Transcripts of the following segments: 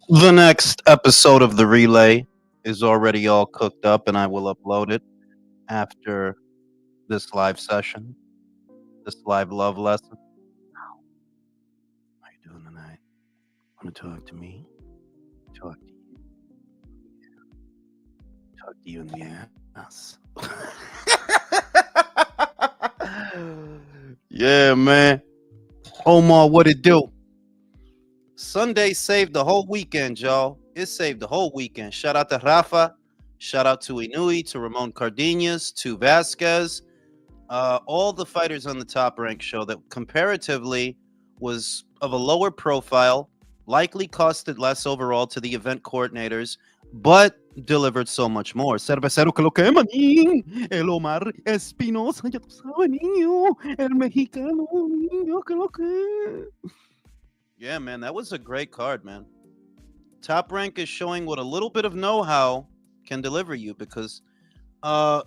The next episode of the relay is already all cooked up, and I will upload it after this live session, this live love lesson. How you doing tonight? Want to talk to me? Talk to you. Talk to you in the ass. Yeah, man. Omar, what it do? Sunday saved the whole weekend, y'all. It saved the whole weekend. Shout out to Rafa. Shout out to Inui, to Ramon Cardenas, to Vasquez. All the fighters on the Top Rank show that comparatively was of a lower profile, likely costed less overall to the event coordinators, but delivered so much more. Cervecero que lo que manín, el Omar Espinosa, ya tú sabes, niño, el mexicano, niño, que lo que. Yeah, man, that was a great card, man. Top Rank is showing what a little bit of know-how can deliver you because I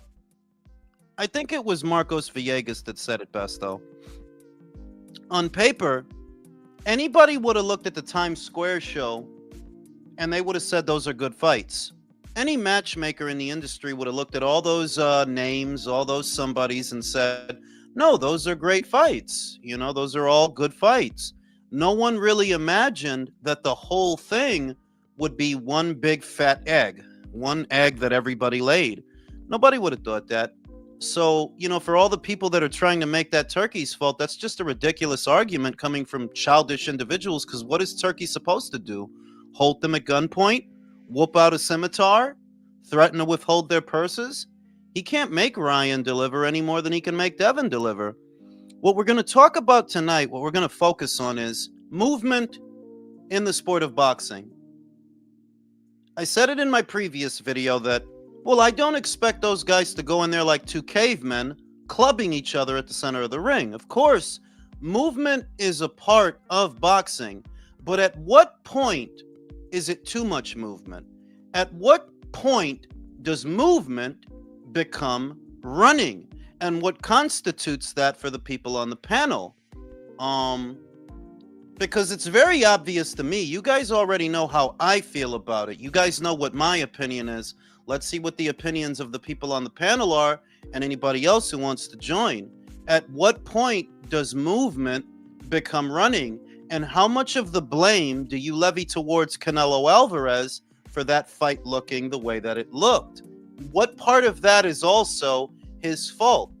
think it was Marcos Villegas that said it best, though. On paper, anybody would have looked at the Times Square show and they would have said those are good fights. Any matchmaker in the industry would have looked at all those names, all those somebodies, and said, no, those are great fights. You know, those are all good fights. No one really imagined that the whole thing would be one big fat egg, one egg that everybody laid. Nobody would have thought that. So, you know, for all the people that are trying to make that Turkey's fault, that's just a ridiculous argument coming from childish individuals. Because what is Turkey supposed to do? Hold them at gunpoint? Whoop out a scimitar? Threaten to withhold their purses? He can't make Ryan deliver any more than he can make Devin deliver. What we're going to talk about tonight, what we're going to focus on is movement in the sport of boxing. I said it in my previous video that, well, I don't expect those guys to go in there like two cavemen clubbing each other at the center of the ring. Of course, movement is a part of boxing, but at what point is it too much movement? At what point does movement become running? And what constitutes that for the people on the panel? Because it's very obvious to me. You guys already know how I feel about it. You guys know what my opinion is. Let's see what the opinions of the people on the panel are and anybody else who wants to join. At what point does movement become running? And how much of the blame do you levy towards Canelo Alvarez for that fight looking the way that it looked? What part of that is also his fault?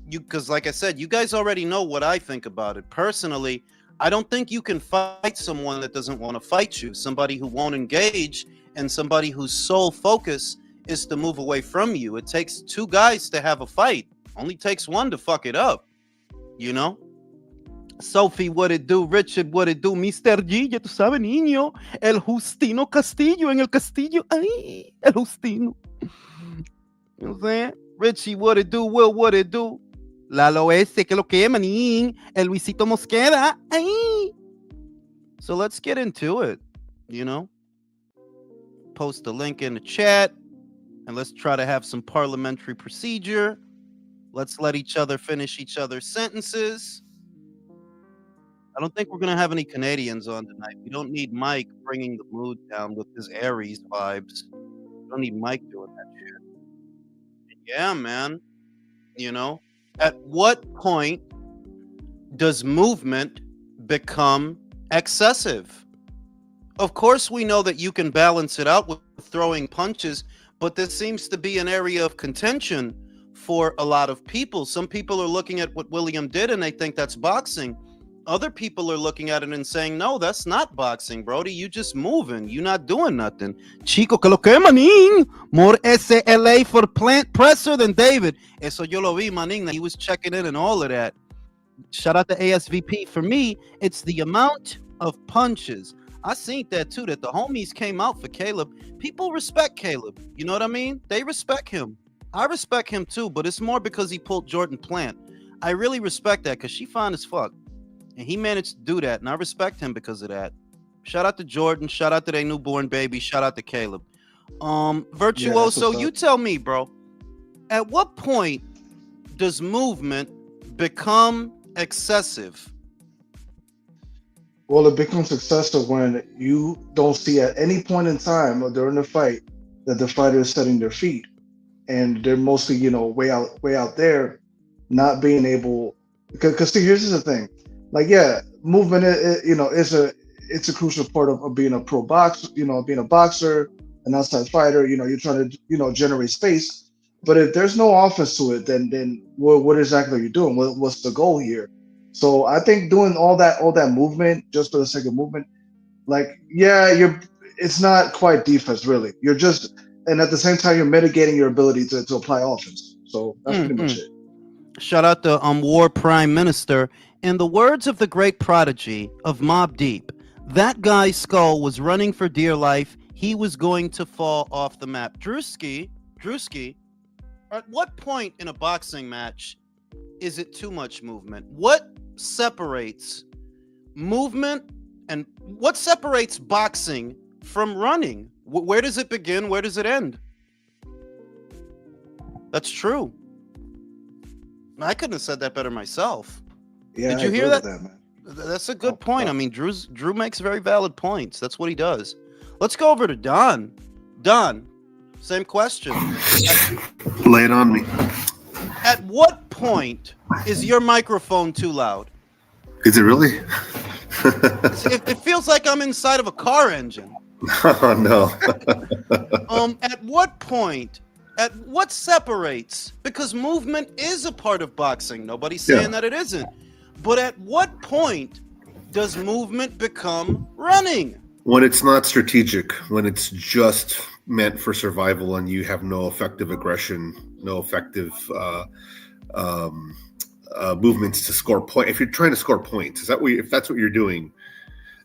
Because like I said, you guys already know what I think about it. Personally, I don't think you can fight someone that doesn't want to fight you, somebody who won't engage, and somebody whose sole focus is to move away from you. It takes two guys to have a fight. Only takes one to fuck it up, you know? Sophie, what it do? Richard, what it do? Mr. G, ya tú sabes, niño. El Justino Castillo en el Castillo. Ay, el Justino. You know what I'm saying? Richie, what it do? Will, what it do? Lalo ese, que lo que manín. El Luisito Mosqueda. Ay. So let's get into it, you know? Post the link in the chat and let's try to have some parliamentary procedure. Let's let each other finish each other's sentences. I don't think we're going to have any Canadians on tonight. We don't need Mike bringing the mood down with his Aries vibes. We don't need Mike doing that shit. Yeah, man. You know, at what point does movement become excessive? Of course, we know that you can balance it out with throwing punches, but this seems to be an area of contention for a lot of people. Some people are looking at what William did and they think that's boxing. Other people are looking at it and saying, no, that's not boxing, Brody. You just moving. You're not doing nothing. Chico, que lo que, manín. More SLA for plant presser than David. Eso yo lo vi, manín. He was checking in and all of that. Shout out to ASVP. For me, it's the amount of punches. I seen that too, that the homies came out for Caleb. People respect Caleb. You know what I mean? They respect him. I respect him too, but it's more because he pulled Jordan Plant. I really respect that because she fine as fuck. And he managed to do that, and I respect him because of that. Shout out to Jordan. Shout out to their newborn baby. Shout out to Caleb. Virtuoso, you tell me, bro. At what point does movement become excessive? Well, it becomes successful when you don't see at any point in time or during the fight that the fighter is setting their feet, and they're mostly, way out there, not being able. Because see, here's the thing, like, yeah, movement, is a crucial part of being a pro box, being a boxer, an outside fighter. You're trying to, generate space. But if there's no offense to it, then what exactly are you doing? What's the goal here? So I think doing all that movement just for the sake of movement, like, yeah, it's not quite defense really. You're just, and at the same time you're mitigating your ability to apply offense. So that's pretty much Mm-mm. it. Shout out to War Prime Minister. In the words of the great prodigy of Mobb Deep, that guy's skull was running for dear life. He was going to fall off the map. Drewski, at what point in a boxing match is it too much movement? What separates movement and what separates boxing from running? Where does it begin? Where does it end? That's true. I couldn't have said that better myself. Yeah, Did I you agree hear with that? that, man. That's a good point. I mean, Drew makes very valid points. That's what he does. Let's go over to Don. Don, same question. Lay it on me. At what point is your microphone too loud? Is it really? It feels like I'm inside of a car engine. Oh, no. At what point? At what separates? Because movement is a part of boxing. Nobody's saying that it isn't. But at what point does movement become running? When it's not strategic, when it's just meant for survival and you have no effective aggression, no effective movements to score points. If you're trying to score points, if that's what you're doing,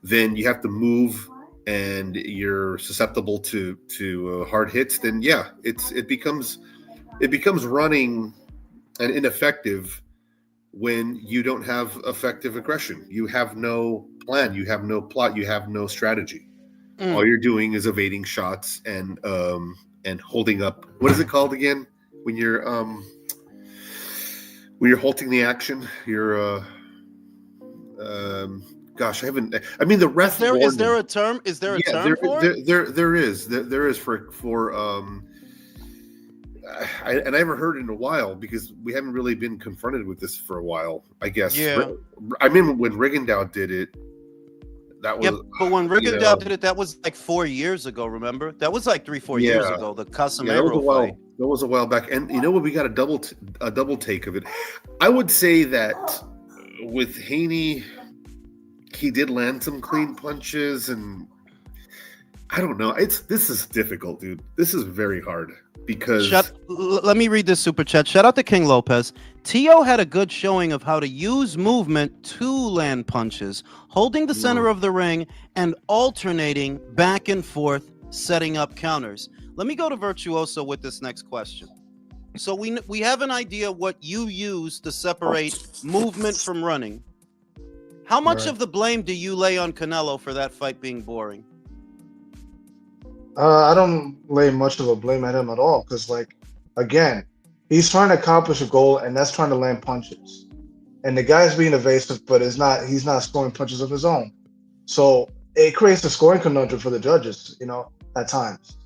then you have to move and you're susceptible to hard hits. Then it becomes running and ineffective when you don't have effective aggression. You have no plan, you have no plot, you have no strategy. All you're doing is evading shots and holding up. What is it called again? When you're halting the action, you're gosh, I haven't. I mean, the ref. Is there a term? Is there a term for it? There is for. I haven't heard it in a while because we haven't really been confronted with this for a while. I guess. Yeah. I mean, when Rigondeaux did it, that was. Yeah, but when Rigondeaux did it, that was like 4 years ago. Remember? That was like 3-4 years ago. The Casemiro fight. That was a while back, and you know what? We got a double take of it. I would say that with Haney, he did land some clean punches, and I don't know. This is difficult, dude. This is very hard because. Let me read this super chat. Shout out to King Lopez. Tio had a good showing of how to use movement to land punches, holding the center of the ring and alternating back and forth, setting up counters. Let me go to Virtuoso with this next question. So we have an idea what you use to separate movement from running. How much of the blame do you lay on Canelo for that fight being boring? I don't lay much of a blame at him at all because, like, again, he's trying to accomplish a goal, and that's trying to land punches. And the guy's being evasive, but he's not scoring punches of his own. So it creates a scoring conundrum for the judges, at times.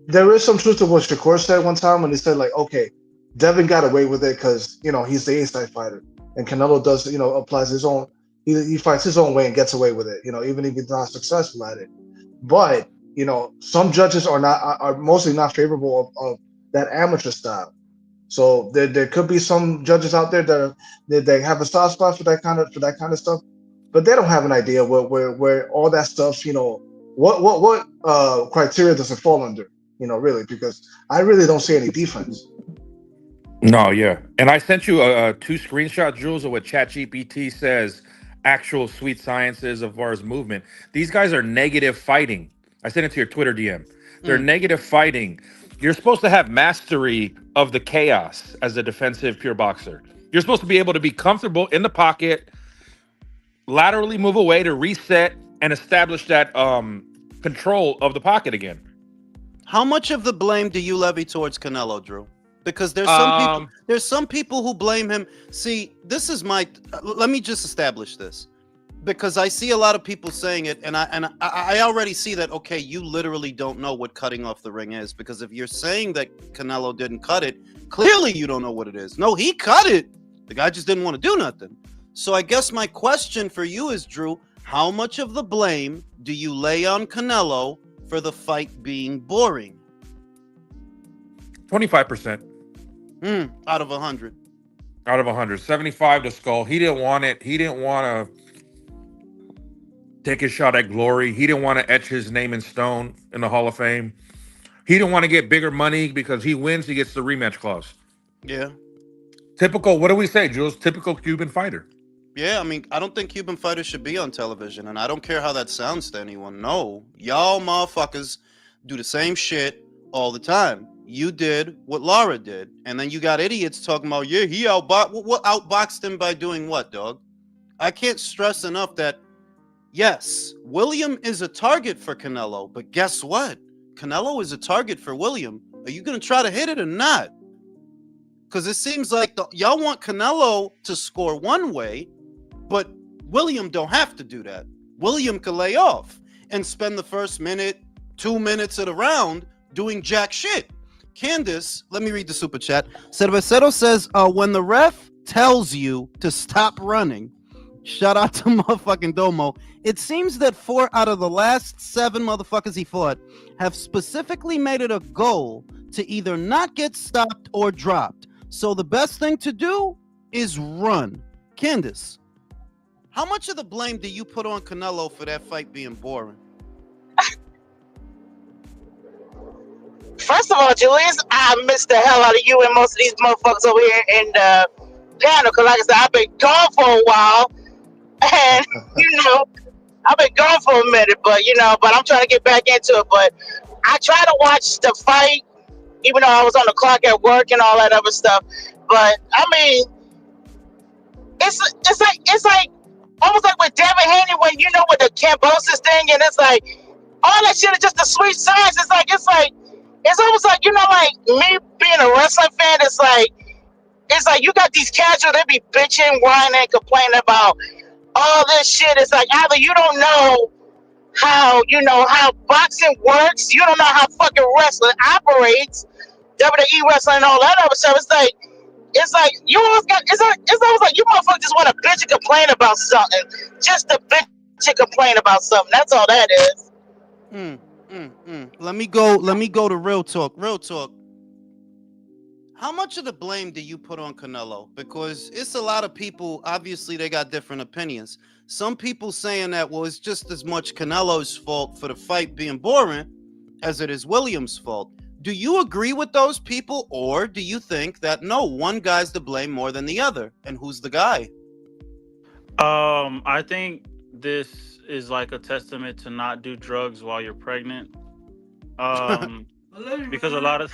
There is some truth to what Shakur said one time when he said, like, okay, Devin got away with it because, he's the inside fighter. And Canelo does, applies his own, he fights his own way and gets away with it, even if he's not successful at it. But, some judges are mostly not favorable of that amateur style. So there could be some judges out there that have a soft spot for that kind of stuff, but they don't have an idea where all that stuff, what criteria does it fall under, really, because I really don't see any defense. No, yeah. And I sent you 2 screenshot, Jules, of what ChatGPT says actual sweet science is as far as movement. These guys are negative fighting. I sent it to your Twitter DM. They're negative fighting. You're supposed to have mastery of the chaos as a defensive pure boxer. You're supposed to be able to be comfortable in the pocket, laterally move away to reset and establish that control of the pocket again. How much of the blame do you levy towards Canelo, Drew? Because there's some people who blame him. See, this is let me just establish this. because I see a lot of people saying it, and I already see that. Okay, you literally don't know what cutting off the ring is, because if you're saying that Canelo didn't cut it, clearly you don't know what it is. No, he cut it. The guy just didn't want to do nothing. So I guess my question for you is, Drew, how much of the blame do you lay on Canelo for the fight being boring? 25%. Out of 100. Out of 100. 75 to Skull. He didn't want it. He didn't want to take a shot at glory. He didn't want to etch his name in stone in the Hall of Fame. He didn't want to get bigger money because he wins, he gets the rematch clause. Yeah. Typical, what do we say, Jules? Typical Cuban fighter. Yeah, I mean, I don't think Cuban fighters should be on television, and I don't care how that sounds to anyone. No, y'all motherfuckers do the same shit all the time. You did what Laura did, and then you got idiots talking about, yeah, he outboxed him by doing what, dog? I can't stress enough that, yes, William is a target for Canelo, but guess what? Canelo is a target for William. Are you going to try to hit it or not? Because it seems like y'all want Canelo to score one way, but William don't have to do that. William could lay off and spend the first minute, 2 minutes of the round doing jack shit. Candace, let me read the super chat. Cervecero says, when the ref tells you to stop running, shout out to motherfucking Domo, it seems that 4 out of the last 7 motherfuckers he fought have specifically made it a goal to either not get stopped or dropped. So the best thing to do is run. Candace, how much of the blame do you put on Canelo for that fight being boring? First of all, Julius, I miss the hell out of you and most of these motherfuckers over here in the panel. Because like I said, I've been gone for a while. And, I've been gone for a minute. But, but I'm trying to get back into it. But I try to watch the fight, even though I was on the clock at work and all that other stuff. But, I mean, it's like almost like with Devin Haney when, with the Cambosis thing. And it's like, all that shit is just a sweet science. It's almost like, like me being a wrestling fan, it's like you got these casuals, they be bitching, whining, complaining about all this shit. It's like either you don't know how boxing works, you don't know how fucking wrestling operates, WWE wrestling and all that other stuff. It's like you always got it's almost like you motherfuckers just want to bitch and complain about something. Just to bitch and complain about something. That's all that is. Let me go to real talk. Real talk. How much of the blame do you put on Canelo? Because it's a lot of people, obviously they got different opinions. Some people saying that, well, it's just as much Canelo's fault for the fight being boring as it is Williams' fault. Do you agree with those people, or do you think that no, one guy's to blame more than the other? And who's the guy? I think this is like a testament to not do drugs while you're pregnant. Because a lot of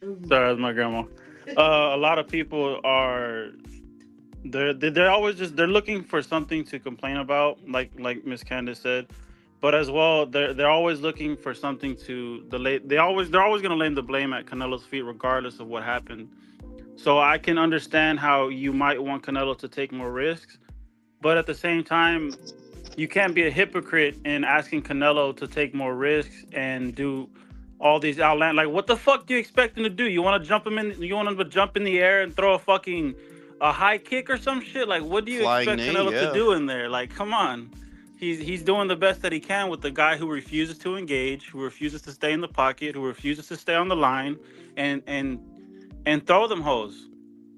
sorry, that's my grandma. A lot of people are they're always they're looking for something to complain about, like Miss Candace said. But as well, they're always looking for something to delay. They're always gonna lay the blame at Canelo's feet, regardless of what happened. So I can understand how you might want Canelo to take more risks, but at the same time, you can't be a hypocrite in asking Canelo to take more risks and do all these outland. Like, what the fuck do you expect him to do? You want to jump him in? You want him to jump in the air and throw a high kick or some shit? Like, what do you expect Canelo to do in there? Like, come on. He's doing the best that he can with the guy who refuses to engage, who refuses to stay in the pocket, who refuses to stay on the line, and throw them hoes.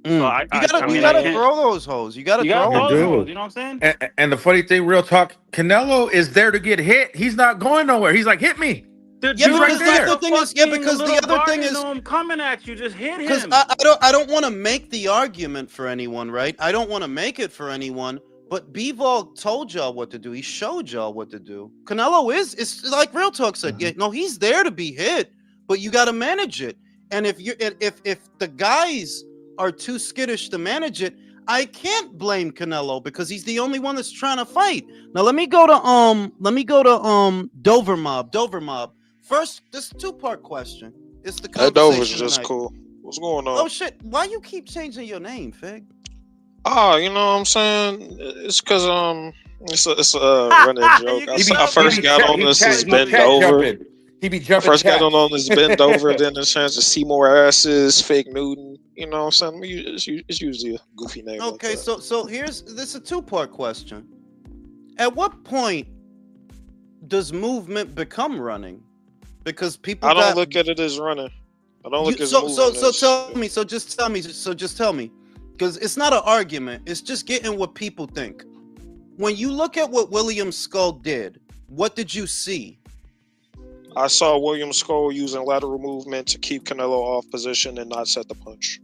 So you gotta throw those hoes. You gotta throw those hoes. You know what I'm saying? And the funny thing, real talk, Canelo is there to get hit. He's not going nowhere. He's like, hit me. Yeah, because the other thing is, because the other thing is, I'm coming at you. Just hit him. Because I don't want to make the argument for anyone, right? I don't want to make it for anyone. But Bivol told y'all what to do. He showed y'all what to do. Canelo is like Real Talk said. Yeah, no, he's there to be hit, but you got to manage it. And if the guys are too skittish to manage it, I can't blame Canelo because he's the only one that's trying to fight. Now let me go to Dover Mob. First, this 2-part question. It's the conversation. That Dover's just tonight. cool. What's going on? Oh shit! Why you keep changing your name, Fig? You know what I'm saying? It's because It's a running joke. I first got on this is bend over. He be I jumping. first got on this bend over, then the chance to see more asses, fake Newton. You know what I'm saying? It's usually a goofy name. Okay, like that. so this is a two-part question. At what point does movement become running? Because people I don't look at it as running. I don't look at movement. Just tell me, because it's not an argument. It's just getting what people think. When you look at what William Skull did, what did you see? I saw William Skull using lateral movement to keep Canelo off position and not set the punch.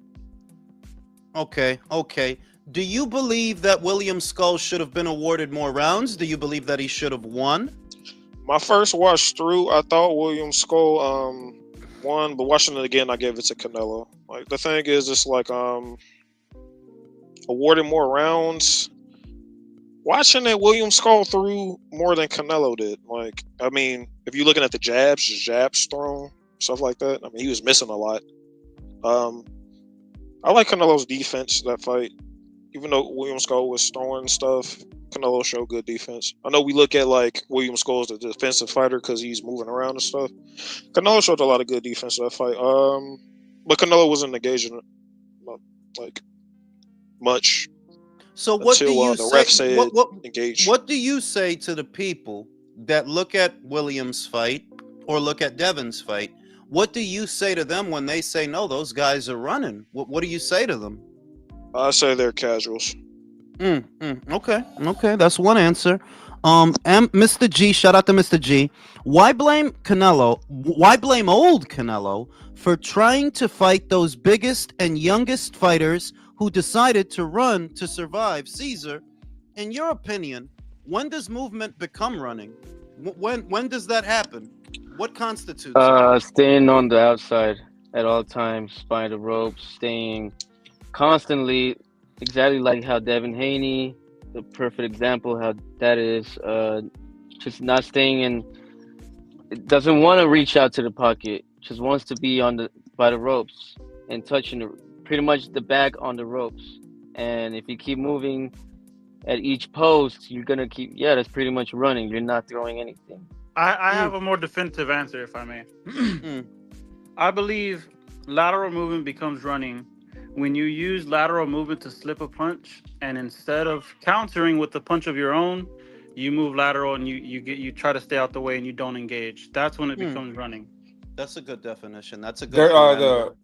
Okay. Do you believe that William Skull should have been awarded more rounds? Do you believe that he should have won? My first watch through, I thought William Skull won, but watching it again, I gave it to Canelo. Like the thing is, it's like awarding more rounds. Watching it, William Skull threw more than Canelo did. Like, I mean, if you're looking at the jabs thrown, stuff like that. I mean, he was missing a lot. I like Canelo's defense that fight. Even though William Skull was throwing stuff, Canelo showed good defense. I know we look at like William Skull as the defensive fighter because he's moving around and stuff. Canelo showed a lot of good defense that fight. But Canelo wasn't engaging like much. So what do you the say? ref said engage. What do you say to the people that look at Williams' fight or look at Devin's fight? What do you say to them when they say, no, those guys are running? What do you say to them? I say they're casuals. Okay, that's one answer. Mr. G, shout out to Mr. G. Why blame Canelo? Why blame old Canelo for trying to fight those biggest and youngest fighters who decided to run to survive? Caesar, in your opinion, when does movement become running? When does that happen? What constitutes it? Staying on the outside at all times, by the ropes, staying constantly, exactly like how Devin Haney, the perfect example how that is, just not staying in. It doesn't want to reach out to the pocket, just wants to be by the ropes and touching pretty much the back on the ropes. And if you keep moving at each post, you're gonna keep. Yeah, that's pretty much running. You're not throwing anything. I have a more definitive answer, if I may. I believe lateral movement becomes running when you use lateral movement to slip a punch, and instead of countering with the punch of your own, you move lateral and you try to stay out the way and you don't engage. That's when it becomes running. That's a good definition. That's a good.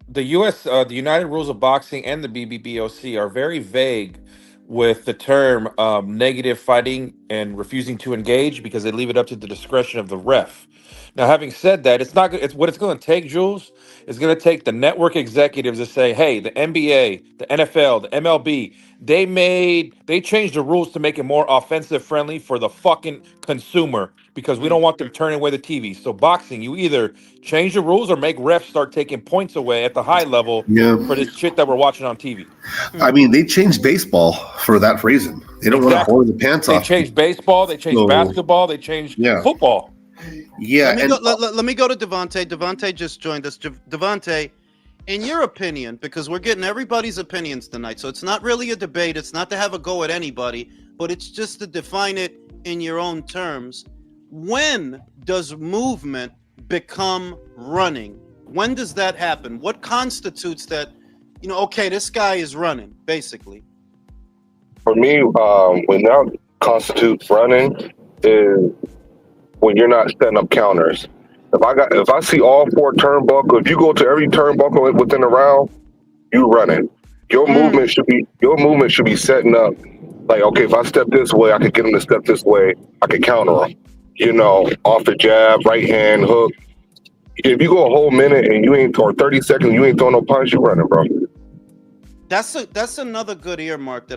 The U.S. The United Rules of Boxing and the BBBOC are very vague with the term negative fighting and refusing to engage because they leave it up to the discretion of the ref. Now, having said that, it's not. It's what it's going to take, Jules. It's going to take the network executives to say, "Hey, the NBA, the NFL, the MLB, they changed the rules to make it more offensive friendly for the fucking consumer because we don't want them turning away the TV. So, boxing, you either change the rules or make refs start taking points away at the high level for this shit that we're watching on TV. I mean, they changed baseball for that reason. They don't want to hold the pants off. They changed baseball. They changed basketball. They changed football. Yeah. Let me go to Devontae. Devontae just joined us. Devontae, in your opinion, because we're getting everybody's opinions tonight, so it's not really a debate. It's not to have a go at anybody, but it's just to define it in your own terms. When does movement become running? When does that happen? What constitutes that? Okay, this guy is running, basically. For me, when that constitutes running is when you're not setting up counters. If I see all four turnbuckles, if you go to every turnbuckle within a round, you running. Your movement should be setting up like, okay, if I step this way, I could get him to step this way. I could counter him. Off the jab, right hand, hook. If you go a whole minute and or 30 seconds, you ain't throwing no punch, you running, bro. That's another good earmark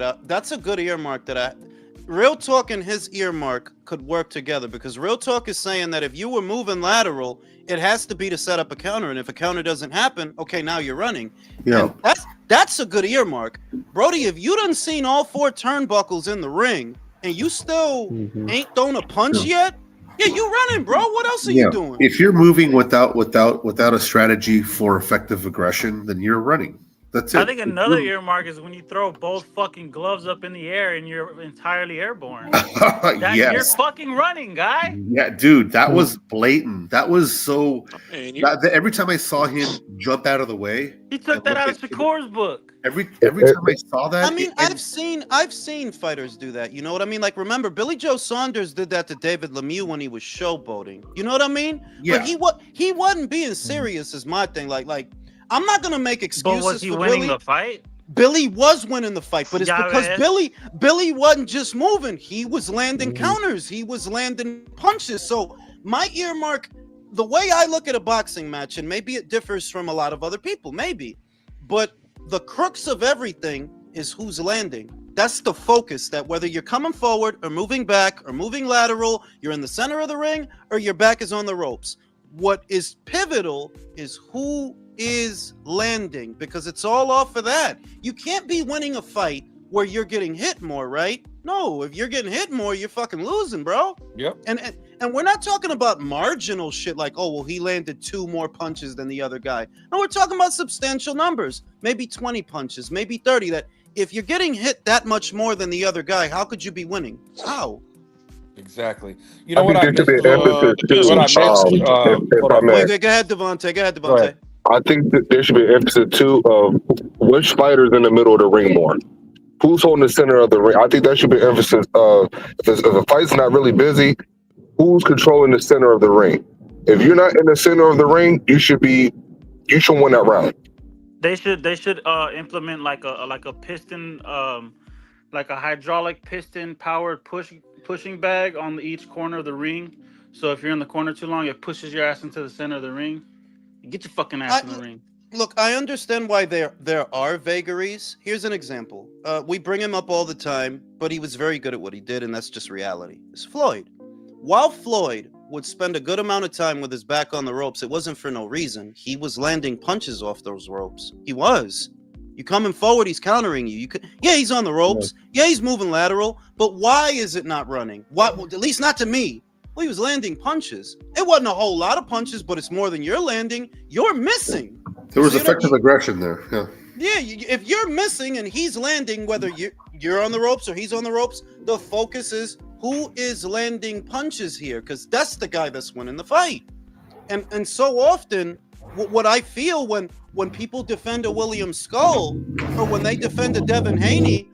Real Talk and his earmark could work together, because Real Talk is saying that if you were moving lateral, it has to be to set up a counter, and if a counter doesn't happen, okay, now you're running. Yeah, and that's a good earmark, Brody. If you done seen all four turnbuckles in the ring and you still ain't thrown a punch yet, yeah, you running, bro. What else are you doing? If you're moving without a strategy for effective aggression, then you're running. That's it. I think another earmark is when you throw both fucking gloves up in the air and you're entirely airborne. You're Yes. fucking running, guy. Yeah, dude, that was blatant. That was so. I mean, Every time I saw him jump out of the way, He took and that look out of at- Shakur's book. every time I saw that, I mean, I've seen fighters do that. You know what I mean? Like, remember, Billy Joe Saunders did that to David Lemieux when he was showboating. You know what I mean? Yeah. But he wasn't being serious. Is my thing. Like, I'm not gonna make But excuses was he for winning Billy. the fight? Billy was winning the fight, but it's Yeah, because man. Billy wasn't just moving. He was landing Mm-hmm. counters. He was landing punches. So my earmark, the way I look at a boxing match, and maybe it differs from a lot of other people, maybe, but the crux of everything is who's landing. That's the focus, that whether you're coming forward or moving back or moving lateral, you're in the center of the ring or your back is on the ropes. What is pivotal is who is landing, because it's all off of that. You can't be winning a fight where you're getting hit more, right? No, if you're getting hit more, you're fucking losing, bro. Yep. And we're not talking about marginal shit like, oh, well, he landed 2 more punches than the other guy. No, we're talking about substantial numbers, maybe 20 punches, maybe 30. That if you're getting hit that much more than the other guy, how could you be winning? How? Exactly. You know I what I think there missed? should be emphasis too. What I missed? If Hold I on. may, Go ahead, Devontae. Go ahead, Devontae. Right. I think that there should be emphasis too of which fighter's in the middle of the ring more. Who's holding the center of the ring? I think that should be emphasis of if a fight's not really busy, who's controlling the center of the ring. If you're not in the center of the ring, you should win that round. They should implement like a piston, like a hydraulic piston powered pushing bag on each corner of the ring. So if you're in the corner too long, it pushes your ass into the center of the ring. Get your fucking ass in the ring. Look, I understand why there are vagaries. Here's an example. We bring him up all the time, but he was very good at what he did, and that's just reality. It's Floyd. While Floyd would spend a good amount of time with his back on the ropes, it wasn't for no reason. He was landing punches off those ropes. He was. You coming forward, he's countering you. Yeah, he's on the ropes. Yeah, he's moving lateral. But why is it not running? Why? Well, at least not to me. Well, he was landing punches. It wasn't a whole lot of punches, but it's more than you're landing. You're missing. there was effective aggression there. Yeah. Yeah, if you're missing and he's landing, whether you're on the ropes or he's on the ropes, the focus is who is landing punches here, because that's the guy that's winning the fight. And so often, what I feel when people defend a William Skull or when they defend a Devin Haney,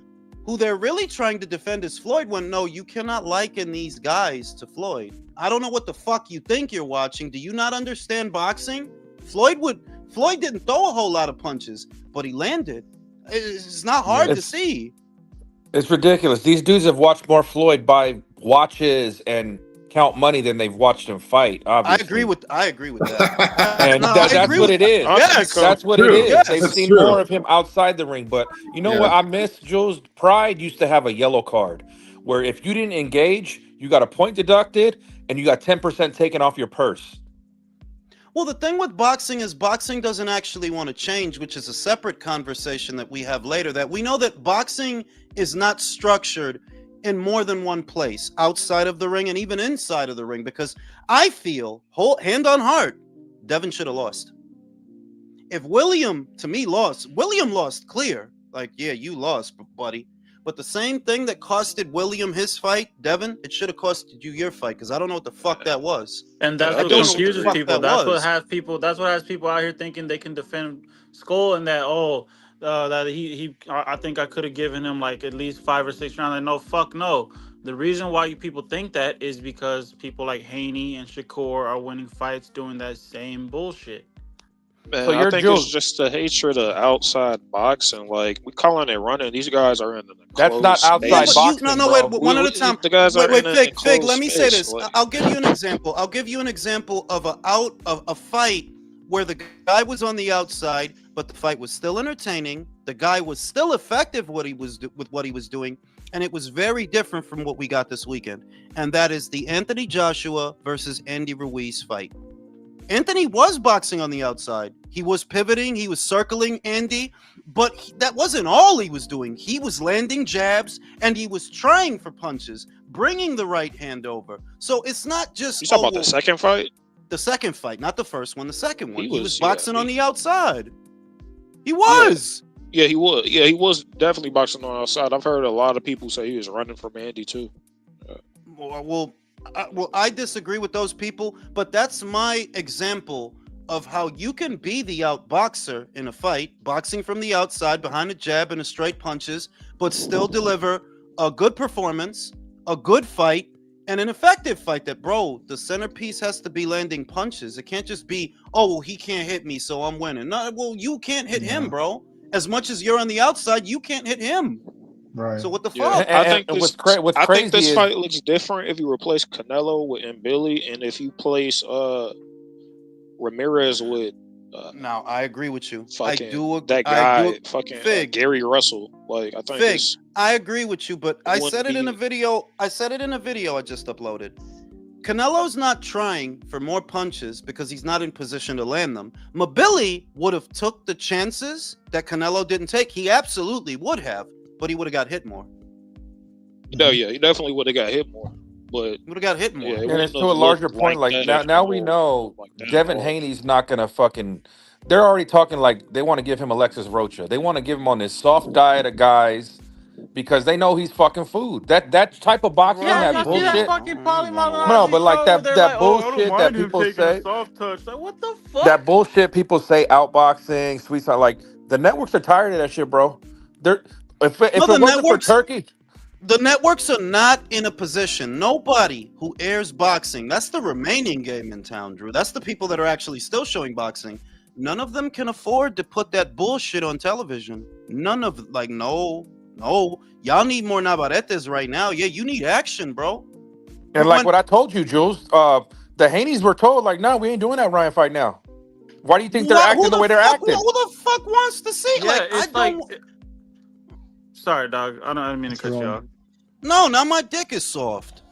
who they're really trying to defend is Floyd, when no, you cannot liken these guys to Floyd. I don't know what the fuck you think you're watching. Do you not understand boxing? Floyd didn't throw a whole lot of punches, but he landed. It's not hard to see. It's ridiculous. These dudes have watched more Floyd buy watches and count money than they've watched him fight. Obviously. I agree with that. And that's what it is. Yes, that's what it is. Yes, They've that's seen true. more of him outside the ring. But you know what I miss? Joe's Pride used to have a yellow card where if you didn't engage, you got a point deducted and you got 10% taken off your purse. Well, the thing with boxing is boxing doesn't actually want to change, which is a separate conversation that we have later, that we know that boxing is not structured in more than one place, outside of the ring and even inside of the ring, because I feel, hand on heart, Devin should have lost. If William, to me, lost, William lost clear. Like, yeah, you lost, buddy. But the same thing that costed William his fight, Devin, it should have costed you your fight, because I don't know what the fuck that was. And that's I what don't know what the confuses fuck people. that That's what was. has people out here thinking they can defend Skull, and that that I think I could have given him like at least 5 or 6 rounds. Like, no, fuck no. The reason why you people think that is because people like Haney and Shakur are winning fights doing that same bullshit. Man, So I you're think Joe- it's just the hatred of outside boxing. Like, we calling it running. These guys are in the That's closed not space. outside Yeah, but boxing, no, bro. wait, one at a time. The guys are Wait, in Fig, enclosed let me say space, this. like- I'll give you an example. I'll give you an example of a fight where the guy was on the outside, but the fight was still entertaining. The guy was still effective with what he was doing, and it was very different from what we got this weekend. And that is the Anthony Joshua versus Andy Ruiz fight. Anthony was boxing on the outside. He was pivoting. He was circling Andy, but that wasn't all he was doing. He was landing jabs and he was trying for punches, bringing the right hand over. So it's not just You talking about the second fight? the second fight, not the first one, the second one. He He was- was yeah, boxing on he- the outside. He was. Yeah, he was. Yeah, he was definitely boxing on the outside. I've heard a lot of people say he was running from Andy too. Well, I disagree with those people, but that's my example of how you can be the outboxer in a fight, boxing from the outside behind a jab and a straight punches, but still deliver a good performance, a good fight, and an effective fight. That, bro, the centerpiece has to be landing punches. It can't just be, oh, well, he can't hit me, so I'm winning. No, well, you can't hit him, bro. As much as you're on the outside, you can't hit him. Right. So what the Yeah, fuck? I think And this. what's I think crazy this is fight looks different if you replace Canelo with Billy, and if you place Ramirez with Now I agree with you. fucking I that guy, do. fucking Fig, Gary Russell. Like I think Fig. it's I agree with you, but it I wouldn't said it in a be. video. I said it in a video I just uploaded. Canelo's not trying for more punches because he's not in position to land them. Mabili would have took the chances that Canelo didn't take. He absolutely would have, but he would have got hit more. No, yeah, he definitely would have got hit more, but He would have got hit more. yeah, it and wouldn't it's have to a larger looked point. like Like that if now we Canelo know like that at Devin all. Haney's not gonna fucking. They're already talking like they want to give him Alexis Rocha. They want to give him on this soft diet of guys because they know he's fucking food. That type of boxing, Yeah, that y'all see that bullshit. fucking No, Polymalizazi but like show where they're like, that "Oh, I don't bullshit that mind him people taking a say. soft touch." Like, what the fuck? That bullshit people say outboxing, sweet side. Like the networks are tired of that shit, bro. They're if No, it the wasn't for networks. Turkey, The networks are not in a position. Nobody who airs boxing, that's the remaining game in town, Drew. That's the people that are actually still showing boxing. None of them can afford to put that bullshit on television. None of, like, no. Y'all need more Navarretes right now. Yeah, you need action, bro. and like When what I told you, Jules, the Haneys were told like, no, we ain't doing that Ryan fight now. Why do you think they're acting the way they're acting? Who the fuck wants to see? Yeah, Like, I it's like. don't. Sorry, dog. I didn't mean to What's cut you wrong? off. No, now my dick is soft.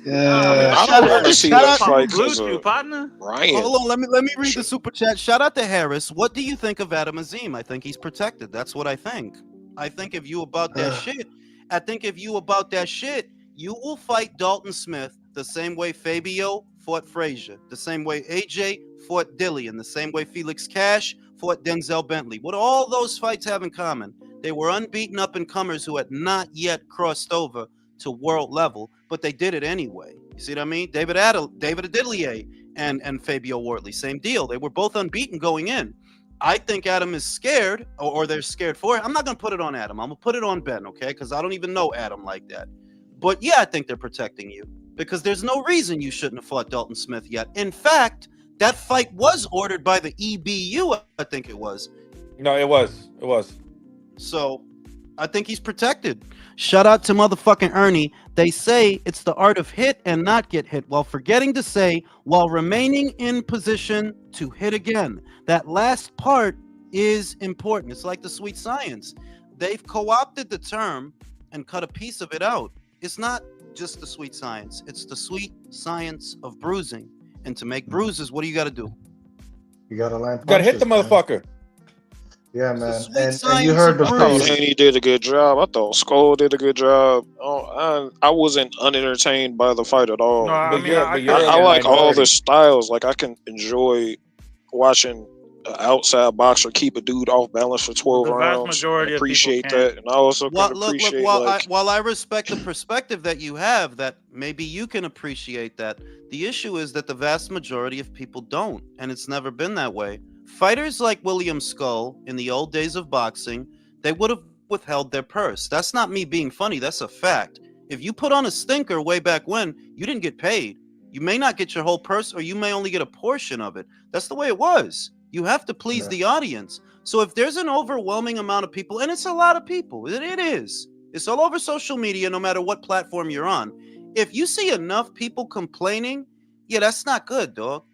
Yeah. I Shout don't out want to to see shout that out. fight Blue because you, of partner. Ryan. Hold on, let me read the super chat. Shout out to Harris. What do you think of Adam Azim? I think he's protected. That's what I think. I think if you about that shit, you will fight Dalton Smith the same way Fabio fought Frazier, the same way AJ fought Dillian, the same way Felix Cash fought Denzel Bentley. What do all those fights have in common? They were unbeaten up-and-comers who had not yet crossed over to world level, but they did it anyway. You see what I mean? David Adilier and Fabio Wortley, same deal. They were both unbeaten going in. I think Adam is scared, or they're scared for it. I'm not going to put it on Adam. I'm going to put it on Ben, okay? Because I don't even know Adam like that. But yeah, I think they're protecting you because there's no reason you shouldn't have fought Dalton Smith yet. In fact, that fight was ordered by the EBU, I think it was. No, it was. So I think he's protected. Shout out to motherfucking Ernie. They say it's the art of hit and not get hit while forgetting to say while remaining in position to hit again. That last part is important. It's like the sweet science. They've co-opted the term and cut a piece of it out. It's not just the sweet science. It's the sweet science of bruising. And to make bruises, what do you got to do? You gotta land punches. Gotta hit the man. motherfucker. Yeah, It's the man. sweet And you science heard the of I thought phrase. bruising. Haney did a good job. I thought Skull did a good job. I wasn't unentertained by the fight at all. No, I But mean, you're I but you're in I the like all minority. the styles. Like I can enjoy watching an outside boxer keep a dude off balance for 12 the vast rounds. majority And of people appreciate can't. that, and I also can Look, appreciate while I respect the perspective that you have, that maybe you can appreciate that. The issue is that the vast majority of people don't, and it's never been that way. Fighters like William Skull in the old days of boxing, they would have withheld their purse. That's not me being funny, that's a fact. If you put on a stinker way back when, you didn't get paid. You may not get your whole purse, or you may only get a portion of it. That's the way it was. You have to please the audience. So if there's an overwhelming amount of people, and it's a lot of people, it is. It's all over social media, no matter what platform you're on. If you see enough people complaining, yeah, that's not good, dog.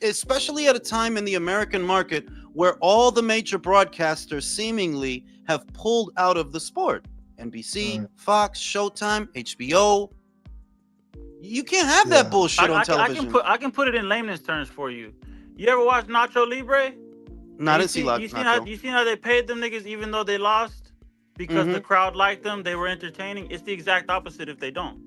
Especially at a time in the American market where all the major broadcasters seemingly have pulled out of the sport. NBC, Fox, Showtime, HBO. You can't have that bullshit on television. I can put it in layman's terms for you. You ever watch Nacho Libre? No, I didn't see Nacho. You seen how they paid them niggas even though they lost? Because the crowd liked them, they were entertaining. It's the exact opposite if they don't.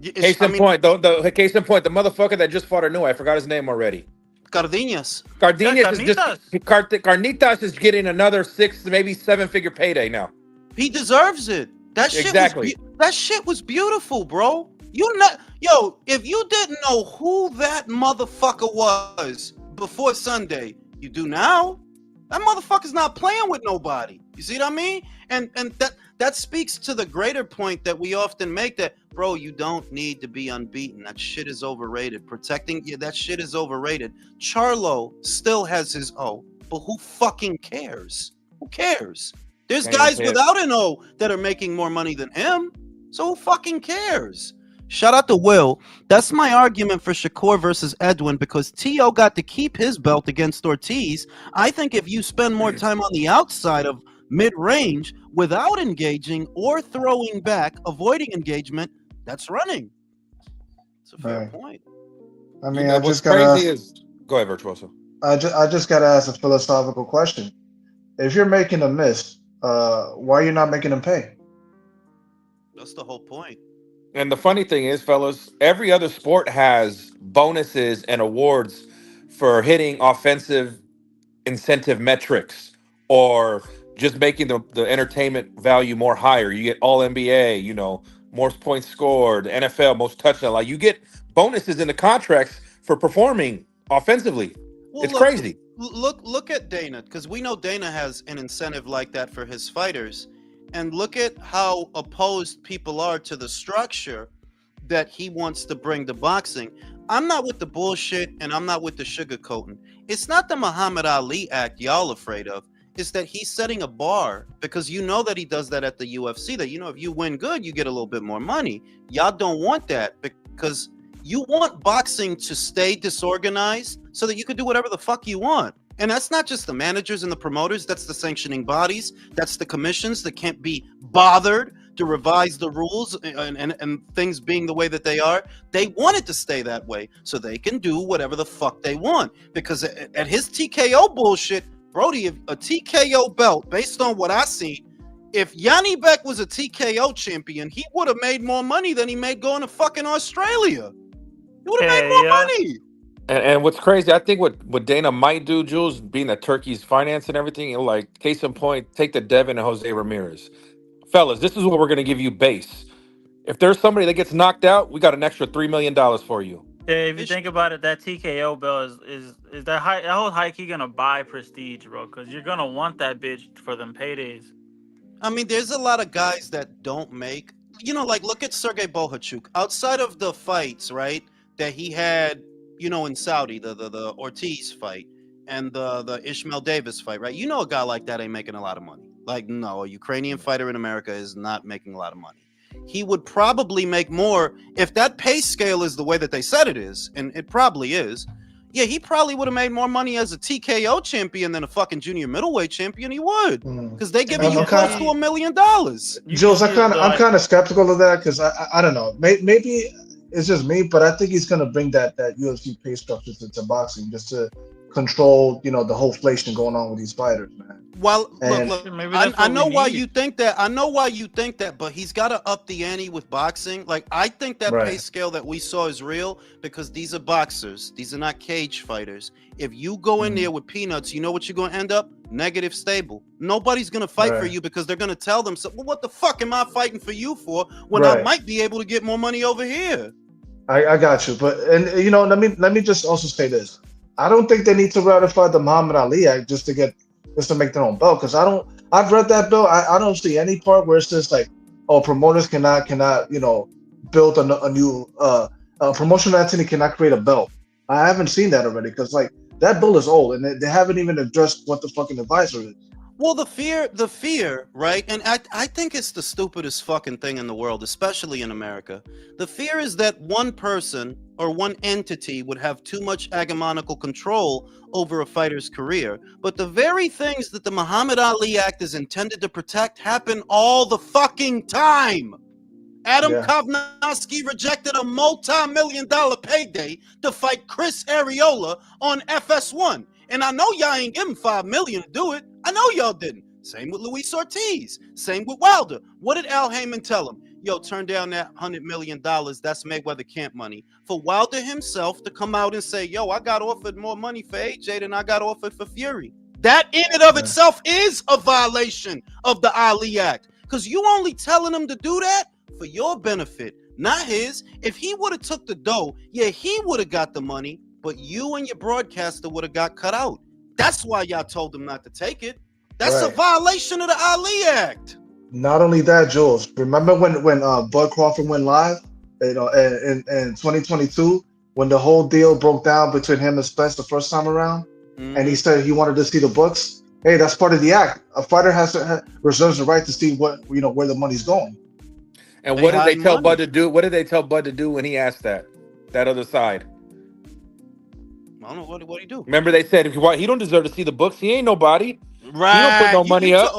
Case in point, the motherfucker that just fought Anu, I forgot his name already. Cardenas. Cardenas is just Carnitas. Carnitas is getting another 6, maybe 7-figure payday now. He deserves it. That shit Exactly. that shit was beautiful, bro. If you didn't know who that motherfucker was before Sunday, you do now. That motherfucker's not playing with nobody. You see what I mean? And that speaks to the greater point that we often make, that, bro, you don't need to be unbeaten. That shit is overrated. That shit is overrated. Charlo still has his O, but who fucking cares? Who cares? There's guys without an O that are making more money than him. So who fucking cares? Shout out to Will. That's my argument for Shakur versus Edwin, because T.O. got to keep his belt against Ortiz. I think if you spend more time on the outside of mid-range without engaging or throwing back, avoiding engagement, that's running. It's a fair point. I mean, what's crazy is... Go ahead, Virtuoso. I just got to ask a philosophical question. If you're making a miss, why are you not making them pay? That's the whole point. And the funny thing is, fellas, every other sport has bonuses and awards for hitting offensive incentive metrics, or just making the entertainment value more higher. You get all NBA, most points scored, NFL, most touchdowns. Like, you get bonuses in the contracts for performing offensively. Well, it's crazy. Look at Dana, because we know Dana has an incentive like that for his fighters. And look at how opposed people are to the structure that he wants to bring to boxing. I'm not with the bullshit, and I'm not with the sugarcoating. It's not the Muhammad Ali act y'all afraid of. It's that he's setting a bar, because you know that he does that at the UFC, that, if you win good, you get a little bit more money. Y'all don't want that, because you want boxing to stay disorganized so that you can do whatever the fuck you want. And that's not just the managers and the promoters, that's the sanctioning bodies, that's the commissions that can't be bothered to revise the rules and things being the way that they are. They want it to stay that way so they can do whatever the fuck they want. Because at his TKO bullshit, Brody, if a TKO belt, based on what I see, if Yanni Beck was a TKO champion, he would have made more money than he made going to fucking Australia. He would have made more money. And what's crazy, I think what Dana might do, Jules, being that Turkey's finance and everything, like, case in point, take the Devin and Jose Ramirez. Fellas, this is what we're going to give you base. If there's somebody that gets knocked out, we got an extra $3 million for you. Yeah, if you think about it, that TKO belt is that whole high key gonna buy prestige, bro? Because you're gonna want that bitch for them paydays. I mean, there's a lot of guys that don't make, like, look at Sergey Bohachuk. Outside of the fights, right, that he had, in Saudi, the Ortiz fight and the Ishmael Davis fight, right? A guy like that ain't making a lot of money. Like, no, a Ukrainian fighter in America is not making a lot of money. He would probably make more if that pay scale is the way that they said it is, and it probably is. Yeah, he probably would have made more money as a TKO champion than a fucking junior middleweight champion. He would, because they giving you close to $1 million. Jules, I'm kind of skeptical of that, because I don't know. Maybe it's just me, but I think he's going to bring that UFC pay structure to boxing, just to control, the whole inflation going on with these fighters, man. Well, look, I know why you think that. I know why you think that, but he's got to up the ante with boxing. Like, I think that pay scale that we saw is real, because these are boxers. These are not cage fighters. If you go in there with peanuts, you know what you're going to end up? Negative stable. Nobody's going to fight for you, because they're going to tell them, well, what the fuck am I fighting for you for when I might be able to get more money over here? I got you. But, let me just also say this. I don't think they need to ratify the Muhammad Ali Act just to make their own belt, because I've read that bill. I don't see any part where it says, like, promoters cannot build a new promotional entity cannot create a belt. I haven't seen that already, because, like, that bill is old, and they haven't even addressed what the fucking advisor is. Well, the fear, right? And I think it's the stupidest fucking thing in the world, especially in America. The fear is that one person or one entity would have too much hegemonical control over a fighter's career. But the very things that the Muhammad Ali Act is intended to protect happen all the fucking time. Adam Kovnowski rejected a multi-million-dollar payday to fight Chris Arreola on FS1. And I know y'all ain't give him $5 million to do it. I know y'all didn't. Same with Luis Ortiz. Same with Wilder. What did Al Heyman tell him? yo, turn down that $100 million. That's Mayweather camp money. For Wilder himself to come out and say, yo, I got offered more money for AJ than I got offered for Fury. That in and of itself is a violation of the Ali Act. Because you only telling him to do that for your benefit, not his. If he would have took the dough, yeah, he would have got the money, but you and your broadcaster would have got cut out. That's why y'all told him not to take it. That's a violation of the Ali Act. Not only that, Jules. Remember when Bud Crawford went live, in 2022, when the whole deal broke down between him and Spence the first time around, and he said he wanted to see the books. Hey, that's part of the act. A fighter reserves the right to see where the money's going. And what did they tell Bud to do? What did they tell Bud to do when he asked that other side? I don't know what he do. Remember they said he don't deserve to see the books. He ain't nobody. Right. He don't put no money up.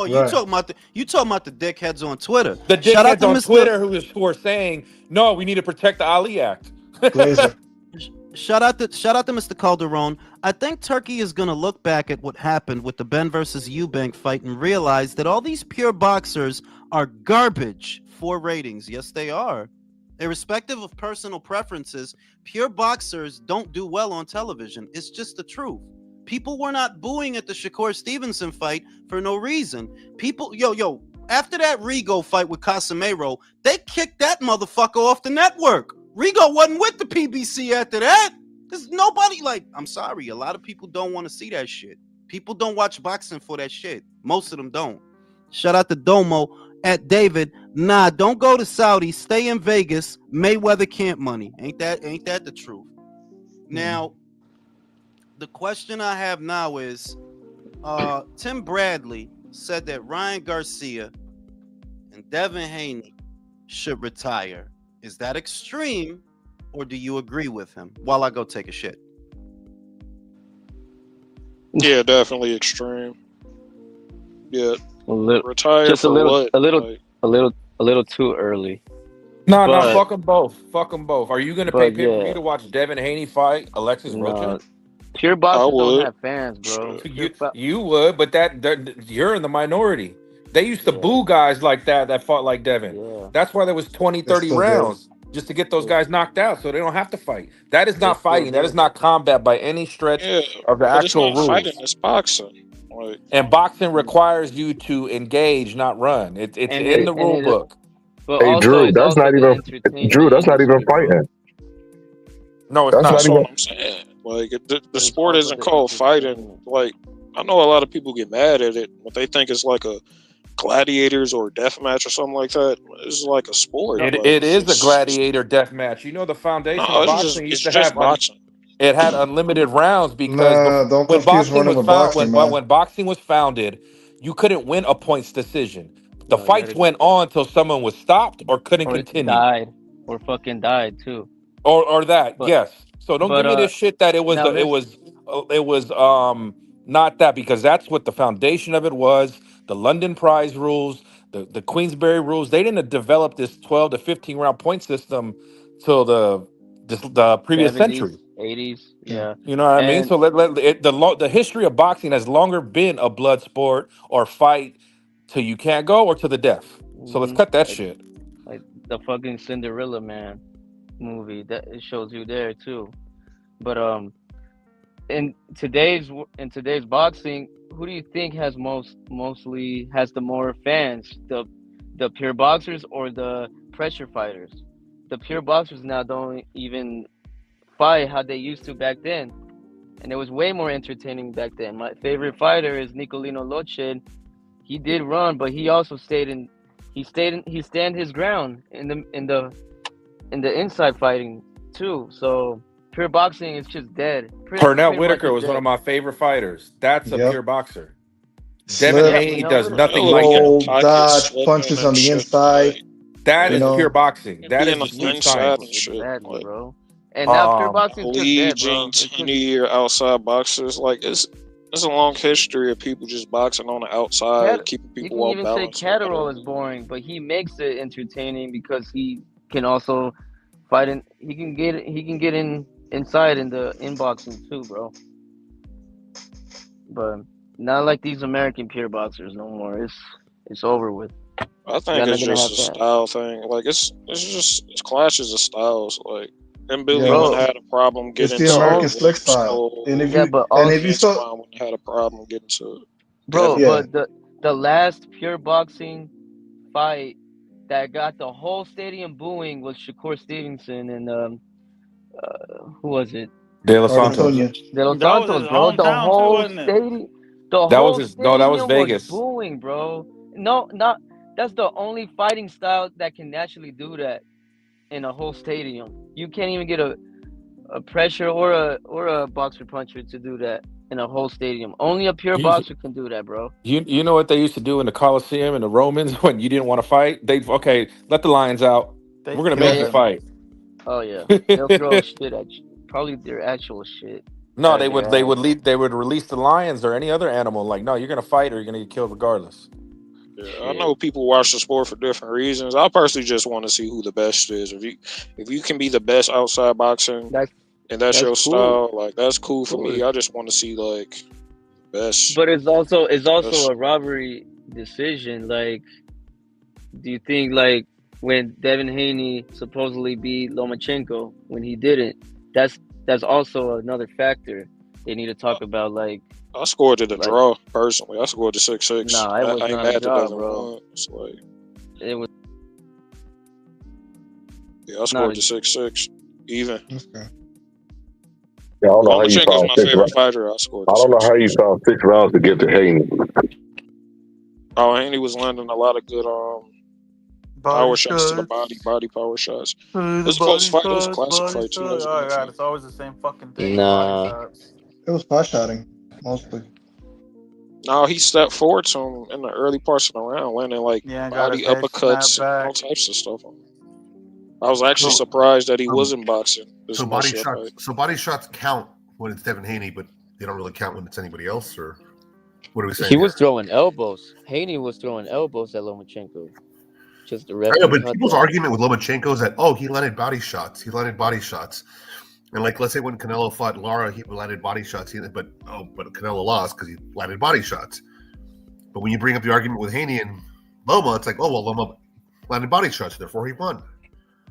You talking about the dickheads on Twitter. The dickheads on Twitter who are saying, no, we need to protect the Ali Act. Shout out to Mr. Calderon. I think Turkey is gonna look back at what happened with the Ben versus Eubank fight and realize that all these pure boxers are garbage for ratings. Yes, they are. Irrespective of personal preferences, pure boxers don't do well on television. It's just the truth. People were not booing at the Shakur Stevenson fight for no reason. People, after that Rigo fight with Casemiro, they kicked that motherfucker off the network. Rigo wasn't with the PBC after that. Because nobody, I'm sorry, a lot of people don't want to see that shit. People don't watch boxing for that shit. Most of them don't. Shout out to Domo at David. Nah, don't go to Saudi. Stay in Vegas. Mayweather camp money. Ain't that the truth? Now, the question I have now is, Tim Bradley said that Ryan Garcia and Devin Haney should retire. Is that extreme, or do you agree with him? While I go take a shit. Yeah, definitely extreme. Yeah, retire just for a little too early. No, fuck them both. Fuck them both. Are you gonna pay pay-per-view to watch Devin Haney fight Alexis Rocha? Pure boxers don't have fans, bro. You would, but you're in the minority. They used to boo guys like that fought like Devin. Yeah. That's why there was 20, 30 rounds just to get those guys knocked out so they don't have to fight. That is not fighting. That is not combat by any stretch of the actual rules. Fighting, it's boxing. And boxing requires you to engage, not run. It's in the rule book. Hey, Drew, that's not even fighting. No, it's not. That's what I'm saying. The sport isn't called fighting. I know a lot of people get mad at it, but they think it's like a gladiators or death match or something like that. It's like a sport. It is a gladiator death match. You know, the foundation of boxing used to have boxing. It had unlimited rounds because when boxing was founded, you couldn't win a points decision. The fights went on till someone was stopped or couldn't continue. Died or fucking died too. Or that, yes. So don't give me this shit that it was not that, because that's what the foundation of it was. The London Prize rules, the Queensberry rules. They didn't develop this 12 to 15 round point system till the previous 70s, century, 80s. Yeah, you know what I mean. So the history of boxing has longer been a blood sport or fight till you can't go or to the death. So let's cut that shit. Like the fucking Cinderella Man movie, that it shows you there too. But in today's boxing, who do you think has mostly has the more fans, the pure boxers or the pressure fighters? The pure boxers now don't even fight how they used to back then, and it was way more entertaining back then. My favorite fighter is Nicolino Loche. He did run, but he also stand his ground in the inside fighting too. So pure boxing is just dead. Pernell Whitaker was one of my favorite fighters. That's a pure boxer. Devin Haney does nothing like that. Dodge punches on the inside. That is pure boxing. That is the sweet science. Exactly, bro. And now pure boxing is just dead, bro. 20-year outside boxers, there's a long history of people just boxing on the outside, keeping people well balanced. You can even say Catterall is boring, but he makes it entertaining because he can also fight in. He can get inside in boxing too, bro. But not like these American pure boxers no more. It's over with. I think Y'all not it's gonna just have a that, style thing. Like it's clashes of styles. Like and Billy Yeah, wouldn't bro. had a problem it's getting the The to American only, slick William style. Skull. yeah, but And also, if you saw, Antoine wouldn't had a problem getting to bro, Devin. yeah, but the last pure boxing fight that got the whole stadium booing was Shakur Stevenson and who was it? De Los Martin Santos. Tonya. De Los That was Santos, his bro. hometown too, wasn't it? The That was whole his. No, that was stadium was Vegas. booing, bro. No, not that's the only fighting style that can actually do that in a whole stadium. You can't even get a pressure or a boxer puncher to do that in a whole stadium. Only a pure You, boxer can do that, bro. you know what they used to do in the Coliseum and the Romans when you didn't want to fight? They okay, let the lions out. They We're gonna make you killed Yeah. him. fight. Oh yeah. They'll throw shit at you. Probably their actual shit No, at their they would ass. lead they would release the lions or any other animal. Like, no, you're gonna fight or you're gonna get killed regardless. Yeah, I Shit. know people watch the sport for different reasons. I personally just want to see who the best is. If you can be the best outside boxing That's and that's that's your cool, style, like that's cool of for me. course. I just want to see like best But it's also best. a robbery decision. Like, do you think like when Devin Haney supposedly beat Lomachenko when he didn't, that's also another factor they need to I, talk about. I scored it a Like draw personally. I scored it 6-6. nah, it was I ain't not a mad that draw, Devin bro. won. It's like It was yeah, I not scored it 6-6 even. okay. Yeah, I don't know how you Lomachenko's found my six. favorite fighter. I scored I it don't know how you 6-6. found 6 rounds to get to Hayden. Oh, and he was landing a lot of good Body power shots to the shots. body power shots. It The was a close body fight. It was a shots. classic Body fight too. That shots. was a Oh good god, fight. it's always the same fucking thing. Body nah. shots. It was pot shotting mostly. No, he stepped forward to him in the early parts of the round, landing like Yeah, got body his head snapped uppercuts and all back. types of stuff. I was actually So, surprised that he um, wasn't boxing as so much body that shots. fight. So body shots count when it's Devin Haney, but they don't really count when it's anybody else. Or what are we saying He was here? throwing elbows. Haney was throwing elbows at Lomachenko. Just the I know, referee but cut people's that. argument with Lomachenko is that he landed body shots. He landed body shots, and like let's say when Canelo fought Lara, he landed body shots. But Canelo lost because he landed body shots. But when you bring up the argument with Haney and Loma, it's like, Loma landed body shots, therefore he won.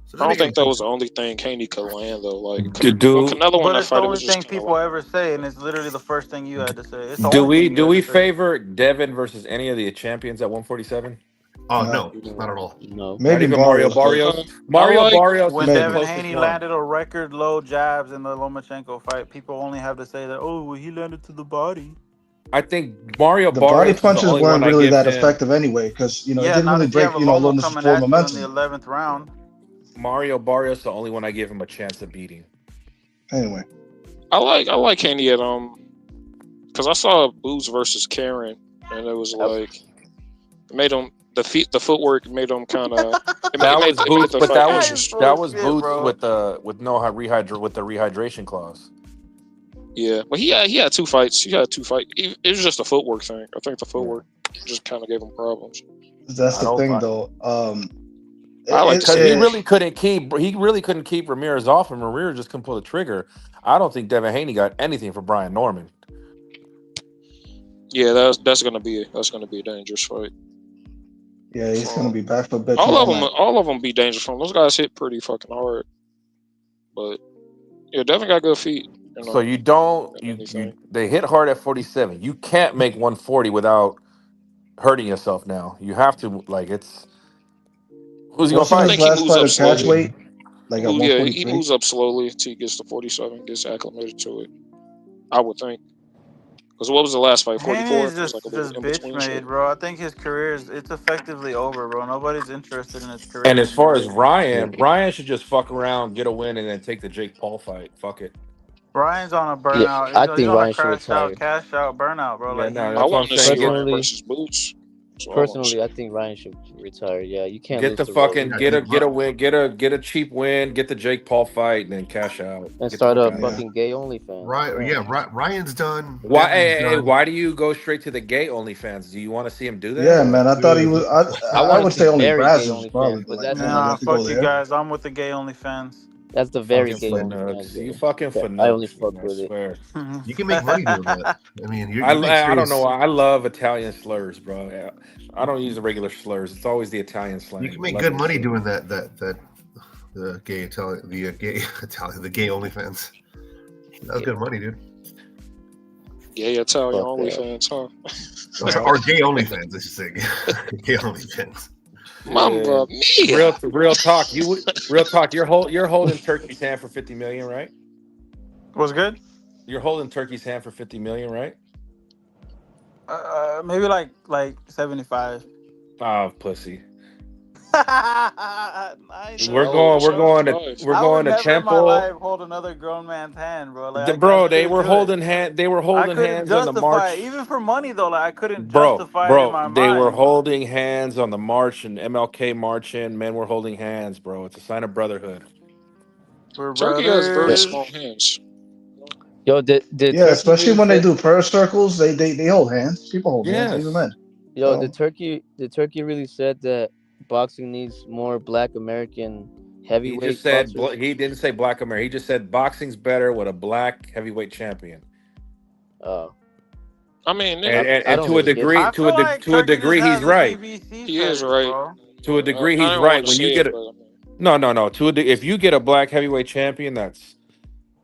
So I don't think that was the only thing Haney could land though. Like when Do Canelo won But that it's the fight, it only was just thing kind of people like ever say, and it's literally the first thing you had to say. It's the do only we thing you had to say. favor Devin versus any of the champions at 147? Oh No. no, not at all. No. Not Maybe even Mario Barrios, Barrios. but Mario like Barrios When is the maybe. Devin closest Haney one. landed a record low jabs in the Lomachenko fight, people only have to say that, oh, well, he landed to the body. I think Mario The body Barrios is the punches only one weren't I really give that him. effective anyway, because it Yeah, didn't not really if you have break a Lomo Loma's coming forward at you in the momentum. 11th round. Mario Barrios is the only one I give him a chance of beating. Anyway, I like Haney at because I saw Boots versus Karen, and it was like it made him the footwork made him kind of That was it made Boots, the but fight That is interesting. that was bullshit, Boots bro. with the rehydration clause. Yeah, but he had 2 fights. He had 2 fights. It was just a footwork thing. I think the footwork just kind of gave him problems. that's I the don't thing though. I like to because see he that. really couldn't keep Ramirez off, and Ramirez just couldn't pull the trigger. I don't think Devin Haney got anything for Brian Norman. Yeah, that's gonna be a dangerous fight. Yeah, he's gonna Um, be back for bitching all of them be dangerous from those guys hit pretty fucking hard. But yeah, Devin got good feet. So you don't they hit hard at 47. You can't make 140 without hurting yourself. Now you have to who's he gonna Wasn't I his think he fight? last moves fight up a catch slowly. weight? Like at Yeah, he 143? moves up slowly until he gets to 47, gets acclimated to it. I would think. Because what was the last fight? Haney 44. is It was like a little just in bitch between shit. made, bro. I think his career it's effectively over, bro. Nobody's interested in his And career as far anymore. as Ryan should just fuck around, get a win, and then take the Jake Paul fight. Fuck it. Ryan's on a Yeah, burnout. I He's think on a Ryan should crash out, retire. cash out burnout, bro. Yeah, Like no, I that's what I'm want to saying. see Ryan Personally, versus Boots. That's what I want to see. personally, I think Ryan should retire. Yeah, you can't Get lose the to Rolly fucking Yeah, get good a luck. win, get a cheap win, get the Jake Paul fight, and then cash out. and Get the start fuck a out of there. Yeah. fucking gay OnlyFans. Right? Yeah. Yeah, Ryan's done. Why? Devin's Hey, done. why do you go straight to the gay OnlyFans? Do you want to see him do that? Yeah, Or? man. I thought he was. I I want would to say see only very gay Brazzers OnlyFans, probably, but but like, that's damn, you Nah, have to go fuck you there. guys. I'm with the gay OnlyFans. That's the very Fucking gay Fanooks. OnlyFans. You Video. fucking I only Fanooks, fuck man, I with it. swear. You can make money doing that. I mean, you make I don't know serious. why. I love Italian slurs, bro. Yeah. I don't use the regular slurs. It's always the Italian slang. You can make Love good that money shit. doing that. The gay Italian, the gay OnlyFans. That was good money, dude. Gay Italian Fuck that. OnlyFans, huh? Yeah. Or gay OnlyFans, I should say. Gay OnlyFans. Mamma mia. Real talk. Real talk. You're holding Turkey's hand for 50 million, right? What's good? You're holding Turkey's hand for 50 million, right? Maybe like 75. Oh, pussy. Nice. We're Oh, going to nice. I would never in my Temple. life hold another grown man's hand, bro. Like, Bro, I they couldn't were do holding it. hand. They were I holding couldn't hands on the justify march. it. Even for money though. Like I couldn't Bro, justify it in my they were mind. holding hands on the march and MLK marching. Men were holding hands, bro. It's a sign of brotherhood. We're Turkey has very brothers. small hands. Yo, did Yeah, Turkey especially really when they say, do prayer circles, they hold hands. People hold hands, even Yes. men. yo, So did Turkey really said that boxing needs more Black American He heavyweight just said boxers? he didn't say black America. He just said boxing's better with a black heavyweight champion. I mean, I And don't to a really get degree, I it. feel like to a Turkey degree, just he's has a right. BBC he is fetish, right. bro. To a degree, I he's didn't right. want to When say you it, get but no. If you get a black heavyweight champion that's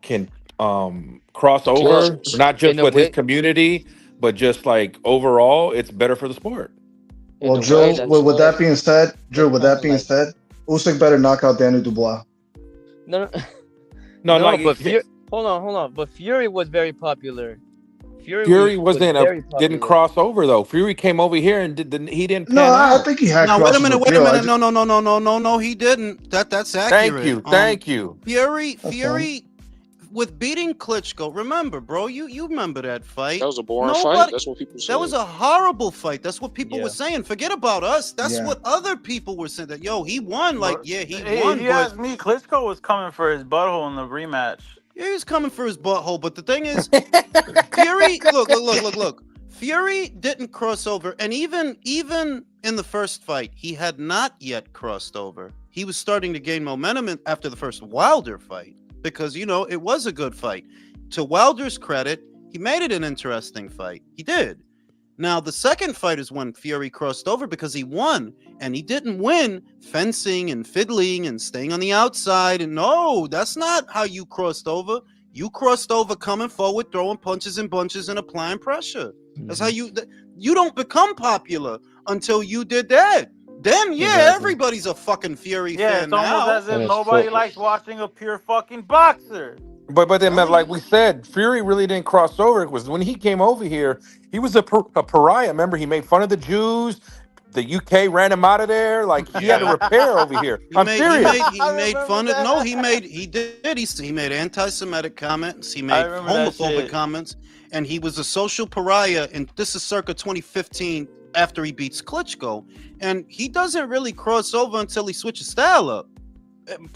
can cross Well, over, not just in a with his way, community, but just like overall, it's better for the sport. in well, a way, Drew. that's With that right. being said, Drew. that's With kind that of being like said, Usyk better knock out Daniel Dubois. no, No, no, like but hold on. But Fury was very popular. Fury Was very didn't popular. cross over though. Fury came over here and he didn't No, pan I out. think he had Now wait a crosses minute, with wait a Beal. minute. No, he didn't. That's accurate. Thank you. Fury That's fine. with beating Klitschko. Remember, bro, you remember that fight. That was a boring fight. Nobody That's what people said. That was a horrible fight. That's what people Yeah. were saying. Forget about us. That's Yeah. what other people were saying. That he won. Like, But, yeah, he hey, won, if you but ask me, Klitschko was coming for his butthole in the rematch. yeah, he's coming for his butthole. But the thing is, Fury, look. Fury didn't cross over, and even in the first fight, he had not yet crossed over. He was starting to gain momentum after the first Wilder fight because it was a good fight. To Wilder's credit, he made it an interesting fight. He did. Now the second fight is when Fury crossed over because he won, and he didn't win fencing and fiddling and staying on the outside. And no, that's not how you crossed over. You crossed over coming forward, throwing punches and bunches and applying pressure. That's how you don't become popular until you did that. Then Exactly. everybody's a fucking Fury Yeah, fan it's almost now. as if And it's nobody full- likes watching a pure fucking boxer. But then, No, like we said, Fury really didn't cross over. It was when he came over here, he was a pariah. Remember, he made fun of the Jews. The UK ran him out of there. Like he had to repair over here. I'm serious. He made fun of he did. He made anti-Semitic comments. He made remember that homophobic shit. comments, and he was a social pariah. And this is circa 2015 after he beats Klitschko, and he doesn't really cross over until he switches style up,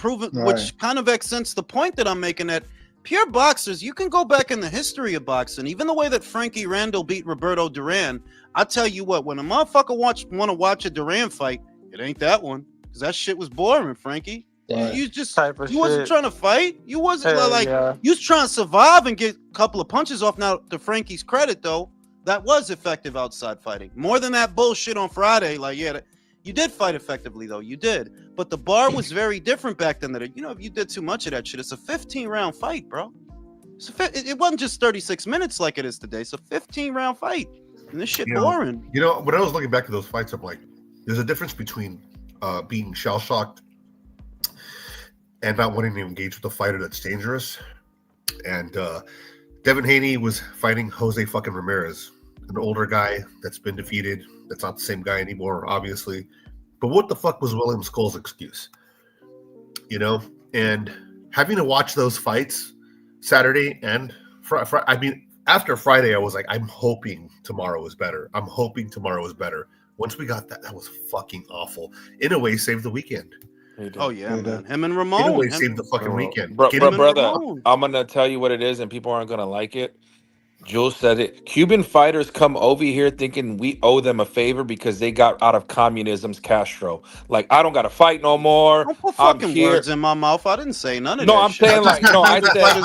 which Right. kind of accents the point that I'm making that pure boxers, you can go back in the history of boxing, even the way that Frankie Randall beat Roberto Duran. I tell you what, when a motherfucker want to watch a Duran fight, it ain't that one, because that shit was boring, Frankie. Right. You just Type of you wasn't shit. trying to fight. You wasn't Hell like yeah. you was trying to survive and get a couple of punches off. Now, to Frankie's credit, though, that was effective outside fighting. More than that bullshit on Friday. Like, yeah, you did fight effectively, though. You did. But the bar was very different back then. That if you did too much of that shit, it's a 15-round fight, bro. It wasn't just 36 minutes like it is today. It's a 15-round fight. And this shit boring. When I was looking back at those fights, I'm like, there's a difference between being shell-shocked and not wanting to engage with a fighter that's dangerous. And Devin Haney was fighting Jose fucking Ramirez, an older guy that's been defeated. That's not the same guy anymore, obviously. But what the fuck was William Skull's excuse? And having to watch those fights Saturday and after Friday, I was like, I'm hoping tomorrow is better. Once we got that was fucking awful. In a way, saved the weekend. Oh yeah, Yeah, man. Him and Ramon. In a way, saved the fucking weekend. Brother, Ramon. I'm gonna tell you what it is, and people aren't gonna like it. Jules said it. Cuban fighters come over here thinking we owe them a favor because they got out of communism's Castro. Like, I don't got to fight no more. Don't put I'm fucking here. words in my mouth. I didn't say none of No, that I'm shit. I saying just like, no, I Cuban said, fighters.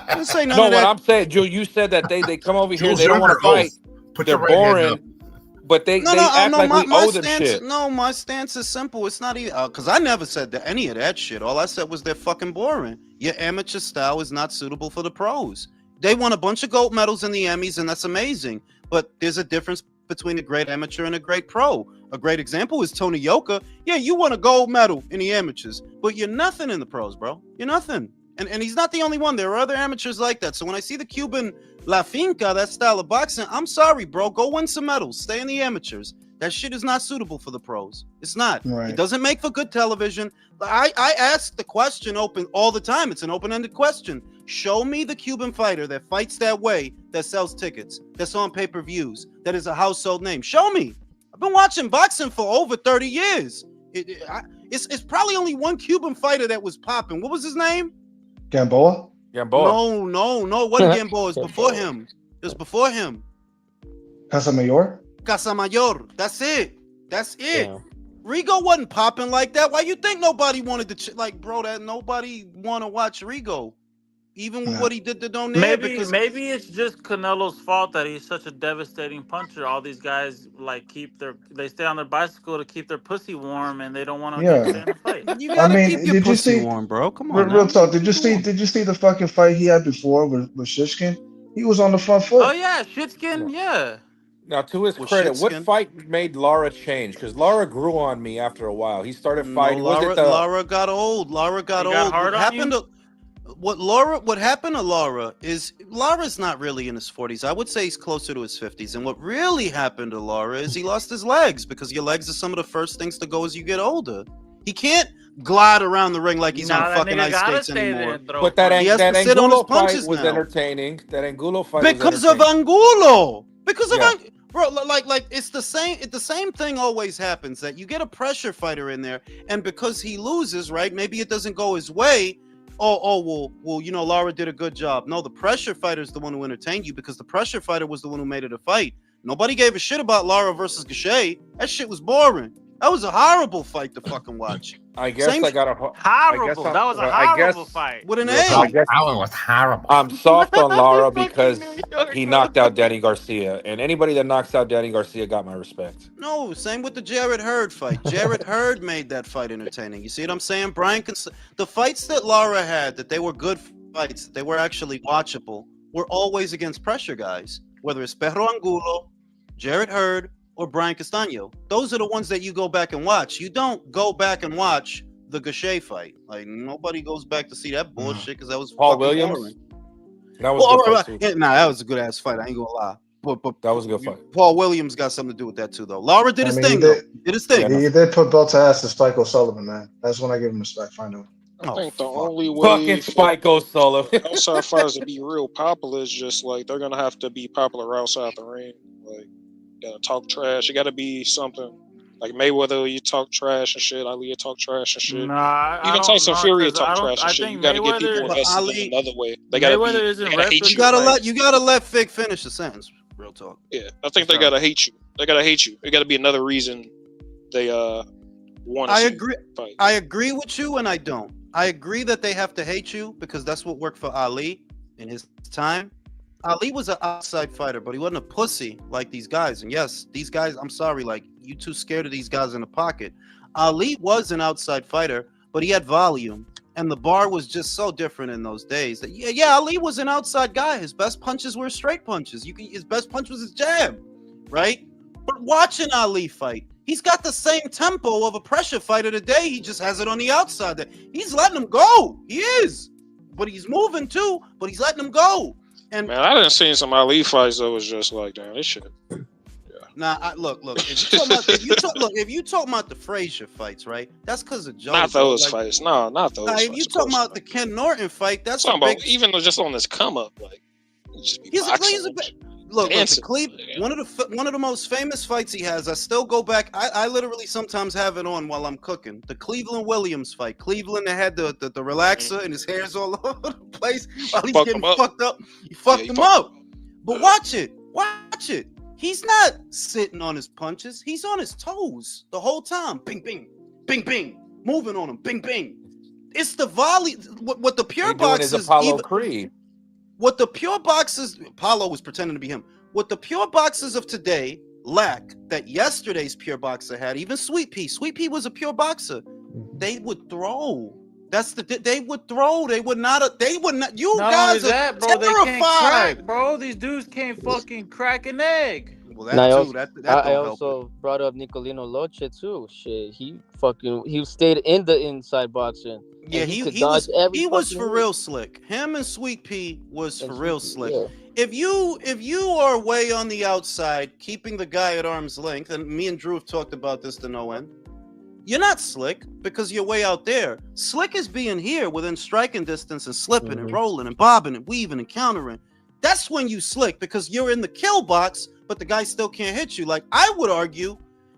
I didn't say none no, of what that. I'm saying, Jules, you said that they come over here, Jules, they you're don't want to under oath. fight. Put They're your right hand up. boring, but they No, act no. like we My owe them stance. shit. No, my stance is simple. It's not even because I never said any of that shit. All I said was they're fucking boring. Your amateur style is not suitable for the pros. They won a bunch of gold medals in the Emmys, and that's amazing. But there's a difference between a great amateur and a great pro. A great example is Tony Yoka. Yeah, you won a gold medal in the amateurs, but you're nothing in the pros, bro. You're nothing. And he's not the only one. There are other amateurs like that. So when I see the Cuban La Finca, that style of boxing, I'm sorry, bro. Go win some medals. Stay in the amateurs. That shit is not suitable for the pros. It's not. Right. It doesn't make for good television. I ask the question open all the time. It's an open-ended question. Show me the Cuban fighter that fights that way, that sells tickets, that's on pay-per-views, that is a household name. Show me. I've been watching boxing for over 30 years. It's probably only one Cuban fighter that was popping. What was his name? Gamboa? Gamboa. No. It wasn't Gamboa. It's before him. It was before him. Casamayor? Casamayor. That's it. Yeah. Rigo wasn't popping like that. Why you think nobody wanted to bro? That nobody want to watch Rigo, even with what he did to Donaire. Maybe it's just Canelo's fault that he's such a devastating puncher. All these guys like they stay on their bicycle to keep their pussy warm, and they don't want to stay in the fight. You gotta keep your did you pussy see? warm, bro. Come on, Real now. talk. Did you see the fucking fight he had before with Shishkin? He was on the front foot. Oh yeah, Shitskin. Yeah. Now, to his With credit, what Shitskin? fight made Lara change? Because Lara grew on me after a while. He started fighting. No, Was it the Lara got old. Lara got He old. got hard What on happened you? to what happened to Lara is Lara's not really in his 40s. I would say he's closer to his 50s. And what really happened to Lara is he lost his legs, because your legs are some of the first things to go as you get older. He can't glide around the ring like he's on fucking ice skates anymore. But that He has to sit on his Angulo fight punches was now. entertaining. That Angulo fight Because was of entertaining. Angulo. Because of Yeah. bro, like it's the same. The same thing always happens, that you get a pressure fighter in there, and because he loses, right? Maybe it doesn't go his way. Well, Lara did a good job. No, the pressure fighter is the one who entertained you, because the pressure fighter was the one who made it a fight. Nobody gave a shit about Lara versus Gachet. That shit was boring. That was a horrible fight to fucking watch. I guess I got a horrible. That was a horrible fight. With an Real A. talk. That one was horrible. I'm soft on Lara Fucking because New York, he bro. knocked out Danny Garcia, and anybody that knocks out Danny Garcia got my respect. No, same with the Jarrett Hurd fight. Jarrett Hurd made that fight entertaining. You see what I'm saying? The fights that Lara had, that they were good fights, that they were actually watchable, were always against pressure guys. Whether it's Perro Angulo, Jarrett Hurd, or Brian Castaño. Those are the ones that you go back and watch. You don't go back and watch the Gachet fight. Like, nobody goes back to see that bullshit, because that was Paul fucking Williams? boring. That was a good fight, too. Yeah, that was a good ass fight. I ain't gonna lie. But That was a good fight. Paul Williams got something to do with that too, though. Lara did his thing, he though. did, Did his thing. he did put belt to ass to Spike O'Sullivan, man. That's when I give him respect, finally. I think the only way Fucking Spike O'Sullivan. outside fighters to be real popular is just like they're gonna have to be popular outside the ring. Like, you gotta talk trash. You gotta be something. Like Mayweather, you talk trash and shit. Ali, you talk trash and shit. Nah, Even Tyson Fury, you talk trash and shit. You gotta get people invested in another way. They gotta Mayweather be. isn't They gotta hate wrestling. you. You gotta let Fig finish the sentence. Real talk. Yeah, I think they gotta hate you. They gotta hate you. It gotta be another reason they want to. I agree. I agree with you, and I don't. I agree that they have to hate you, because that's what worked for Ali in his time. Ali was an outside fighter, but he wasn't a pussy like these guys. And yes, these guys, I'm sorry, like, you too scared of these guys in the pocket. Ali was an outside fighter, but he had volume, and the bar was just so different in those days. That Ali was an outside guy. His best punches were straight punches. His best punch was his jab, right? But watch an Ali fight. He's got the same tempo of a pressure fighter today. He just has it on the outside. He's letting him go. He is, but he's moving too. But he's letting him go. And man, I didn't see some Ali fights that was just like, damn, this shit. Nah, look. If you talk about the Frazier fights, right? That's because of Joe. Not those fights. No, not those. If you talk about the Ken Norton fight, that's talking about even just on this come up, like Look, one of the most famous fights he has. I still go back. I literally sometimes have it on while I'm cooking. The Cleveland Williams fight. Cleveland that had the relaxer and his hair's all over the place while he's getting fucked up. He fucked him up. But watch it. Watch it. He's not sitting on his punches. He's on his toes the whole time. Bing, bing, bing, bing. Moving on him. Bing, bing. It's the volley. What the pure He doing his boxers Apollo Creed. What the pure boxers, Apollo was pretending to be him. What the pure boxers of today lack that yesterday's pure boxer had, even Sweet Pea. Sweet Pea was a pure boxer. They would throw. They would throw. They would not. You Not guys only are that, bro, they can't terrified. crack, bro. These dudes can't fucking crack an egg. Well, And I that also, too. That I don't help it. also brought up Nicolino Loche too. Shit, he stayed in the inside boxing. Yeah, and he dodge was every he was fucking for hit. real slick. Him and Sweet Pea was And for real Sweet Pea, slick. yeah. If you are way on the outside, keeping the guy at arm's length, and me and Drew have talked about this to no end, you're not slick because you're way out there. Slick is being here within striking distance and slipping and rolling and bobbing and weaving and countering. That's when you slick because you're in the kill box, but the guy still can't hit you. Like I would argue,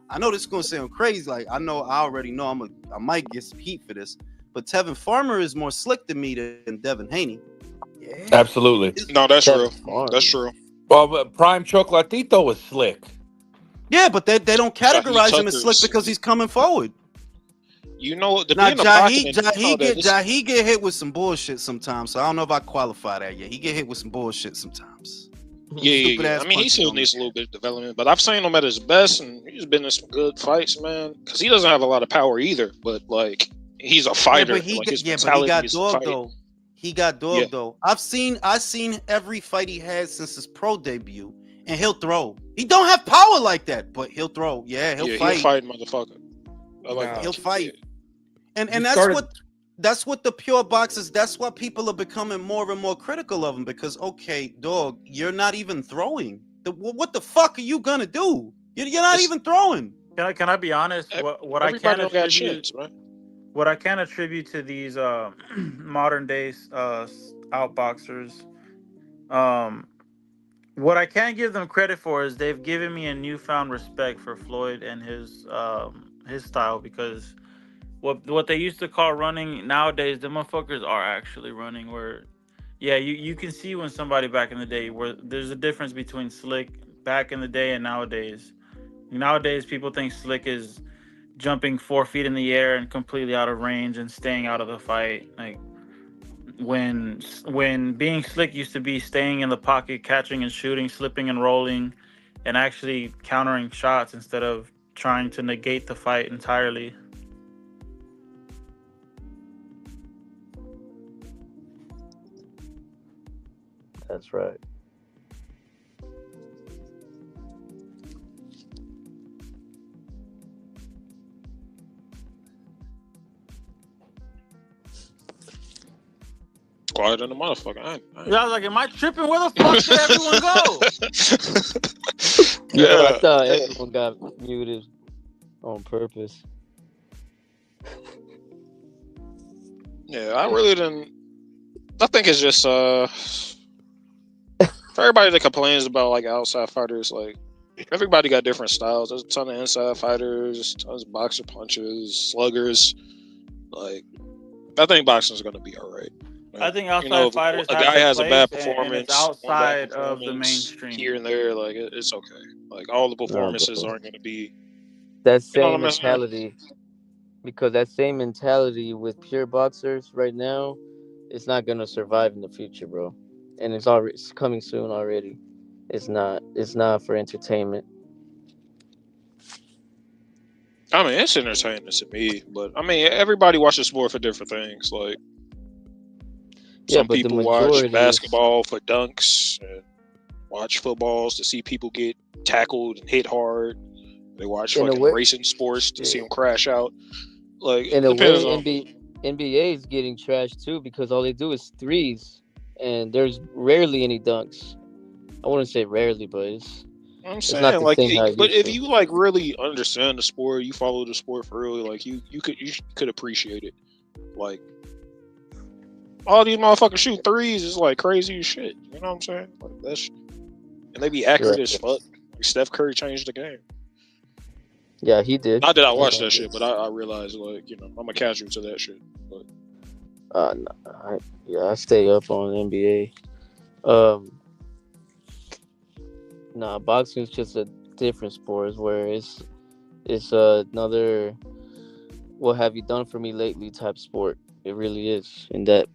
I know this is gonna sound crazy. Like I already know I might get some heat for this, but Tevin Farmer is more slick than me than Devin Haney. Yeah. Absolutely. No, that's That's real. fine. That's true. Well, but Prime Chocolatito was slick. Yeah, but they don't categorize him as Tucker's- slick because he's coming forward. You know, the Now being a pocket, Jahi get hit with some bullshit sometimes. So I don't know if I qualify that yet. He get hit with some bullshit sometimes. Yeah. I mean, he still needs a little bit of development, but I've seen him at his best, and he's been in some good fights, man. Because he doesn't have a lot of power either, but like he's a fighter. Yeah, but like, his he mentality got is to dogged fight. though. He got dogged Yeah. though. I've seen every fight he had since his pro debut, and he'll throw. He don't have power like that, but he'll throw. Yeah, he'll fight. He'll fight, motherfucker. I like Nah. that. He'll fight. And He that's started- that's what the pure boxers. That's why people are becoming more and more critical of him because okay, dog, you're not even throwing. What the fuck are you gonna do? You're not It's- even throwing. Can I be honest? What I Everybody can don't got attribute, shits, man. what I can attribute to these modern day outboxers, what I can give them credit for is they've given me a newfound respect for Floyd and his style because what they used to call running nowadays, the motherfuckers are actually running. Where, yeah, you can see when somebody back in the day where there's a difference between slick back in the day and nowadays. Nowadays, people think slick is jumping 4 feet in the air and completely out of range and staying out of the fight. Like when being slick used to be staying in the pocket, catching and shooting, slipping and rolling, and actually countering shots instead of trying to negate the fight entirely. That's right. Quiet than a motherfucker. I Yeah, I was like, am I tripping? Where the fuck did everyone go? Yeah, I thought everyone got muted on purpose. Yeah, I really didn't. I think it's just for everybody that complains about like outside fighters, like everybody got different styles. There's a ton of inside fighters, tons of boxer punchers, sluggers. Like, I think boxing is going to be all right. I think outside fighters. A have guy their has a place, bad and performance, it's outside of the performance mainstream. here and there. Like, it's okay. Like, all the performances aren't going to be. That You know what same I'm saying? mentality, because that same mentality with pure boxers right now, it's not gonna survive in the future, bro. And it's coming soon already. It's not for entertainment. I mean, it's entertaining to me, but I mean, everybody watches sport for different things. Like, some but the people watch majority is- basketball for dunks, and watch footballs to see people get tackled and hit hard. They watch In a fucking way- racing sports to see them crash out. Like, In it a way, depends on. NBA is getting trashed too because all they do is threes, and there's rarely any dunks. I wouldn't say rarely, but it's I'm not saying, the like, same how it but used if to. you like really understand the sport, you follow the sport for real, like you could appreciate it. Like, all these motherfuckers shoot threes is like crazy as shit. You know what I'm saying? Like, that's and they be accurate Right. as fuck. Like, Steph Curry changed the game. Yeah, he did. Not that I watched that shit, but I realized, like, you know, I'm a casual to that shit. But No, I stay up on NBA. Nah, boxing is just a different sport where it's another what have you done for me lately type sport. It really is in that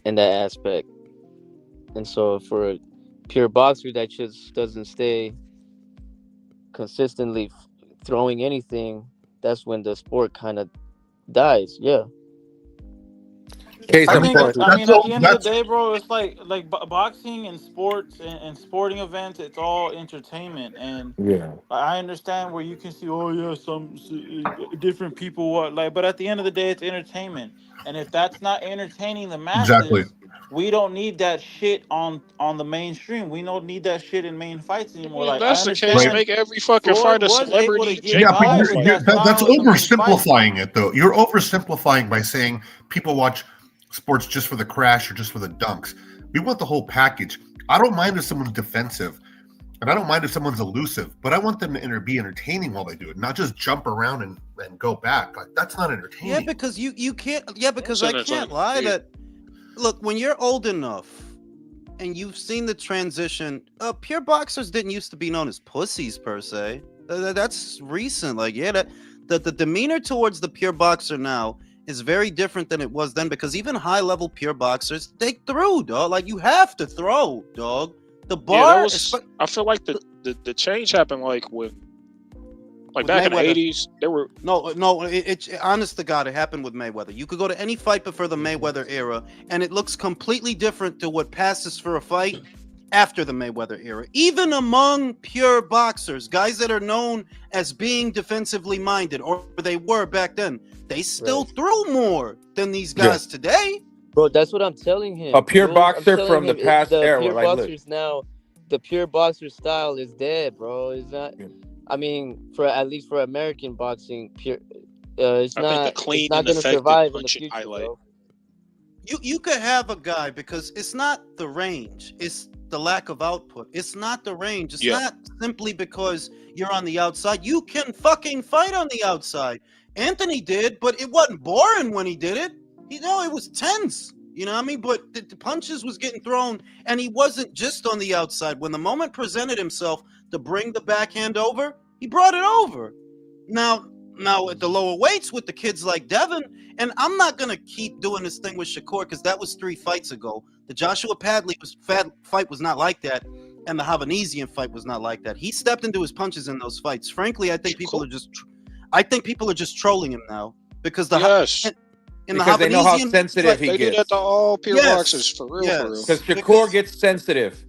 aspect. And so for a pure boxer that just doesn't stay consistently throwing anything, that's when the sport kind of dies. Yeah, Case I I in mean, think point. I mean that's at all. the end of the That's day, bro, it's like boxing and sports and sporting events. It's all entertainment, and Yeah. I understand where you can see, oh yeah, different people what like, but at the end of the day, it's entertainment, and if that's not entertaining the exactly. masses, we don't need that shit on the mainstream. We don't need that shit in main fights anymore. If Like I that's the case, Right. understand make every fucking Floyd fighter was able to celebrity get Yeah, Jake but by Paul with fight. that that's style in the main fight. oversimplifying it, though. You're oversimplifying by saying people watch sports just for the crash or just for the dunks. We want the whole package. I don't mind if someone's defensive, and I don't mind if someone's elusive, but I want them to be entertaining while they do it, not just jump around and go back. Like that's not Yeah, entertaining. because you can't. Yeah, because That's I can't entertaining. lie Yeah. that. Look, when you're old enough and you've seen the transition, pure boxers didn't used to be known as pussies per se. That's recent. Like, yeah, the demeanor towards the pure boxer now is very different than it was then, because even high level pure boxers, they throw, dog. Like, you have to throw, dog. The Yeah, that bar, was. I feel like the change happened like with with back in the Mayweather. '80s. There were No, it honest to God, it happened with Mayweather. You could go to any fight before the Mayweather era, and it looks completely different to what passes for a fight after the Mayweather era. Even among pure boxers, guys that are known as being defensively minded, or they were back then, they still right, threw more than these Yeah. guys today. bro. That's what I'm telling him. A pure Jules, I'm boxer telling from the him past the era. pure Like, look. boxers now. The pure boxer style is dead, bro. It's not. Yeah. I mean, for at least for American boxing, pure. It's I think the not. It's clean not and gonna effective survive in the punching future, highlight. bro. You could have a guy, because it's not the range, it's the lack of output. It's not the range. It's Yeah. not simply because you're on the outside. You can fucking fight on the outside. Anthony did, but it wasn't boring when he did it. It was tense. You know what I mean? But the punches was getting thrown, and he wasn't just on the outside. When the moment presented himself to bring the backhand over, he brought it over. Now at the lower weights with the kids like Devin, and I'm not gonna keep doing this thing with Shakur because that was 3 fights ago. The Joshua Padley fight was not like that, and the Havanesian fight was not like that. He stepped into his punches in those fights. Frankly, I think people are just trolling him now, because Yes. in the Because they know how Havanesian sensitive fight, he They do gets. that to all pure Yes, boxers for real, for real. yes. Because Shakur Because- gets sensitive.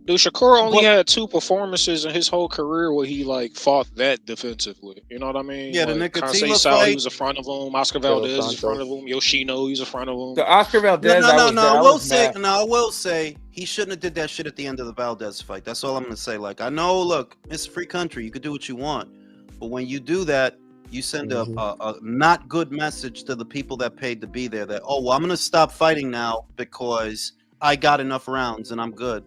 Dude, Shakur only But- had 2 performances in his whole career where he like fought that defensively. You know what I mean? Yeah, the like, Nicotina Conseil, he fight. was in front of him. Oscar Pedro Valdez was in front of Santos. him. Yoshino, he's in front of him. The Oscar Valdez, No. I was mad. I will say he shouldn't have did that shit at the end of the Valdez fight. That's all I'm gonna say. Like, I know, look, it's a free country. You could do what you want, but when you do that, you send a not good message to the people that paid to be there. That, oh, well, I'm gonna stop fighting now because I got enough rounds and I'm good.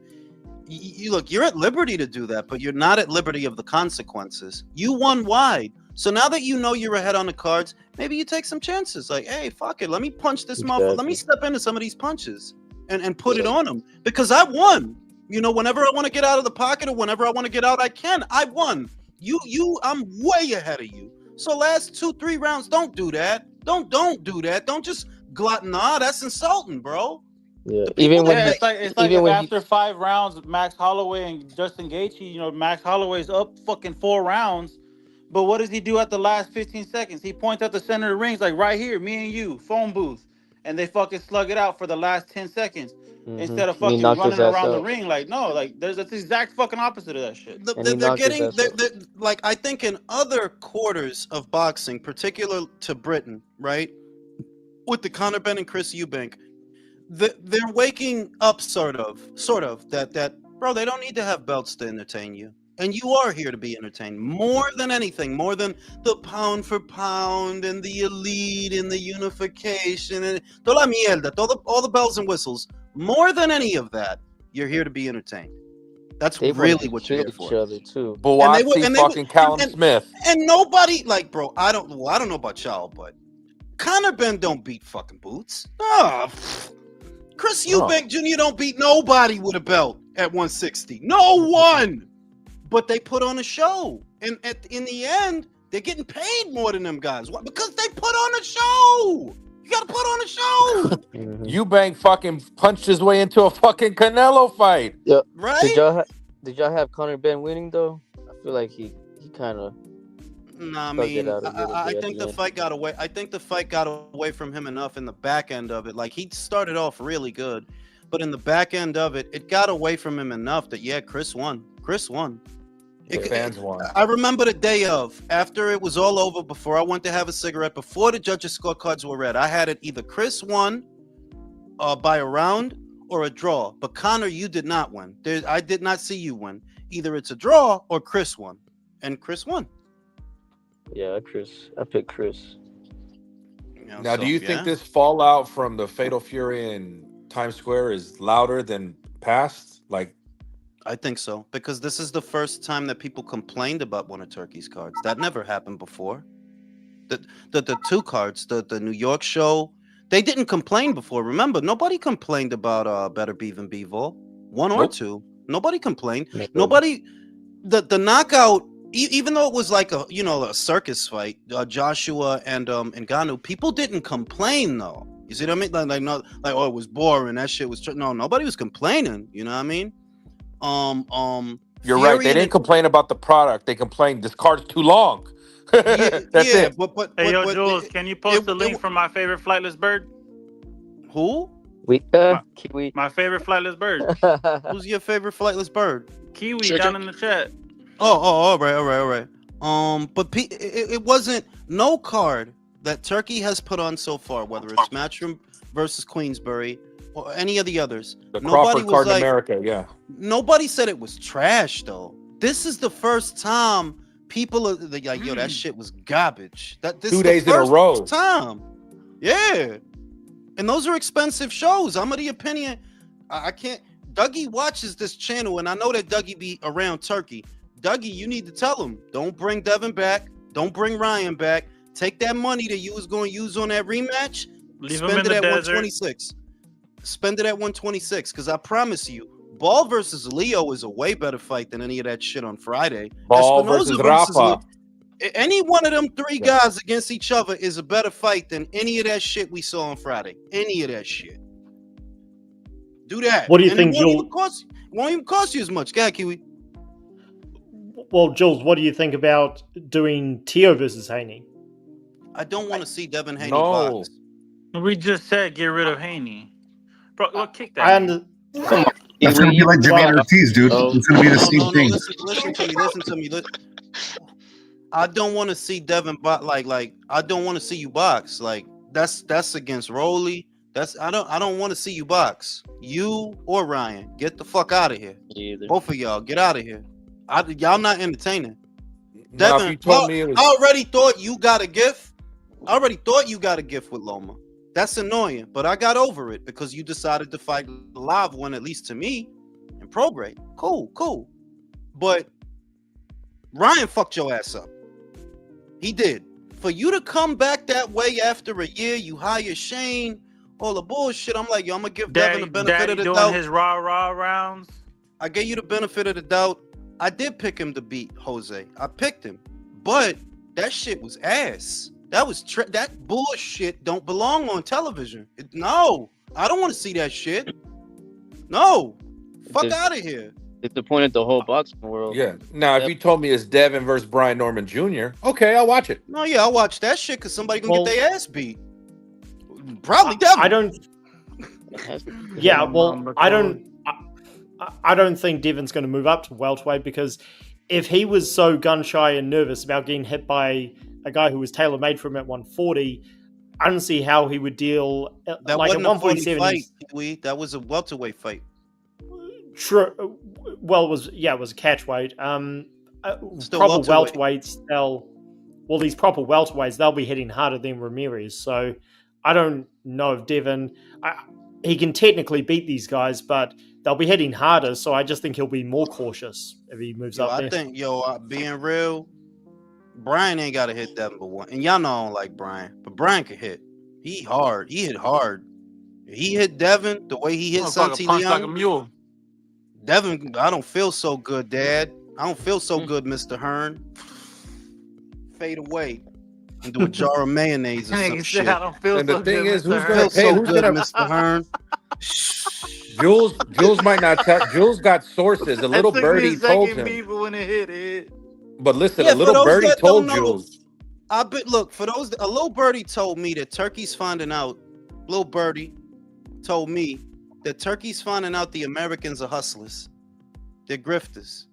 You look, you're at liberty to do that, but you're not at liberty of the consequences. You won wide. So now that you know you're ahead on the cards, maybe you take some chances. Like, hey, fuck it. Let me punch this motherfucker. Let me step into some of these punches and put it on him. Because I won. Whenever I want to get out of the pocket or whenever I want to get out, I can. I won. I'm way ahead of you. So last 2-3 rounds, don't do that. Don't do that. Don't just glutton. Nah, that's insulting, bro. Yeah, even when Yeah, it's like even if when after 5 rounds, Max Holloway and Justin Gaethje, Max Holloway's up fucking 4 rounds, but what does he do at the last 15 seconds? He points at the center of the ring, like right here, me and you, phone booth, and they fucking slug it out for the last 10 seconds instead of fucking running around the ring. Like, no, like that's the exact fucking opposite of that shit. Like, I think in other quarters of boxing, particular to Britain, right, with the Conor Benn and Chris Eubank, they're waking up sort of that bro, they don't need to have belts to entertain you, and you are here to be entertained more than anything, more than the pound for pound and the elite and the unification and toda la mierda, all the bells and whistles. More than any of that, you're here to be entertained. That's really what you're here for. Each other too. Buatsi, fucking Callum Smith. And nobody, like, bro, I don't know about y'all, but Conor Benn don't beat fucking Boots. Chris Eubank Jr. don't beat nobody with a belt at 160. No one. but they put on a show, and in the end, they're getting paid more than them guys. Why? Because they put on a show. You gotta put on a show, Eubank fucking punched his way into a fucking Canelo fight. Yeah. right? Did y'all have Conor Ben winning though? I feel like he kind of Nah, I thugged it mean, out a little I bit at think the the end. fight got away. I think the fight got away from him enough in the back end of it. Like he started off really good, but in the back end of it, it got away from him enough that yeah, Chris won. Chris won. The fans won. I remember the day of, after it was all over, before I went to have a cigarette, before the judges' scorecards were read, I had it either Chris won by a round or a draw. But Connor, you did not win. I did not see you win. Either it's a draw or Chris won. And Chris won. Yeah, I picked Chris. You know, Now, so, do you yeah. think this fallout from the Fatal Fury in Times Square is louder than past? Like, I think so, because this is the first time that people complained about one of Turkey's cards. That never happened before. The two cards, the New York show, they didn't complain before. Remember, nobody complained about Better Be Than Bivol, one or Nope. two. Nobody complained. Nobody. Nobody. The knockout, even though it was like a circus fight, Joshua and Ngannou, people didn't complain though. You see what I mean? Like oh, it was boring. That shit was no. Nobody was complaining. You know what I mean? you're Fury right. They and didn't complain about the product. They complained this card's too long. Yeah, That's yeah, it. but Hey, yo, but Jules, can you post the link it- for my favorite flightless bird? who? Kiwi. My favorite flightless bird. Who's your favorite flightless bird? Kiwi Chicken. down in the chat. Oh, all right. But it wasn't no card that Turkey has put on so far, whether it's Matchroom versus Queensbury or any of the others. The Nobody Crawford was card in like, America, yeah. nobody said it was trash though. This is the first time people are like, yo, that shit was garbage. This 2 is days the in a first row. time. Yeah. And those are expensive shows. I'm of the opinion, I can't. Dougie watches this channel, and I know that Dougie be around Turkey. Dougie, you need to tell him, don't bring Devin back. Don't bring Ryan back. Take that money that you was going to use on that rematch. Leave him Spend in it the at desert. 126. Spend it at 126, because I promise you, Ball versus Leo is a way better fight than any of that shit on Friday. Ball Espinosa versus versus Rafa. any one of them three Yeah. guys against each other is a better fight than any of that shit we saw on Friday. Any of that shit. Do that. What do you And think, it won't Jules? even won't even cost you as much. Go ahead, Kiwi. Well, Jules, what do you think about doing Tio versus Haney? I don't want to see Devin Haney No. box. We just said get rid of Haney. Bro, well, kick that. I man. under, That's going to be like Jermaine Ortiz, dude. Oh. It's going to be the same No, thing. listen to me. I don't want to see Devin like I don't want to see you box. Like that's against Rolly. I don't want to see you box. You or Ryan, get the fuck out of here. either. Both of y'all, get out of here. Y'all not entertaining. Now, if Devin, you told me it was I already thought you got a gift. I already thought you got a gift with Loma. That's annoying, but I got over it because you decided to fight the live one, at least to me, and prograde. Cool. But Ryan fucked your ass up. He did. For you to come back that way after a year, you hire Shane, all the bullshit. I'm like, yo, I'm gonna give Devin the benefit Daddy of the doing doubt. his rah rounds. I gave you the benefit of the doubt. I did pick him to beat Jose. I picked him, but that shit was ass. That was that bullshit don't belong on television. No, I don't want to see that shit. No, fuck Just- out of here. Disappointed the whole boxing world. yeah. Now, if you told me it's Devin versus Brian Norman Jr., okay, I'll watch it. No, yeah, I'll watch that shit because somebody gonna Well- get their ass beat. Probably Devin. I don't. Yeah, well, I don't think Devon's going to move up to welterweight because if he was so gun shy and nervous about getting hit by a guy who was tailor made for him at 140, I don't see how he would deal That like at wasn't a 40 147. fight. That was a welterweight fight. True. Well, it was a catch weight. Still Proper welterweight. welterweights, these proper welterweights, they'll be hitting harder than Ramirez. So I don't know if Devin, he can technically beat these guys, but they'll be hitting harder. So I just think he'll be more cautious if he moves up I there. think, being real, Brian ain't got to hit Devin but one. And y'all know I don't like Brian, but Brian can hit. He hard. He hit hard. He hit Devin the way he hit Motherfucker Santi punched like a Leon. mule. Devin, I don't feel so good, Dad. I don't feel so good, Mr. Hearn. Fade away and do a jar of mayonnaise or some Nigga shit. said, I don't feel And so the thing good, is, Mr. who's Hearn. gonna Feel pay? so Who's good, gonna? Mr. Hearn. Jules might not tell. Jules got sources. A That little took me a birdie told second, him. B, but when it hit. But listen, Yeah, a for little those birdie that told don't know, Jules. I bet. Look, for those, a little birdie told me that Turkey's finding out. Little birdie told me that Turkey's finding out the Americans are hustlers. They're grifters.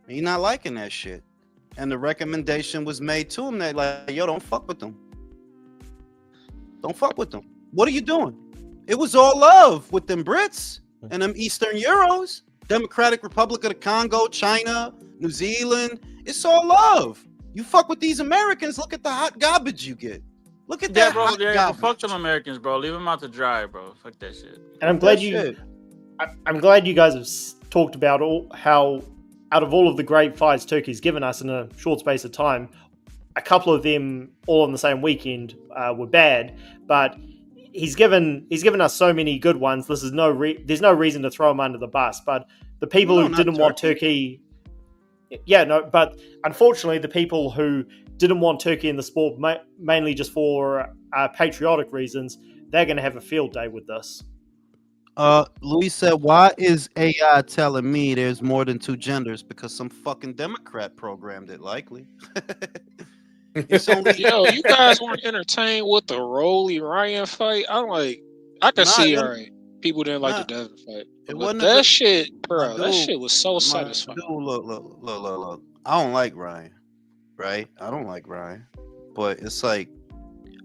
He's not liking that shit. And the recommendation was made to him that, like, yo, don't fuck with them. Don't fuck with them. What are you doing? It was all love with them Brits and them Eastern Euros, Democratic Republic of the Congo, China, New Zealand. It's all love. You fuck with these Americans, look at the hot garbage you get. Look at Yeah, that bro. hot Yeah, but garbage. fuck them Americans, bro. Leave them out to dry, bro. Fuck that shit. And I'm Fuck glad that you. shit. I'm glad you guys have talked about how, out of all of the great fights Turkey's given us in a short space of time, a couple of them all on the same weekend were bad. But he's given us so many good ones. There's no reason to throw him under the bus. But the people No, who not didn't want Turkey, but unfortunately, the people who didn't want Turkey in the sport mainly just for patriotic reasons, they're going to have a field day with this. Louis said, why is AI telling me there's more than two genders? Because some fucking Democrat programmed it, likely. It's only Yo, you guys weren't entertained with the Rolly Ryan fight. I can Nah, see, it all wasn't- right, people didn't like nah, the Devin fight. it But wasn't a that good- shit, bro, my that dude- shit was so my satisfying. dude, look. I don't like Ryan, right? I don't like Ryan, but it's like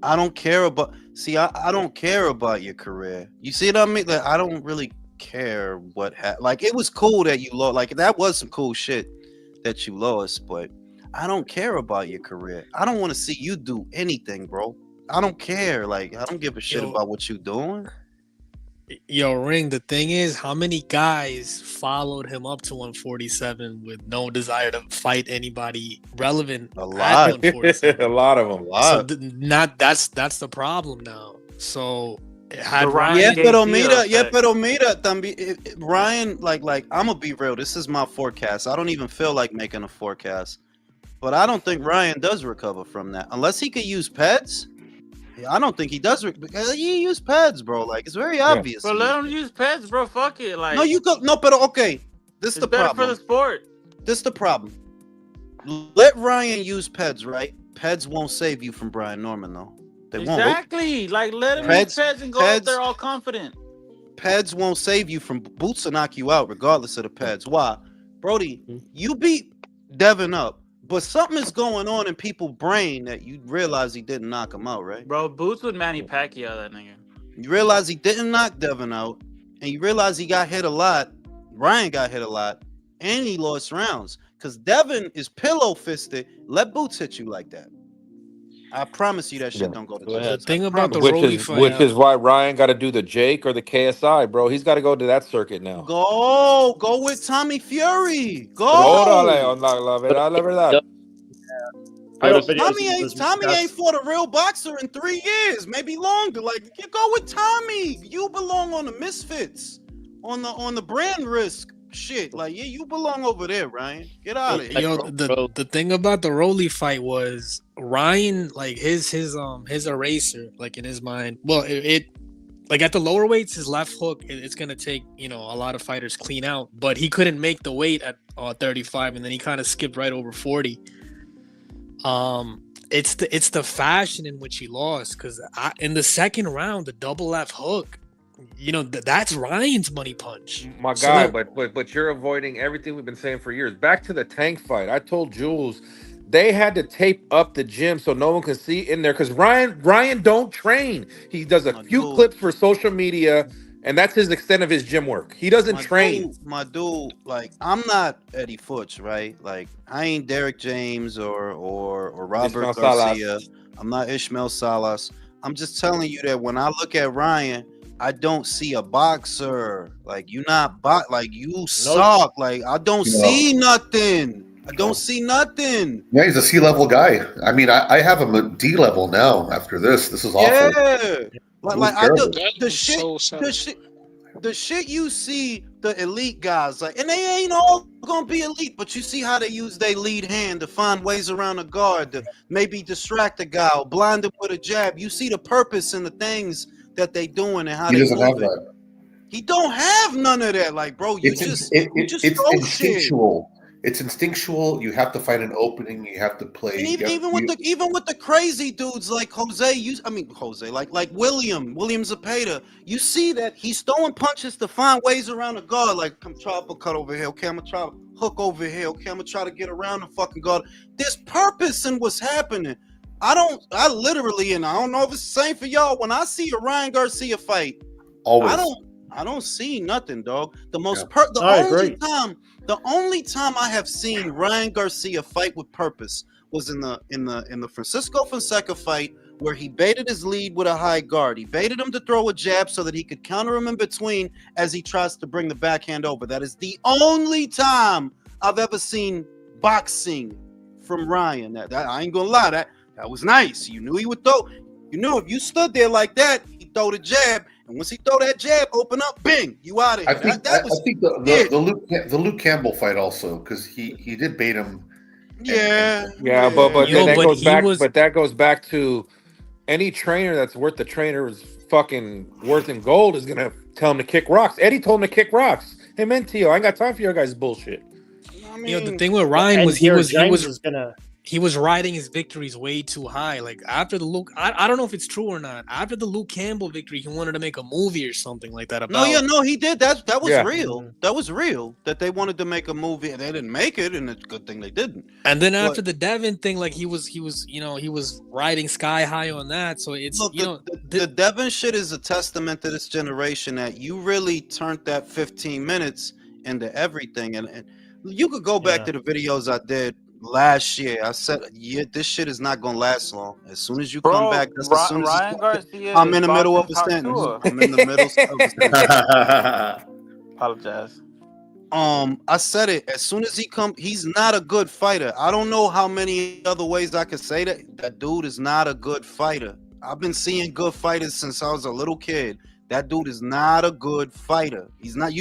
I don't care about. See, I don't care about your career. You see what I mean? Like, I don't really care what happened. Like, it was cool that you lost. Like, that was some cool shit that you lost, but I don't care about your career. I don't want to see you do anything, bro. I don't care. Like, I don't give a shit about what you doing. Yo, Ring, the thing is, how many guys followed him up to 147 with no desire to fight anybody relevant A at lot. 147? A lot of them. So that's the problem now. So had But Ryan Yeah, gave pero Tito mira, effect. también, Ryan, like, I'm gonna be real. This is my forecast. I don't even feel like making a forecast, but I don't think Ryan does recover from that unless he could use pads. I don't think he does because he used pads, bro. Like, it's very obvious. Bro, let him use pets, bro. Fuck it. Like, No, you go. No, but okay. This it's the better problem. for the sport. This the problem. Let Ryan use pads, right? Pads won't save you from Brian Norman, though. They won't. Exactly. Like, let him Pads- use pets and go pads- out there all confident. Pads won't save you from boots will knock you out regardless of the pads. Why? Brody, you beat Devin up, but something is going on in people's brain that you realize he didn't knock him out, right? Bro, Boots with Manny Pacquiao, that nigga. You realize he didn't knock Devin out, and you realize he got hit a lot. Ryan got hit a lot, and he lost rounds. Because Devin is pillow fisted. Let Boots hit you like that. I promise you that shit don't go to The judges. thing I about the promise. Rolly fight, which is why Ryan got to do the Jake or the KSI, bro. He's got to go to that circuit now. Go with Tommy Fury. Go. Órale, on la verdad. Tommy ain't fought a real boxer in 3 years, maybe longer. Like, you go with Tommy. You belong on the Misfits, on the brand risk shit. Like, yeah, you belong over there, Ryan. Get out of here. Yo, bro. the thing about the Rolly fight was Ryan, like his eraser, like in his mind. Well, it like at the lower weights, his left hook, it's gonna take a lot of fighters clean out, but he couldn't make the weight at 35, and then he kind of skipped right over 40. It's the fashion in which he lost, because in the second round, the double left hook, that's Ryan's money punch. My So guy, that- but you're avoiding everything we've been saying for years. Back to the Tank fight. I told Jules they had to tape up the gym so no one could see in there, because Ryan don't train. He does a few clips for social media, and that's his extent of his gym work. He doesn't train. My dude, like, I'm not Eddie Futch, right? Like, I ain't Derek James or Robert Ishmael Garcia. Salas. I'm not Ishmael Salas. I'm just telling you that when I look at Ryan, I don't see a boxer. Like, you not like, you suck. Like, I don't see nothing. I don't see nothing. Yeah, he's a C-level guy. I mean, I have him at D-level now after this. This is awful. Yeah. Like I do the shit. the shit you see the elite guys like, and they ain't all gonna be elite, but you see how they use their lead hand to find ways around a guard, to maybe distract a guy or blind him with a jab. You see the purpose in the things that they doing and how He they doesn't have move it. that. He don't have none of that. Like, bro, you It's just it's throw shit. instinctual. It's instinctual. You have to find an opening. You have to play. And even with the crazy dudes like like William Zepeda, you see that he's throwing punches to find ways around the guard. Like, I'm trying to cut over here. Okay, I'm gonna try to hook over here. Okay, I'm gonna try to get around the fucking guard. There's purpose in what's happening. I literally, and I don't know if it's the same for y'all. When I see a Ryan Garcia fight, always. I don't see nothing, dog. The only time I have seen Ryan Garcia fight with purpose was in the Francisco Fonseca fight, where he baited his lead with a high guard. He baited him to throw a jab so that he could counter him in between as he tries to bring the backhand over. That is the only time I've ever seen boxing from Ryan. That I ain't gonna lie, that was nice. You knew he would throw. You knew if you stood there like that, he'd throw the jab. And once he throw that jab, open up, bing, you out of here. I think the Luke Campbell fight also, because he did bait him. But that goes back to any trainer that's worth the trainer's fucking worth in gold is gonna tell him to kick rocks. Eddie told him to kick rocks. Hey, Mentio, I ain't got time for your guys' bullshit. I mean, the thing with Ryan was he was riding his victories way too high. Like after the Luke, I don't know if it's true or not. After the Luke Campbell victory, he wanted to make a movie or something like that. About no, he did. That was real. That was real. That they wanted to make a movie and they didn't make it, and it's a good thing they didn't. And then after the Devin thing, like he was riding sky high on that. So it's the Devin shit is a testament to this generation that you really turned that 15 minutes into everything, and you could go back to the videos I did last year. I said, this shit is not gonna last long. As soon as you come back, that's as soon as Garcia I'm in the middle of a sentence. I'm in the middle of a sentence. Apologize. I said it. As soon as he's not a good fighter. I don't know how many other ways I could say that. That dude is not a good fighter. I've been seeing good fighters since I was a little kid. That dude is not a good fighter. He's not.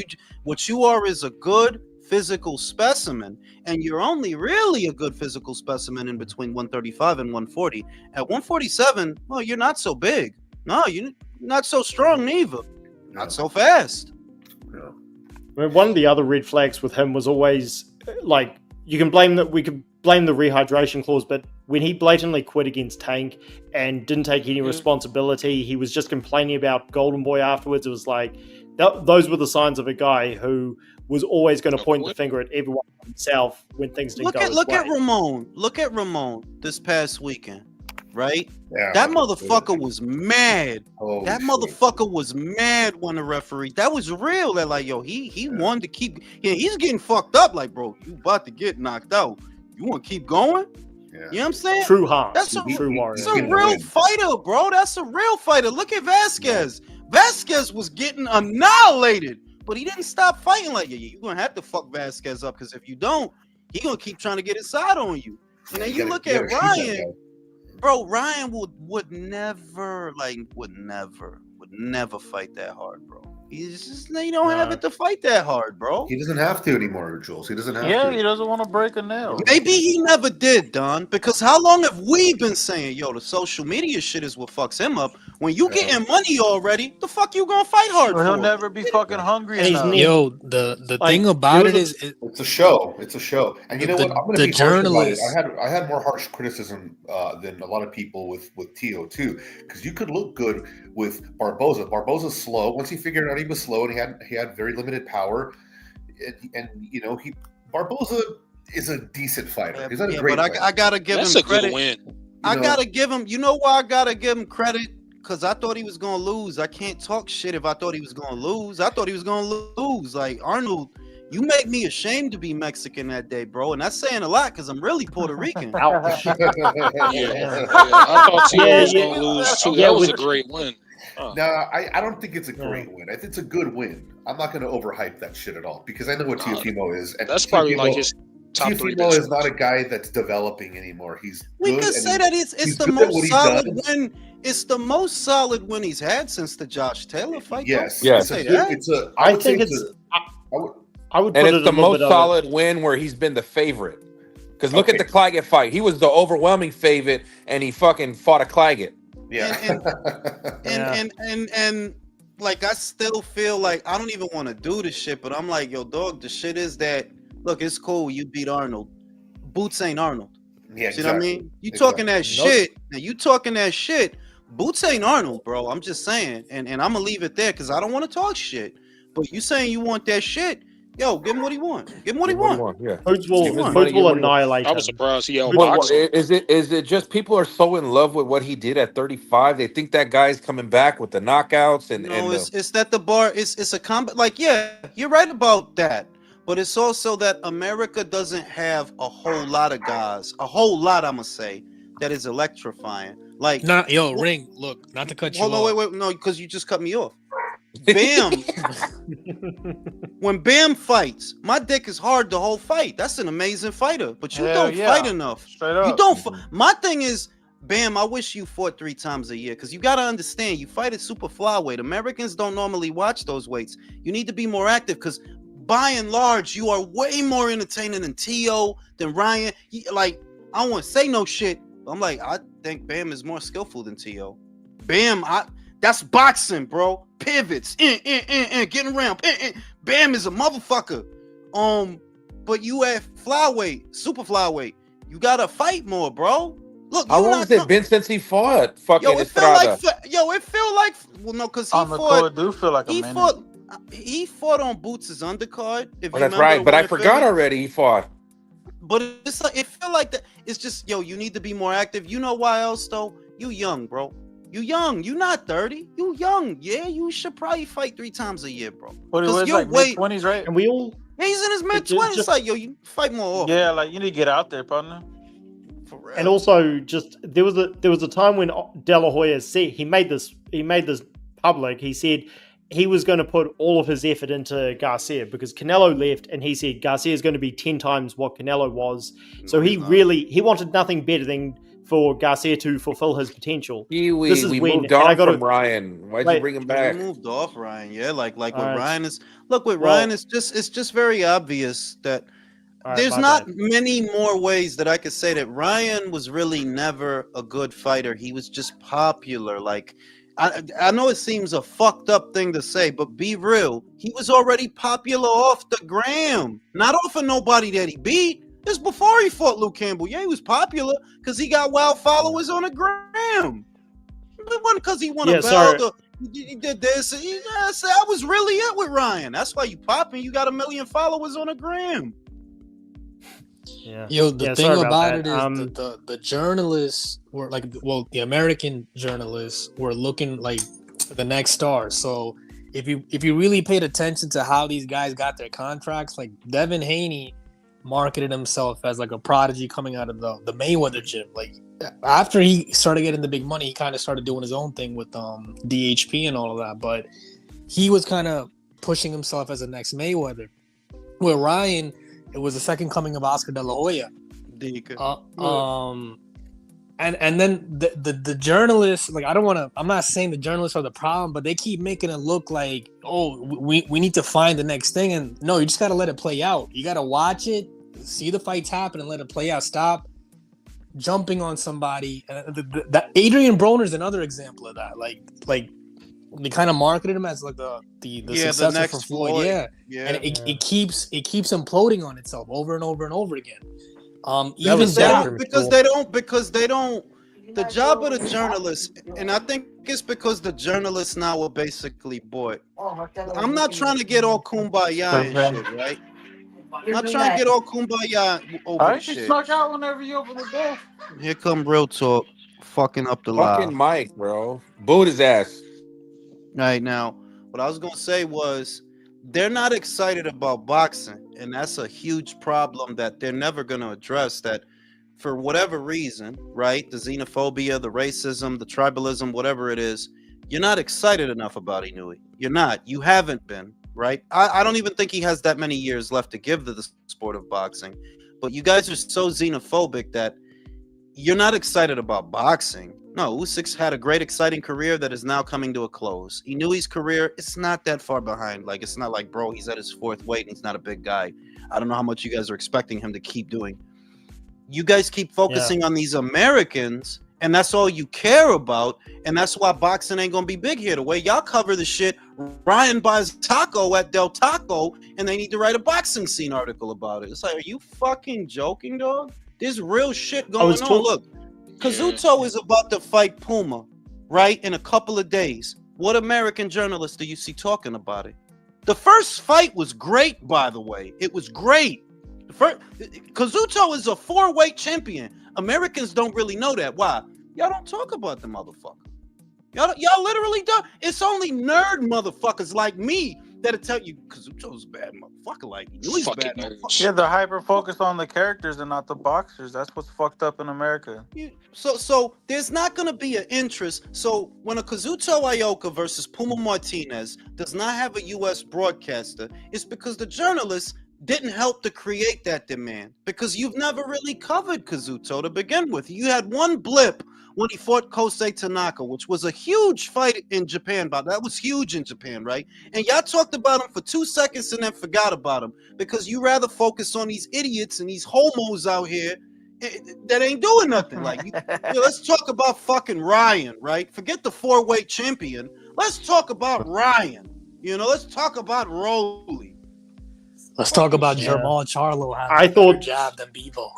What you are is a good physical specimen, and you're only really a good physical specimen in between 135 and 140. At 147, well, you're not so big. No, you're not so strong neither. Not so fast. I mean, one of the other red flags with him was always like, we could blame the rehydration clause, but when he blatantly quit against Tank and didn't take any responsibility, he was just complaining about Golden Boy afterwards. It was like those were the signs of a guy who was always going to point the finger at everyone himself when things didn't go his way. Look at Ramon this past weekend, right? Yeah, that motherfucker was mad. That motherfucker was mad when the referee. That was real. That like, yo, he wanted to keep. Yeah, he's getting fucked up. Like, bro, you about to get knocked out. You want to keep going? Yeah. You know what I'm saying? True heart. That's a real fighter, bro. That's a real fighter. Look at Vasquez. Yeah. Vasquez was getting annihilated. But he didn't stop fighting. Like, you're going to have to fuck Vasquez up, because if you don't, he's going to keep trying to get his side on you. And then you look at Ryan, bro, Ryan would never fight that hard, bro. He's just, you don't have it to fight that hard, bro. He doesn't have to anymore, Jules. He doesn't have to. Yeah, he doesn't want to break a nail. Maybe he never did, Don, because how long have we been saying, yo, the social media shit is what fucks him up? When you getting money already, the fuck you gonna fight hard for? He'll never be fucking hungry enough. Yo, the thing about it is, it's a show. It's a show. And you know what? I'm gonna be harsh about it. I had more harsh criticism than a lot of people with Tio too, because you could look good with Barboza. Barboza's slow. Once he figured out he was slow and he had very limited power, and you know, Barboza is a decent fighter. He's not a great fighter. I gotta give him credit. Good win. I gotta give him. You know why I gotta give him credit? Because I thought he was gonna lose. I can't talk shit if I thought he was gonna lose. I thought he was gonna lose. Like, Arnold, you make me ashamed to be Mexican that day, bro. And that's saying a lot, because I'm really Puerto Rican. I thought Tio was gonna lose too. That was a great win. No, I don't think it's a great win. I think it's a good win. I'm not going to overhype that shit at all, because I know what Teofimo is. And that's probably like his top three. Teofimo is not a guy that's developing anymore. We could say that it's the most solid win. it's the most solid win he's had since the Josh Taylor fight. Yes, Don't Yes. say that. I think it's. I would put And it it's a the little most bit solid win where he's been the favorite. Because look at the Claggett fight. He was the overwhelming favorite, and he fucking fought a Claggett. Yeah. And like I still feel like I don't even want to do this shit, but I'm like, yo, dog, the shit is that look, it's cool, you beat Arnold. Boots ain't Arnold. Yeah, See what I mean? You talking that shit. Now you talking that shit. Boots ain't Arnold, bro. I'm just saying. And I'm gonna leave it there because I don't want to talk shit. But you saying you want that shit, yo, give him what he want. Give him what he want. Yeah. Boots will annihilate I him. was surprised he Well, outboxed him. is it just people are so in love with what he did at 35? They think that guy's coming back with the knockouts and No, the, it's that the bar it's a combat. Like, yeah, you're right about that. But it's also that America doesn't have a whole lot of guys, a whole lot, I'm gonna say, that is electrifying. Like, Not yo, Ring. Look, not to cut you hold on, off. wait, no, because you just cut me off. Bam. When Bam fights, my dick is hard the whole fight. That's an amazing fighter, but you Hell don't yeah. fight enough. Straight up. You don't. My thing is, Bam, I wish you fought 3 times a year because you got to understand, you fight at super flyweight. Americans don't normally watch those weights. You need to be more active because by and large, you are way more entertaining than T.O., than Ryan. Like, I don't want to say no shit, but I'm like, I think Bam is more skillful than T.O. Bam, that's boxing, bro. Pivots, getting around. Bam is a motherfucker. But you at flyweight, super flyweight, you gotta fight more, bro. Look, how long has it been since he fought? Fucking it feel like Estrada. it feel like well, no, because he On the fought. court, do feel like a minute. He fought on Boots' undercard. If you That's remember right, but when I it forgot finished. already he fought. But it's like it feel like that. It's just yo, you need to be more active. You know why else though? You young, bro. You young. You not 30. You young. Yeah, you should probably fight 3 times a year, bro. But it was your like weight- mid-20s, right? And we all. Yeah, he's in his mid 20s. Like yo, you fight more often. Yeah, like you need to get out there, partner. For real. And also, just there was a time when De La Hoya said he made this public. He said he was going to put all of his effort into Garcia because Canelo left, and he said Garcia is going to be 10 times what Canelo was. So he wanted nothing better than for Garcia to fulfill his potential. We when- moved and I on gotta- from Ryan. Why'd you Wait. bring him We back? moved off Ryan. Yeah, like with Alright. Ryan is look with Well- Ryan. It's just very obvious that All right, there's my not bad. many more ways that I could say that Ryan was really never a good fighter. He was just popular. Like I know it seems a fucked up thing to say, but be real. He was already popular off the gram, not off of nobody that he beat. This before he fought Luke Campbell. Yeah, he was popular because he got wild followers on the gram. It wasn't because he won a belt. Or he did this. I was really it with Ryan. That's why you popping. You got 1 million followers on the gram. Yeah. Yo, the thing sorry about that. it is the journalists were like, well, the American journalists were looking like for the next star. So if you really paid attention to how these guys got their contracts, like Devin Haney marketed himself as like a prodigy coming out of the Mayweather gym. Like after he started getting the big money, he kind of started doing his own thing with DHP and all of that. But he was kind of pushing himself as the next Mayweather. Where Ryan, it was the second coming of Oscar De La Hoya. And then the journalists, like I'm not saying the journalists are the problem, but they keep making it look like, oh, we need to find the next thing. And no, you just gotta let it play out. You gotta watch it, see the fights happen, and let it play out. Stop jumping on somebody. Adrian Broner's another example of that. Like they kind of marketed him as like the successor next for Floyd. And it keeps imploding on itself over and over and over again. Even because they don't. The job of the journalists, and I think it's because the journalists now are basically bought. I'm not trying to get all kumbaya and shit, right? I'm not trying to get all kumbaya over shit. Snuck out whenever you open the door. Here come real talk, fucking up the live. Fucking Mike, bro. Boot his ass. Right now, what I was gonna say was they're not excited about boxing, and that's a huge problem that they're never gonna address. That for whatever reason, right? The xenophobia, the racism, the tribalism, whatever it is, you're not excited enough about Inoue. You're not. You haven't been, right? I don't even think he has that many years left to give to the sport of boxing. But you guys are so xenophobic that You're not excited about boxing. No, Usyk's had a great, exciting career that is now coming to a close. Inouye's career, it's not that far behind. Like, it's not like, bro, he's at his 4th weight and he's not a big guy. I don't know how much you guys are expecting him to keep doing. You guys keep focusing on these Americans, and that's all you care about, and that's why boxing ain't gonna be big here. The way y'all cover the shit, Ryan buys taco at Del Taco, and they need to write a boxing scene article about it. It's like, are you fucking joking, dog? There's real shit going on. Look, Kazuto is about to fight Puma, right, in a couple of days. What American journalists do you see talking about it? The first fight was great, by the way. It was great. Kazuto is a 4-weight champion. Americans don't really know that. Why? Y'all don't talk about the motherfucker. Y'all literally don't. It's only nerd motherfuckers like me that'll tell you Kazuto's a bad motherfucker. Like, he's a bad motherfucker. Yeah, they're hyper focused on the characters and not the boxers. That's what's fucked up in America. So there's not going to be an interest. So when a Kazuto Ioka versus Puma Martinez does not have a U.S. broadcaster, it's because the journalists didn't help to create that demand, because you've never really covered Kazuto to begin with. You had one blip when he fought Kosei Tanaka, which was a huge fight in Japan. That was huge in Japan, right? And y'all talked about him for 2 seconds and then forgot about him, because you rather focus on these idiots and these homos out here that ain't doing nothing. Like, let's talk about fucking Ryan, right? Forget the 4-weight champion. Let's talk about Ryan. Let's talk about Rolly. Let's talk about Jamal Charlo. I thought jab than Bevo.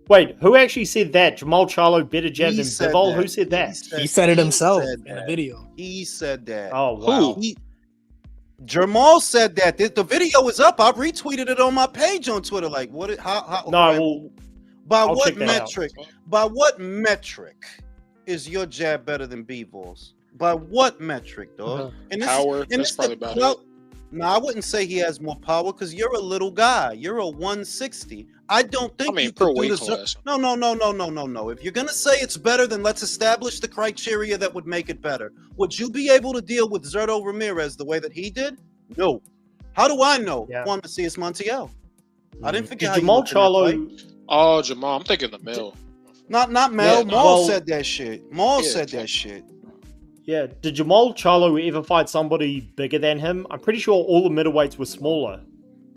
Wait. Who actually said that? Jamal Charlo better jab than Bivol? Who said that? He said it himself in a video. He said that. Oh wow. Jamal said that. The video is up. I retweeted it on my page on Twitter. Like, what? How? No. By what metric? By what metric is your jab better than Bevol's? By what metric, dog? And this, power. And that's probably about it. No, I wouldn't say he has more power, because you're a little guy. You're a 160. I don't think you could do this. No. If you're gonna say it's better, then let's establish the criteria that would make it better. Would you be able to deal with Zerto Ramirez the way that he did? No. How do I know? Juan Macias Montiel. I didn't forget Jamal Charlo. Oh, Jamal. I'm thinking the Mel. Not Mel. Maul said that shit. Maul said that shit. Yeah, did Jamal Charlo ever fight somebody bigger than him? I'm pretty sure all the middleweights were smaller.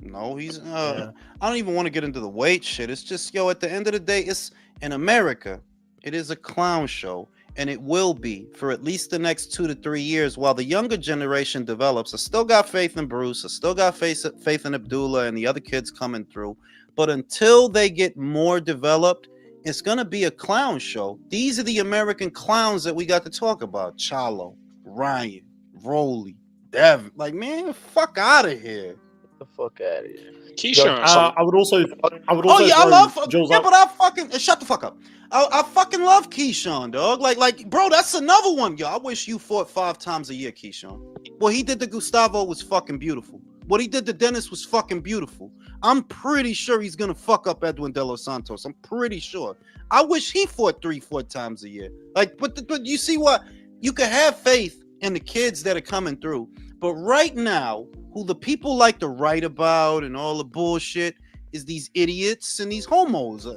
No, he's. I don't even want to get into the weight shit. It's just, at the end of the day, it's in America. It is a clown show, and it will be for at least the next 2 to 3 years while the younger generation develops. I still got faith in Bruce. I still got faith in Abdullah and the other kids coming through. But until they get more developed, it's going to be a clown show. These are the American clowns that we got to talk about. Charlo, Ryan, Rolly, Devin. Like, man, fuck out of here. Get the fuck out of here. Keyshawn. I would also. I love. But I fucking shut the fuck up. I fucking love Keyshawn, dog. Like, bro, that's another one, yo. I wish you fought 5 times a year, Keyshawn. What he did to Gustavo was fucking beautiful. What he did to Dennis was fucking beautiful. I'm pretty sure he's gonna fuck up Edwin De Los Santos. I'm pretty sure. I wish he fought 3-4 times a year. Like, but you see what? You can have faith in the kids that are coming through. But right now, who the people like to write about and all the bullshit is these idiots and these homos.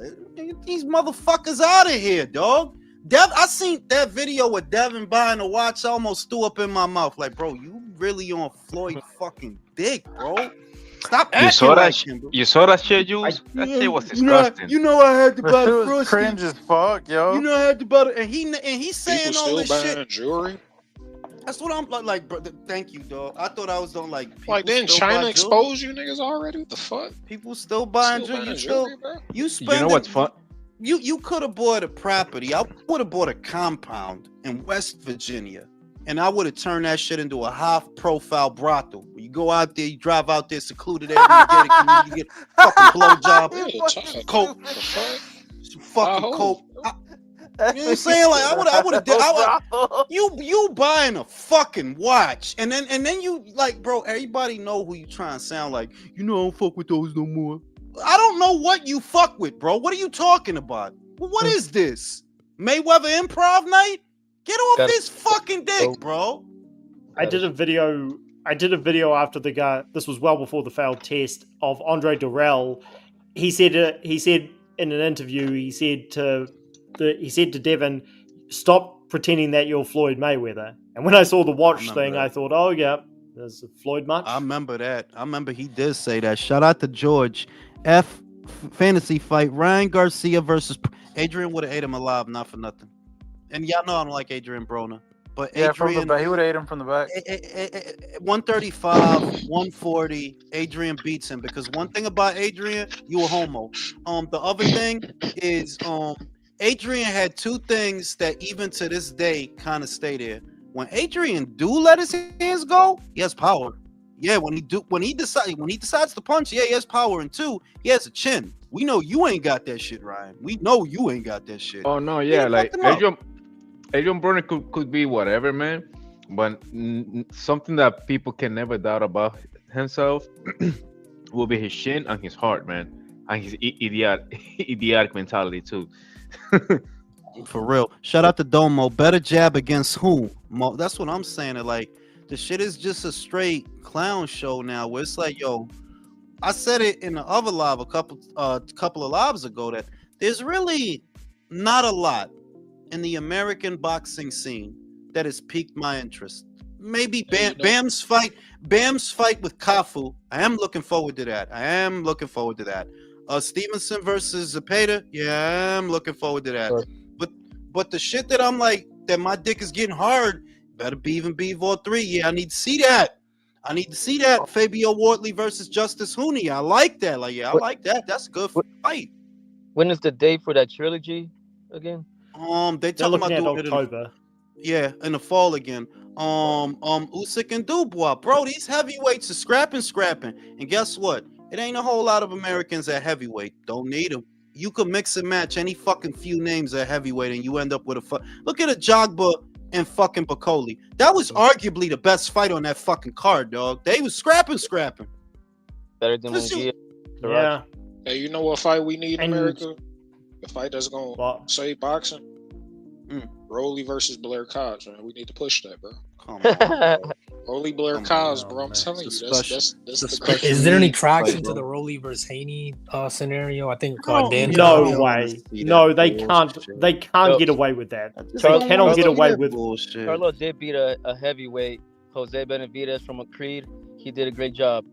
These motherfuckers out of here, dog. I seen that video with Devin buying a watch. I almost threw up in my mouth. Like, bro, you really on Floyd fucking dick, bro. Stop acting like him, bro. You saw that shit, Jules? That shit was disgusting. You know I had to buy the was cringe as fuck, yo. You know I had to buy it, and he's saying People all this still shit. buying jewelry. That's what I'm like, bro. Thank you, dog. I thought I was doing like. Didn't China expose you niggas already? What the fuck? People still buying jewelry. You spend. You know what's fun? You could have bought a property. I would have bought a compound in West Virginia, and I would have turned that shit into a high-profile brothel. You go out there, you drive out there secluded every day, you get a fucking blowjob, coke, fucking coke. You know what I'm saying? Like, I would you buying a fucking watch, and then you like, bro. Everybody know who you trying to sound like. I don't fuck with those no more. I don't know what you fuck with, bro. What are you talking about? What is this? Mayweather improv night? Get off this fucking dick, bro. I did a video after the guy. This was well before the failed test of Andre Durrell, he said in an interview, he said to Devin, "Stop pretending that you're Floyd Mayweather." And when I saw the watch thing, that. I thought, "Oh yeah, there's Floyd much." I remember that. I remember he did say that. Shout out to George. Fantasy fight. Ryan Garcia versus Adrian would have ate him alive, not for nothing. And y'all know I don't like Adrian Broner. But Yeah, Adrian, from the back. He would have ate him from the back. 135, 140, Adrian beats him. Because one thing about Adrian, you a homo. The other thing is Adrian had two things that even to this day kind of stay there. When Adrian do let his hands go, he has power. Yeah, when he decides to punch, yeah, he has power. And two, he has a chin. We know you ain't got that shit, Ryan. We know you ain't got that shit. Oh no, yeah, like Adrian Broner could be whatever, man. But something that people can never doubt about himself will be his chin and his heart, man, and his idiotic mentality too. For real. Shout out to Domo. Better jab against whom? That's what I'm saying. Like, the shit is just a straight clown show now where it's like, yo, I said it in the other live a couple of lives ago that there's really not a lot in the American boxing scene that has piqued my interest. Maybe Bam's fight with Kafu. I am looking forward to that. Stevenson versus Zepeda. Yeah, I'm looking forward to that. Sure. But the shit that I'm like, that my dick is getting hard, better be even Bivol 3. Yeah, I need to see that. Fabio Wardley versus Justice Hooney. I like that. I like that. That's a good fight. When is the date for that trilogy again? They're talking about doing October. In the fall again. Usyk and Dubois, bro. These heavyweights are scrapping. And guess what? It ain't a whole lot of Americans at heavyweight. Don't need them. You could mix and match any fucking few names at heavyweight, and you end up with look at a Jogba and fucking Bacoli. That was arguably the best fight on that fucking card, dog. They was scrapping. Better than Munguia. Yeah. Hey, you know what fight we need in America? The fight that's gonna save boxing. Rolly versus Blair Cobbs, man. We need to push that, bro. Come on, Rolly Blair Cobbs, bro. I'm telling you, that's the question. Is there any traction to the Rolly versus Haney scenario? I think Dan. No way. No, they can't. They can't get away with that. They cannot get away with bullshit. Carlo did beat a heavyweight, Jose Benavidez from Creed. He did a great job.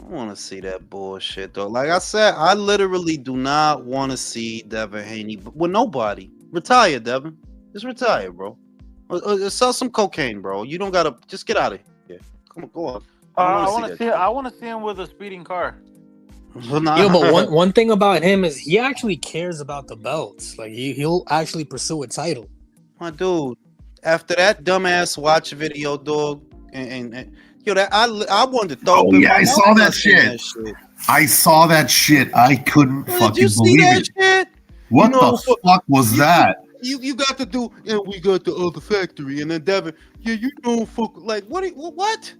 I want to see that bullshit, though. Like I said, I literally do not want to see Devin Haney with nobody. Retire, Devin. Just retire, bro. Sell some cocaine, bro. You don't gotta. Just get out of here. Come on, go on. I want to see him with a speeding car. But one thing about him is he actually cares about the belts. Like he'll actually pursue a title. My dude. After that dumbass watch video, dog, and yo, that I wanted to throw. Oh yeah, I saw that shit. I saw that shit. I couldn't fucking believe it. Shit? What the fuck was that? You got to do, and we got the other factory, and then Devin, fuck, like what? What?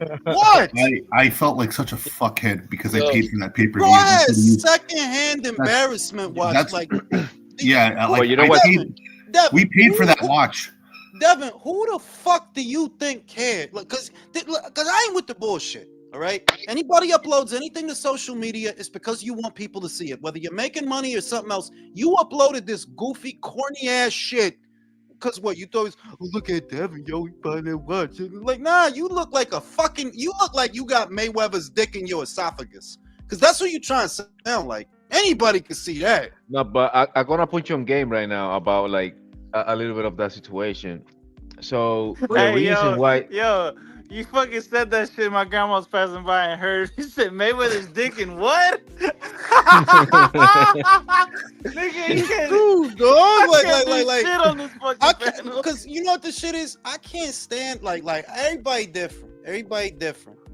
I felt like such a fuckhead because I paid for that pay-per-view. Secondhand embarrassment watch, like yeah, like you know what? We paid for that watch. Devin, who the fuck do you think cared? Like, cause I ain't with the bullshit. All right. Anybody uploads anything to social media, it's because you want people to see it. Whether you're making money or something else, you uploaded this goofy, corny ass shit. Cause what you thought was, look at Devin, yo, he buying that watch. Like, nah, you look like you got Mayweather's dick in your esophagus. Cause that's what you trying to sound like. Anybody can see that. No, but I'm gonna put you on game right now about like a little bit of that situation. So the reason why. Yo. You fucking said that shit. My grandma was passing by and heard. She said Mayweather's dick and what? Nigga, you can't. Dude, dog. Like shit on this fucking panel. Because you know what the shit is? I can't stand like everybody different.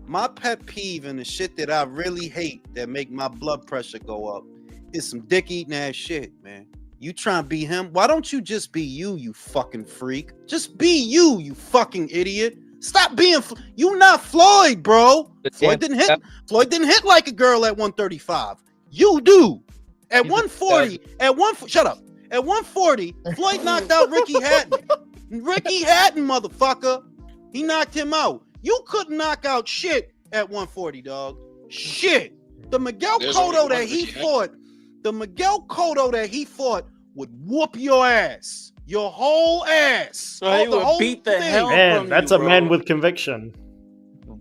My pet peeve and the shit that I really hate that make my blood pressure go up is some dick eating ass shit, man. You trying to be him? Why don't you just be you fucking freak? Just be you fucking idiot. Stop being you not Floyd, bro. Floyd didn't hit like a girl at 135. You do. At 140, shut up. At 140, Floyd knocked out Ricky Hatton. Ricky Hatton, motherfucker. He knocked him out. You couldn't knock out shit at 140, dog. Shit. The Miguel There's only Cotto one that he Ricky fought, the Miguel Cotto that he fought would whoop your ass. Your whole ass. So he the would whole beat the hell Man, from that's you, a man bro. with conviction.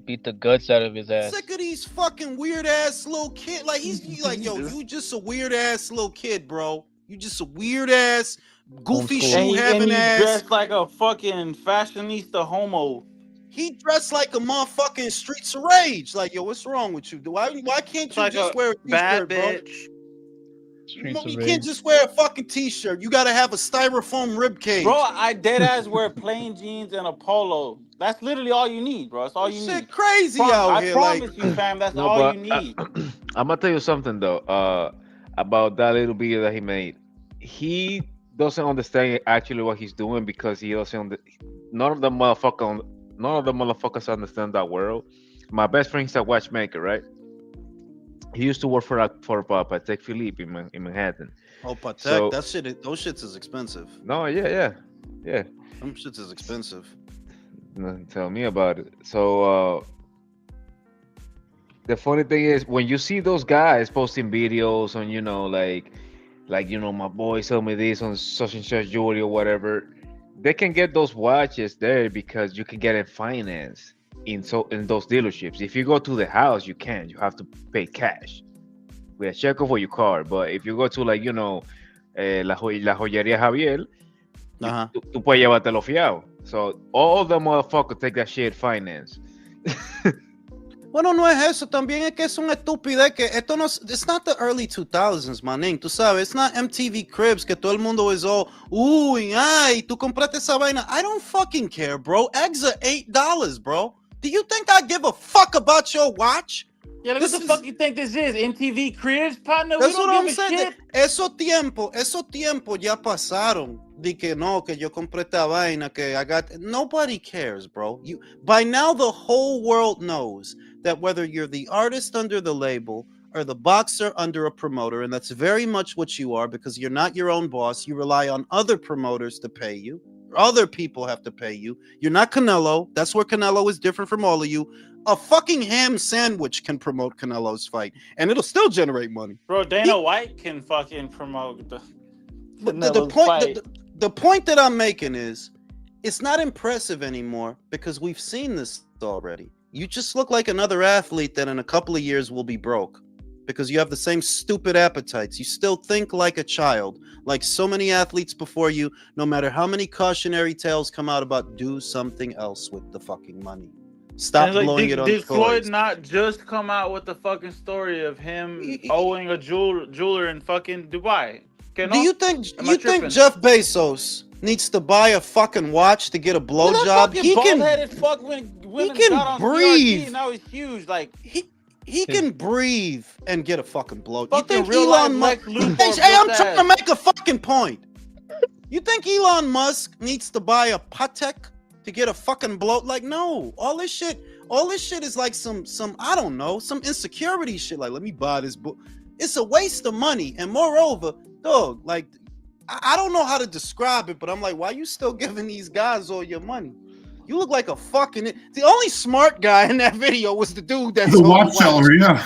Beat the guts out of his ass. Sick of these fucking weird ass little kid. Like he's like, yo, you just a weird ass little kid, bro. You just a weird ass, goofy Homeschool. shoe having he ass. dressed like a fucking fashionista homo. He dressed like a motherfucking Streets of Rage. Like, yo, what's wrong with you? Why can't It's you like just a wear a bad t-shirt, bro? bitch. You can't just wear a fucking t-shirt. You gotta have a styrofoam rib cage. Bro, I dead ass wear plain jeans and a polo. That's literally all you need, bro. That's all you need. Crazy out I here. promise Like, you, fam. That's No, all but you need. I'm gonna tell you something though. About that little video that he made. He doesn't understand actually what he's doing because he doesn't. None of the motherfuckers understand that world. My best friend is a watchmaker, right? He used to work for Patek Philippe in Manhattan. oh, Patek, So- that shit, those shits is expensive. No, yeah. Them shits is expensive. No, tell me about it. So the funny thing is when you see those guys posting videos on, like my boy told me this on such and such jewelry or whatever, they can get those watches there because you can get it financed in those dealerships. If you go to the house, you can't. You have to pay cash with a check for your card. But if you go to la joyería Javier, Uh-huh. tú puedes llevártelo fiado. So all the motherfuckers take that shit finance. Bueno, no es eso, también es que es una estupidez que esto no, it's not the early 2000s, manín, tú sabes, it's not MTV Cribs que todo el mundo es all, uy, ay, tú compraste esa vaina. I don't fucking care, bro. Eggs are $8, bro. Do you think I give a fuck about your watch? Yeah, like, This what the is- fuck you think this is? MTV Cribs, partner? We That's don't what I'm give a saying. shit. Esos tiempos ya pasaron. De que no, que yo compré esta vaina, que I got. Nobody cares, bro. By now the whole world knows that whether you're the artist under the label or the boxer under a promoter, and that's very much what you are because you're not your own boss. You rely on other promoters to pay you. Other people have to pay you. You're not Canelo. That's where Canelo is different from all of you. A fucking ham sandwich can promote Canelo's fight, and it'll still generate money. Bro, Dana White can fucking promote the But Canelo's fight. the point that I'm making is, it's not impressive anymore because we've seen this already. You just look like another athlete that in a couple of years will be broke because you have the same stupid appetites. You still think like a child, like so many athletes before you, no matter how many cautionary tales come out about do something else with the fucking money. Stop And it's blowing like, it on did Floyd toys. not just come out with the fucking story of him owing a jeweler in fucking Dubai? Que Do no? you think Am I tripping? Jeff Bezos needs to buy a fucking watch to get a blowjob? He bald-headed fuck when can got on breathe. CRT, now he's huge. Like he can breathe and get a fucking blow. You fucking think real life Elon Musk? Lex Luthor. Hey, I'm bitch trying to ass. make a fucking point. You think Elon Musk needs to buy a Patek to get a fucking blow? Like, no. All this shit is like some I don't know, some insecurity shit. Like, let me buy this book. It's a waste of money. And moreover, dog, like, I don't know how to describe it, but I'm like, why you still giving these guys all your money? You look like a fucking. The only smart guy in that video was the dude that The sold watch seller, yeah.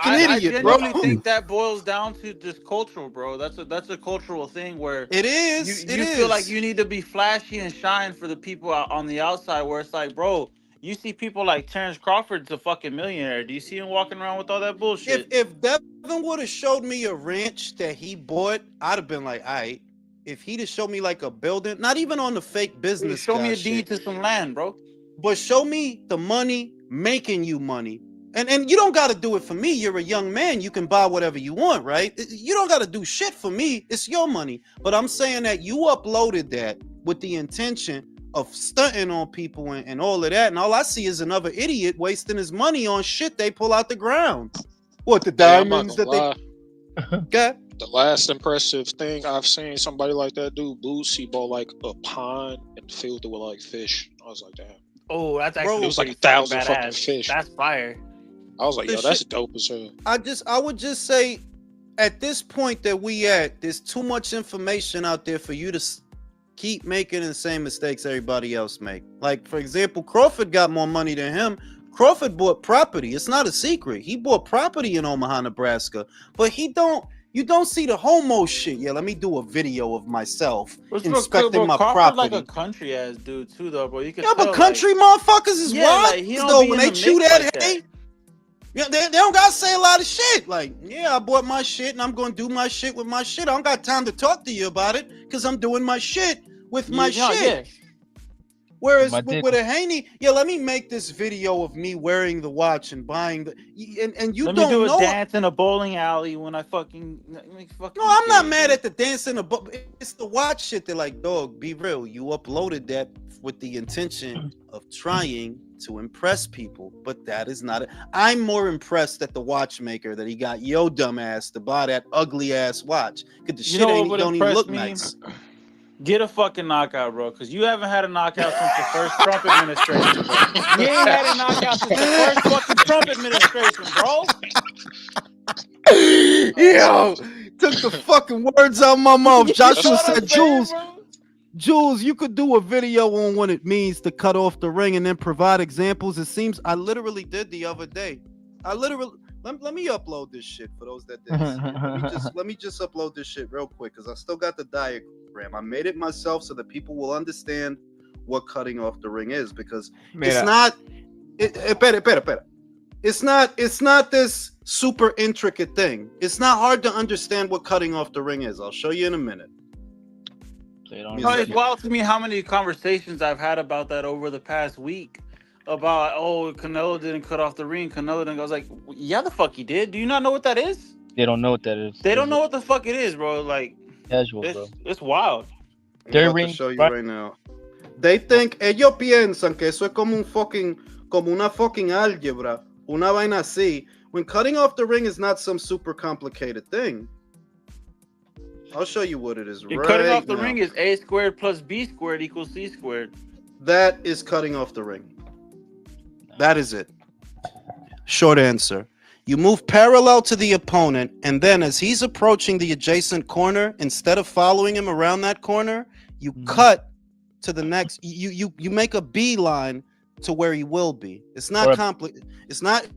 I idiot, bro. genuinely think that boils down to just cultural, bro. That's a cultural thing where It is. you feel like you need to be flashy and shine for the people out on the outside. Where it's like, bro, you see people like Terrence Crawford's a fucking millionaire. Do you see him walking around with all that bullshit? If Devin would have showed me a ranch that he bought, I'd have been like, all right. If he'd have showed me like a building, not even on the fake business, show me guy a shit, deed to some land, bro. but show me the money making you money. And you don't got to do it for me. You're a young man. You can buy whatever you want, right? You don't got to do shit for me. It's your money. But I'm saying that you uploaded that with the intention of stunting on people and all of that. And all I see is another idiot wasting his money on shit they pull out the ground. What, the Yeah, I'm not diamonds gonna that lie. they got? The last impressive thing I've seen somebody like that do, Boots, he bought like a pond and filled it with like fish. I was like, damn. Oh, that's Bro, actually it was like fucking 1,000 fucking badass. fish. That's fire. I was like, The yo, that's shit- dope as hell. I would just say, at this point that we at, there's too much information out there for you to keep making the same mistakes everybody else make. Like, for example, Crawford got more money than him, Crawford bought property. It's not a secret. He bought property in Omaha, Nebraska. But you don't see the homo shit. Yeah, let me do a video of myself inspecting my Crawford property. like a country ass dude too, though, bro. You can Yeah, but tell, country motherfuckers is wild. like, he don't though be when in they the chew mix that like hay, that. yeah, they don't gotta say a lot of shit. Like, yeah, I bought my shit and I'm gonna do my shit with my shit. I don't got time to talk to you about it because I'm doing my shit with my shit. Yeah. Whereas with a Haney, yeah, let me make this video of me wearing the watch and buying the and you Let don't me do a know dance in a bowling alley when I fucking No, I'm not mad at the dancing, it's the watch shit. They're like, dog, be real. You uploaded that with the intention of trying to impress people, but that is not it. I'm more impressed at the watchmaker that he got yo dumbass to buy that ugly ass watch. Cause the shit don't even look nice. Get a fucking knockout, bro, because you haven't had a knockout since the first Trump administration, bro. You ain't had a knockout since the first fucking Trump administration, bro. Yo, took the fucking words out of my mouth. Joshua said, Jules, you could do a video on what it means to cut off the ring and then provide examples. It seems I literally did the other day. Let me upload this shit for those that didn't see it. Let me just upload this shit real quick because I still got the diagram. I made it myself so that people will understand what cutting off the ring is because it's not. It's not this super intricate thing. It's not hard to understand what cutting off the ring is. I'll show you in a minute. It's wild to me how many conversations I've had about that over the past week. About Canelo didn't cut off the ring. Canelo didn't. I was like, yeah, the fuck he did. Do you not know what that is? They don't know what that is. They don't know what the fuck it is, bro. Like casual, bro. It's wild. I'm about to show you right now. They think ellos piensan que eso es como una fucking álgebra, una vaina así. When cutting off the ring is not some super complicated thing. I'll show you what it is. Cutting off the ring is A squared plus B squared equals C squared. That is cutting off the ring. That is it. Short answer. You move parallel to the opponent, and then as he's approaching the adjacent corner, instead of following him around that corner, you cut to the next. You make a beeline to where he will be. It's not complicated. It's not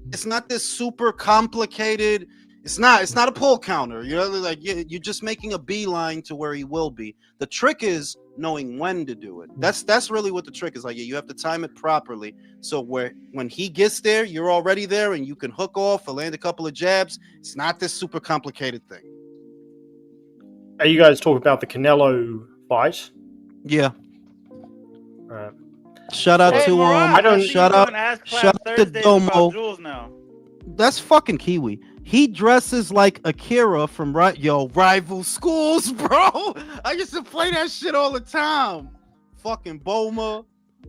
this super complicated. It's not a pull counter. You know, like you're just making a beeline to where he will be. The trick is knowing when to do it. That's really what the trick is. Like you have to time it properly. So when he gets there, you're already there, and you can hook off or land a couple of jabs. It's not this super complicated thing. Are you guys talking about the Canelo fight? Yeah. Shout out to shout out to Domo. That's fucking Kiwi. He dresses like Akira from Rival Schools, bro. I used to play that shit all the time. Fucking Boma,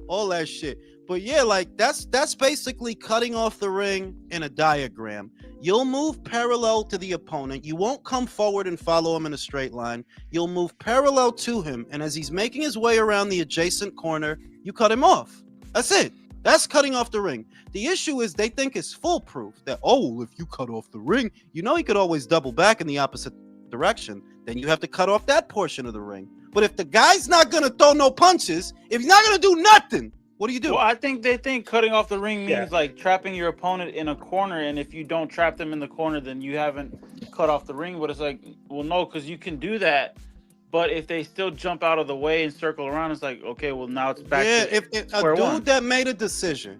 all that shit. But yeah, like that's basically cutting off the ring in a diagram. You'll move parallel to the opponent. You won't come forward and follow him in a straight line. You'll move parallel to him, and as he's making his way around the adjacent corner, you cut him off. That's it. That's cutting off the ring. The issue is they think it's foolproof. That, if you cut off the ring, he could always double back in the opposite direction. Then you have to cut off that portion of the ring. But if the guy's not going to throw no punches, if he's not going to do nothing, what do you do? Well, I think they think cutting off the ring means like trapping your opponent in a corner. And if you don't trap them in the corner, then you haven't cut off the ring. But it's like, well, no, because you can do that. But if they still jump out of the way and circle around, it's like, okay, well, now it's back to square one. That made a decision,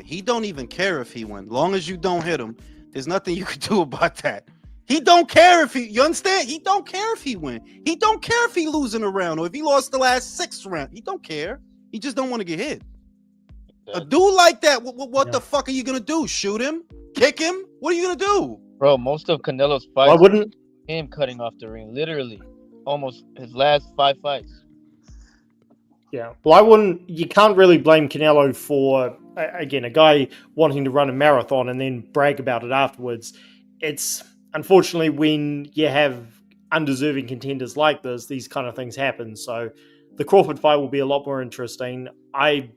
he don't even care if he wins. Long as you don't hit him, there's nothing you can do about that. He don't care you understand? He don't care if he win. He don't care if he losing a round or if he lost the last 6 rounds. He don't care. He just don't want to get hit. A dude like that, what the fuck are you going to do? Shoot him? Kick him? What are you going to do? Bro, most of Canelo's fights him cutting off the ring, literally almost his last 5 fights. Yeah, well, you can't really blame Canelo for, again, a guy wanting to run a marathon and then brag about it afterwards. It's unfortunately when you have undeserving contenders like this, these kind of things happen. So the Crawford fight will be a lot more interesting. I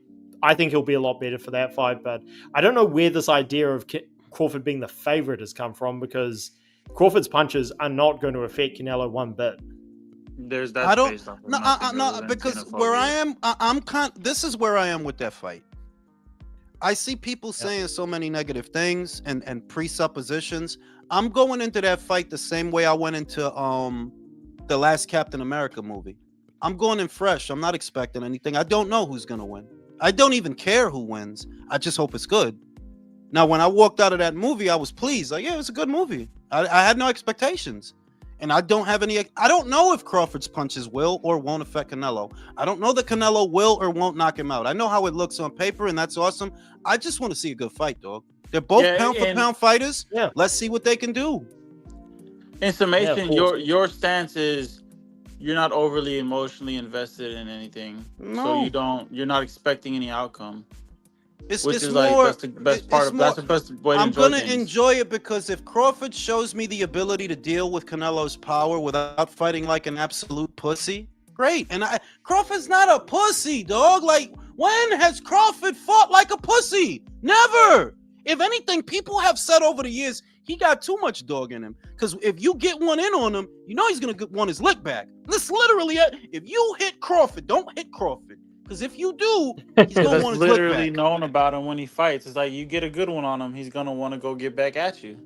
think he'll be a lot better for that fight, but I don't know where this idea of Crawford being the favorite has come from, because Crawford's punches are not going to affect Canelo one bit. There's that. Because where I am, this is where I am with that fight. I see people saying so many negative things and presuppositions. I'm going into that fight the same way I went into the last Captain America movie. I'm going in fresh. I'm not expecting anything. I don't know who's gonna win. I don't even care who wins. I just hope it's good. Now, when I walked out of that movie, I was pleased. Like, yeah, it was a good movie. I had no expectations. And I don't have any. I don't know if Crawford's punches will or won't affect Canelo. I don't know that Canelo will or won't knock him out. I know how it looks on paper, and that's awesome. I just want to see a good fight, dog. They're both pound for pound fighters. Yeah. Let's see what they can do. In summation, your stance is you're not overly emotionally invested in anything, No. so you're not expecting any outcome. It's Which is more, like that's the best part of that's the best way to enjoy things. Enjoy it because if Crawford shows me the ability to deal with Canelo's power without fighting like an absolute pussy, great. And Crawford's not a pussy, dog. Like, when has Crawford fought like a pussy? Never. If anything, people have said over the years he got too much dog in him. Because if you get one in on him, you know he's gonna want his lick back. This literally, if you hit Crawford, don't hit Crawford. Because if you do, he's gonna want his literally lick back. known about him when he fights. It's like you get a good one on him, he's gonna want to go get back at you.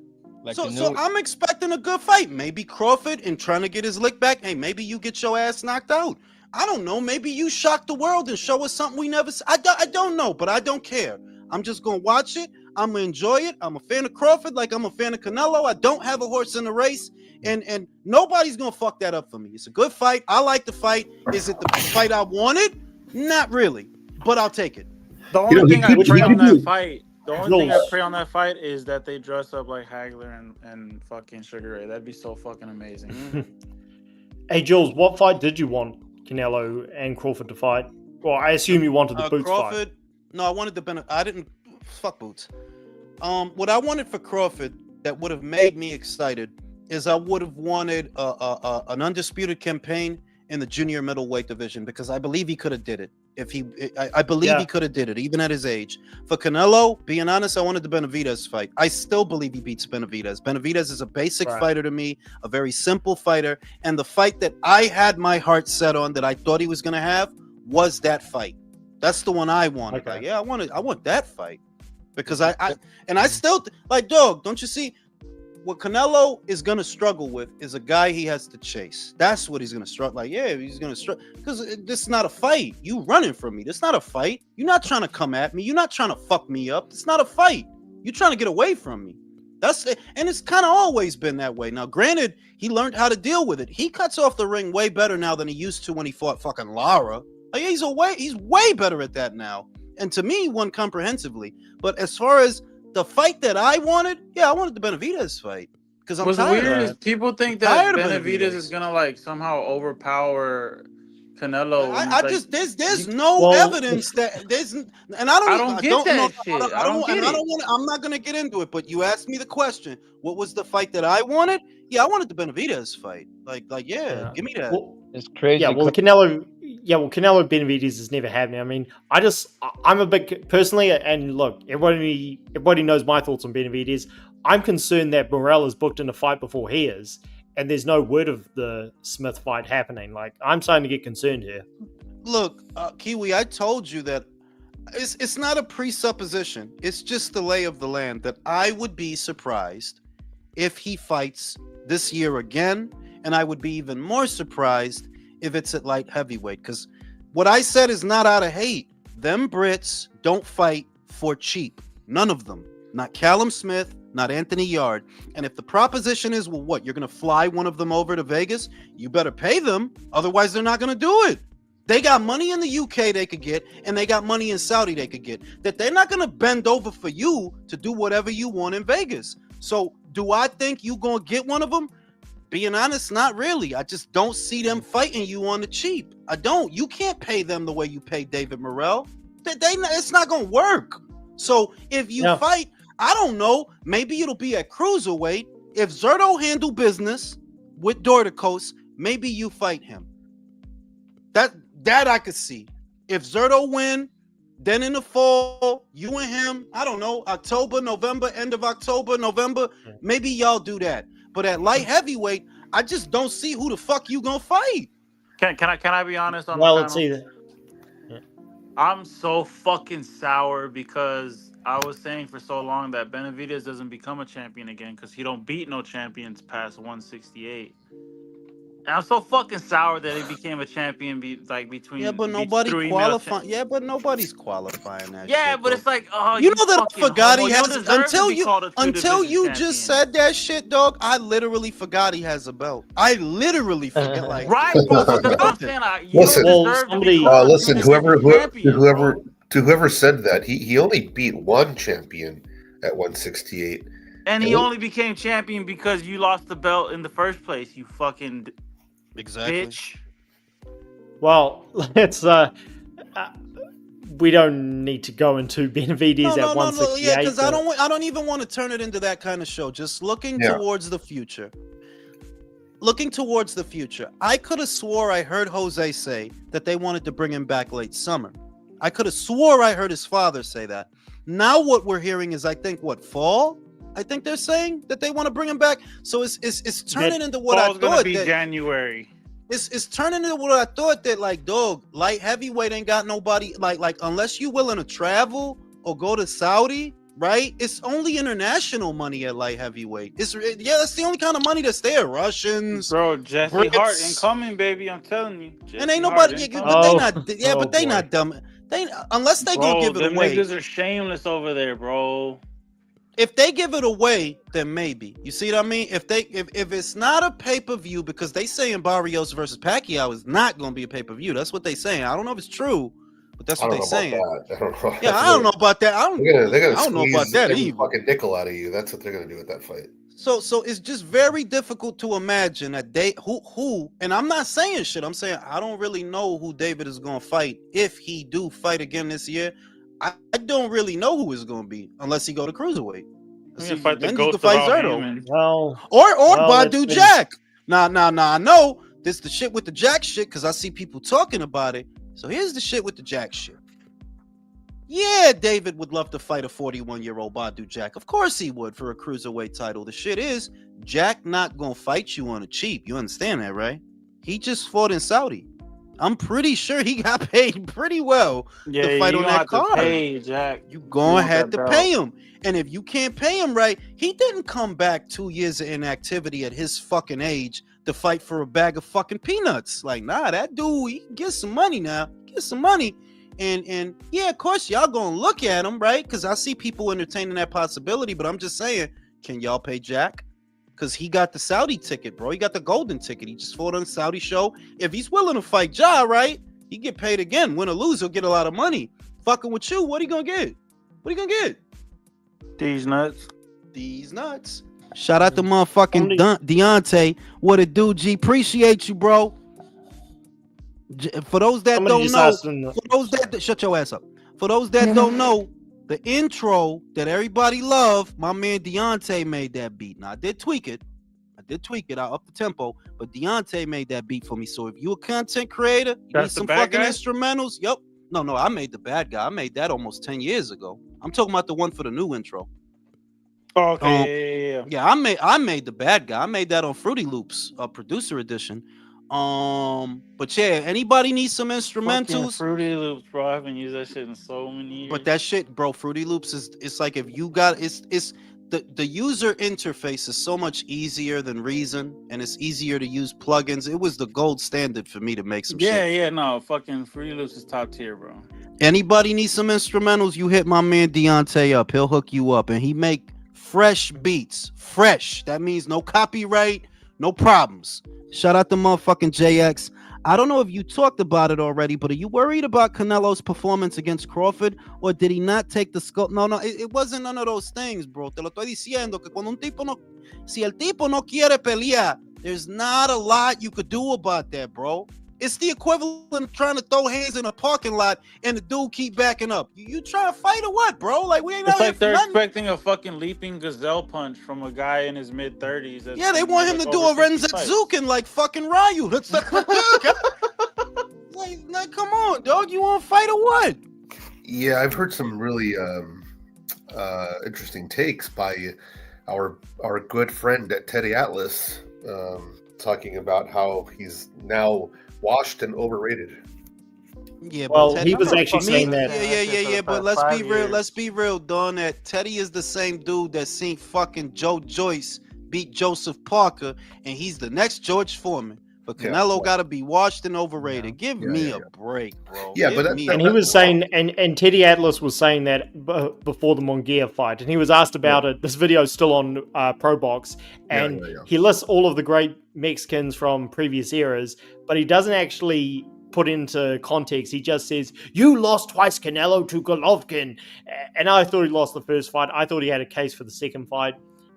Like So I'm expecting a good fight. Maybe Crawford and trying to get his lick back. Hey, maybe you get your ass knocked out. I don't know. Maybe you shock the world and show us something we never. I don't know, but I don't care. I'm just gonna watch it. I'm gonna enjoy it. I'm a fan of Crawford, like I'm a fan of Canelo. I don't have a horse in the race, and nobody's gonna fuck that up for me. It's a good fight. I like the fight. Is it the fight I wanted? Not really, but I'll take it. The only thing I pray on that fight, is that they dress up like Hagler and fucking Sugar Ray. That'd be so fucking amazing. Hey, Jules, what fight did you want Canelo and Crawford to fight? Well, I assume you wanted the Boots Crawford, fight. No, I wanted the I didn't. Fuck Boots. What I wanted for Crawford that would have made me excited is I would have wanted an undisputed campaign in the junior middleweight division because I believe he could have did it. I believe he could have did it even at his age. For Canelo, being honest, I wanted the Benavidez fight. I still believe he beats Benavidez. Benavidez is a basic fighter to me, a very simple fighter, and the fight that I had my heart set on that I thought he was going to have was that fight. That's the one I wanted. Okay. Like, yeah, I want that fight because I still like, dog. Don't you see? What Canelo is going to struggle with is a guy he has to chase. That's what he's going to struggle. Like, yeah, he's going to struggle because this is not a fight. You running from me. This is not a fight. You're not trying to come at me. You're not trying to fuck me up. It's not a fight. You're trying to get away from me. That's it. And it's kind of always been that way. Now, granted, he learned how to deal with it. He cuts off the ring way better now than he used to when he fought fucking Lara. Like, he's way better at that now. And to me, he won comprehensively. But as far as the fight that I wanted, I wanted the Benavidez fight because I'm tired. Weird is people think that Benavidez is gonna like somehow overpower Canelo. There's no evidence that there's, and I don't get that shit. I'm not gonna get into it. But you asked me the question: what was the fight that I wanted? Yeah, I wanted the Benavidez fight. Give me that. Well, it's crazy. Yeah, well, Canelo Benavidez has never happened. I mean, I'm a big personally, and look, everybody knows my thoughts on Benavidez. I'm concerned that Morel is booked in a fight before he is, and there's no word of the Smith fight happening. Like, I'm starting to get concerned here. Look, Kiwi, I told you that it's not a presupposition. It's just the lay of the land that I would be surprised if he fights this year again, and I would be even more surprised if it's at light heavyweight, because what I said is not out of hate. Them Brits don't fight for cheap. None of them. Not Callum Smith, not Anthony Yard. And if the proposition is, well, what, you're going to fly one of them over to Vegas? You better pay them. Otherwise, they're not going to do it. They got money in the UK they could get, and they got money in Saudi they could get. That they're not going to bend over for you to do whatever you want in Vegas. So do I think you going to get one of them? Being honest, not really. I just don't see them fighting you on the cheap. I don't. You can't pay them the way you pay David Morrell. It's not going to work. So if you fight, I don't know, maybe it'll be at cruiserweight. If Zerto handle business with Dorticos, maybe you fight him. That I could see. If Zerto win, then in the fall, you and him, I don't know, October, November, end of October, November, maybe y'all do that. But at light heavyweight, I just don't see who the fuck you gonna fight. Can I be honest on let's see that. I'm so fucking sour because I was saying for so long that Benavidez doesn't become a champion again because he don't beat no champions past 168. And I'm so fucking sour that he became a champion Yeah, between but nobody three male qualifying. Yeah, but nobody's qualifying that Yeah, shit, but dog. it's like, oh, You you know that I fucking forgot homo. he You don't has deserve to be called a two until division you champion. just said that shit, dog. I literally forgot he has a belt. I literally forget, like, Right, bro. But that's what I'm saying. You Listen, don't Well, deserve to be somebody. called a two listen. division champion, bro. Whoever said that, he only beat one champion at 168. And he only became champion because you lost the belt in the first place. You fucking exactly. bitch. Well, let's. We don't need to go into Benavidez at 168. Yeah, because I don't even want to turn it into that kind of show. Just looking towards the future. Looking towards the future. I could have swore I heard Jose say that they wanted to bring him back late summer. I could have swore I heard his father say that. Now what we're hearing is, I think, fall? I think they're saying that they want to bring him back. So it's turning into what I Fall's gonna thought. be January. It's turning into what I thought, that like, dog, light heavyweight ain't got nobody, like unless you willing to travel or go to Saudi, right? It's only international money at light heavyweight. That's the only kind of money that's there. Russians, Bro, Jesse Brits. Hart incoming, baby. I'm telling you. And ain't nobody, but they not. Yeah, but they not dumb. They unless they gonna give it them away. Niggas are shameless over there, bro. If they give it away, then maybe. You see what I mean? If it's not a pay-per-view, because they saying Barrios versus Pacquiao is not going to be a pay-per-view. That's what they saying. I don't know if it's true, but that's what they saying. I don't know. Yeah, I don't know about that. I don't know about that every either. fucking nickel out of you. That's what they're gonna do with that fight. So it's just very difficult to imagine that who and I'm not saying shit. I'm saying I don't really know who David is going to fight if he do fight again this year. I don't really know who it's going to be unless he go to cruiserweight. Fight the Then ghost you can fight of Al Zerto. Heyman. Or Badu Jack. Nah, I know this the shit with the Jack shit because I see people talking about it. So here's the shit with the Jack shit. Yeah, David would love to fight a 41-year-old Badu Jack. Of course he would for a cruiserweight title. The shit is, Jack not gonna fight you on a cheap. You understand that, right? He just fought in Saudi. I'm pretty sure he got paid pretty well to fight on that card. Pay Jack. You gonna have to pay him. And if you can't pay him right, he didn't come back 2 years of inactivity at his fucking age to fight for a bag of fucking peanuts. Like, nah, that dude, he can get some money now. Get some money. And yeah, of course, y'all gonna look at him, right? Because I see people entertaining that possibility, but I'm just saying, can y'all pay Jack? Because he got the Saudi ticket, bro. He got the golden ticket. He just fought on the Saudi show. If he's willing to fight Ja, right, he get paid again. Win or lose, he'll get a lot of money. Fucking with you, what he gonna get? What he gonna get? These nuts. These nuts. Shout out to motherfucking Deontay. What it do, G? Appreciate you, bro. For those that don't know, for those that shut your ass up. For those that don't know, the intro that everybody loved, my man Deontay made that beat. Now I did tweak it. I upped the tempo, but Deontay made that beat for me. So if you a content creator, you need some fucking instrumentals. Yep. No, I made the bad guy. I made that almost 10 years ago. I'm talking about the one for the new intro. Okay. Yeah, I made the bad guy. I made that on Fruity Loops, producer edition. But yeah, anybody needs some instrumentals? Fucking Fruity Loops, bro. I haven't used that shit in so many years. But that shit, bro, Fruity Loops it's like if you got it's the user interface is so much easier than Reason, and it's easier to use plugins. It was the gold standard for me to make some shit. Yeah, no, fucking Fruity Loops is top tier, bro. Anybody needs some instrumentals, you hit my man Deontay up. He'll hook you up, and he make fresh beats. Fresh. That means no copyright, no problems. Shout out to motherfucking JX. I don't know if you talked about it already, but are you worried about Canelo's performance against Crawford, or did he not take the scope? No, it wasn't none of those things, bro. Te lo estoy diciendo que cuando un tipo no, si el tipo no quiere pelear, there's not a lot you could do about that, bro. It's the equivalent of trying to throw hands in a parking lot and the dude keep backing up. You trying to fight or what, bro? Like, we ain't. It's like they're expecting a fucking leaping gazelle punch from a guy in his mid-30s. Yeah, they want him to do a Renzetsuken like fucking Ryu. That's like, come on, dog. You want to fight or what? Yeah, I've heard some really interesting takes by our good friend at Teddy Atlas, talking about how he's now washed and overrated. Yeah, but Well, Teddy, he was for actually me, saying that. yeah. But let's be real. Let's be real, Don. That Teddy is the same dude that seen fucking Joe Joyce beat Joseph Parker, and he's the next George Foreman. But Canelo got to be washed and overrated. Give me a break, bro. Yeah, Give but me And a he was break. saying, and Teddy Atlas was saying that before the Munguia fight, and he was asked about it. This video is still on Pro Box, and he lists all of the great Mexicans from previous eras, but he doesn't actually put into context. He just says, "You lost twice, Canelo, to Golovkin," and I thought he lost the first fight. I thought he had a case for the second fight,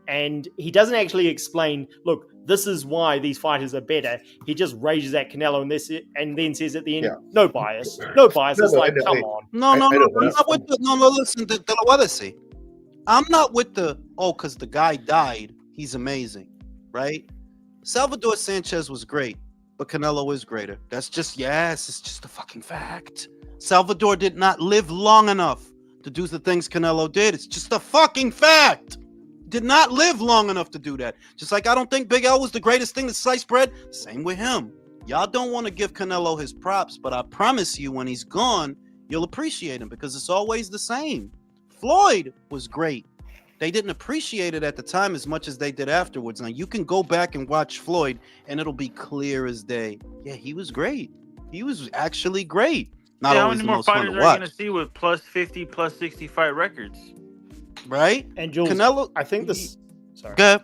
and he doesn't actually explain. Look, this is why these fighters are better. He just rages at Canelo and then says at the end, "No bias, no bias." It's like, come on. No. I'm not with the. No. Listen, the what I say. I'm not with the. Oh, because the guy died. He's amazing, right? Salvador Sanchez was great, but Canelo is greater. That's just it's just a fucking fact. Salvador did not live long enough to do the things Canelo did. It's just a fucking fact. Did not live long enough to do that. Just like I don't think Big L was the greatest thing to slice bread. Same with him. Y'all don't want to give Canelo his props, but I promise you when he's gone, you'll appreciate him because it's always the same. Floyd was great. They didn't appreciate it at the time as much as they did afterwards. Now you can go back and watch Floyd and it'll be clear as day. Yeah, he was great. He was actually great. Not how always many the more most fun fighters to are you watch. gonna see with plus 50, plus 60 fight records? Right? And Jules, Canelo, I think this. Sorry. Go ahead.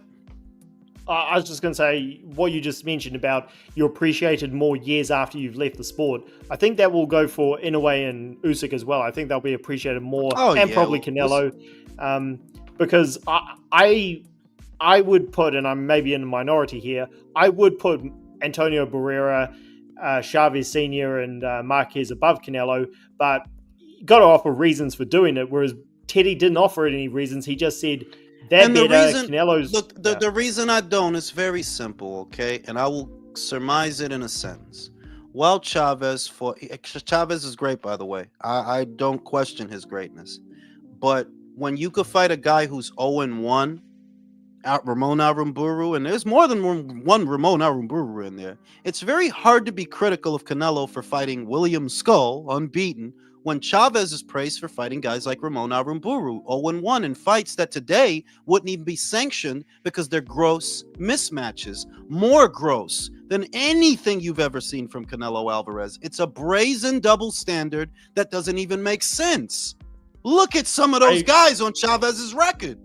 I was just going to say what you just mentioned about you appreciated more years after you've left the sport. I think that will go for Inoue and Usyk as well. I think they'll be appreciated more, and probably Canelo, because I would put, and I'm maybe in the minority here, I would put Antonio Barrera, Chavez Sr. and Marquez above Canelo, but you got to offer reasons for doing it, whereas Teddy didn't offer any reasons. He just said, and the better, reason, Canelo's... look, the reason I don't is very simple, okay? And I will surmise it in a sentence. Well, Chavez is great, by the way. I don't question his greatness. But when you could fight a guy who's 0-1, Ramon Aramburu, and there's more than one Ramon Aramburu in there, it's very hard to be critical of Canelo for fighting William Skull, unbeaten, when Chavez is praised for fighting guys like Ramon Aramburu, 0-1 in fights that today wouldn't even be sanctioned because they're gross mismatches, more gross than anything you've ever seen from Canelo Alvarez. It's a brazen double standard that doesn't even make sense. Look at some of those guys on Chavez's record.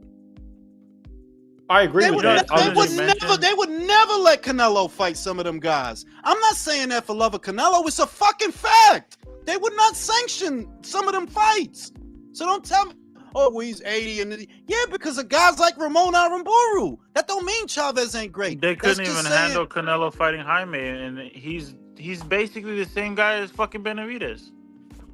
I agree with that. They would never let Canelo fight some of them guys. I'm not saying that for love of Canelo. It's a fucking fact. They would not sanction some of them fights. So don't tell me, oh, well, he's 80 and because of guys like Ramon Aramburu. That don't mean Chavez ain't great. They couldn't even handle Canelo fighting Jaime, and he's basically the same guy as fucking Benavidez.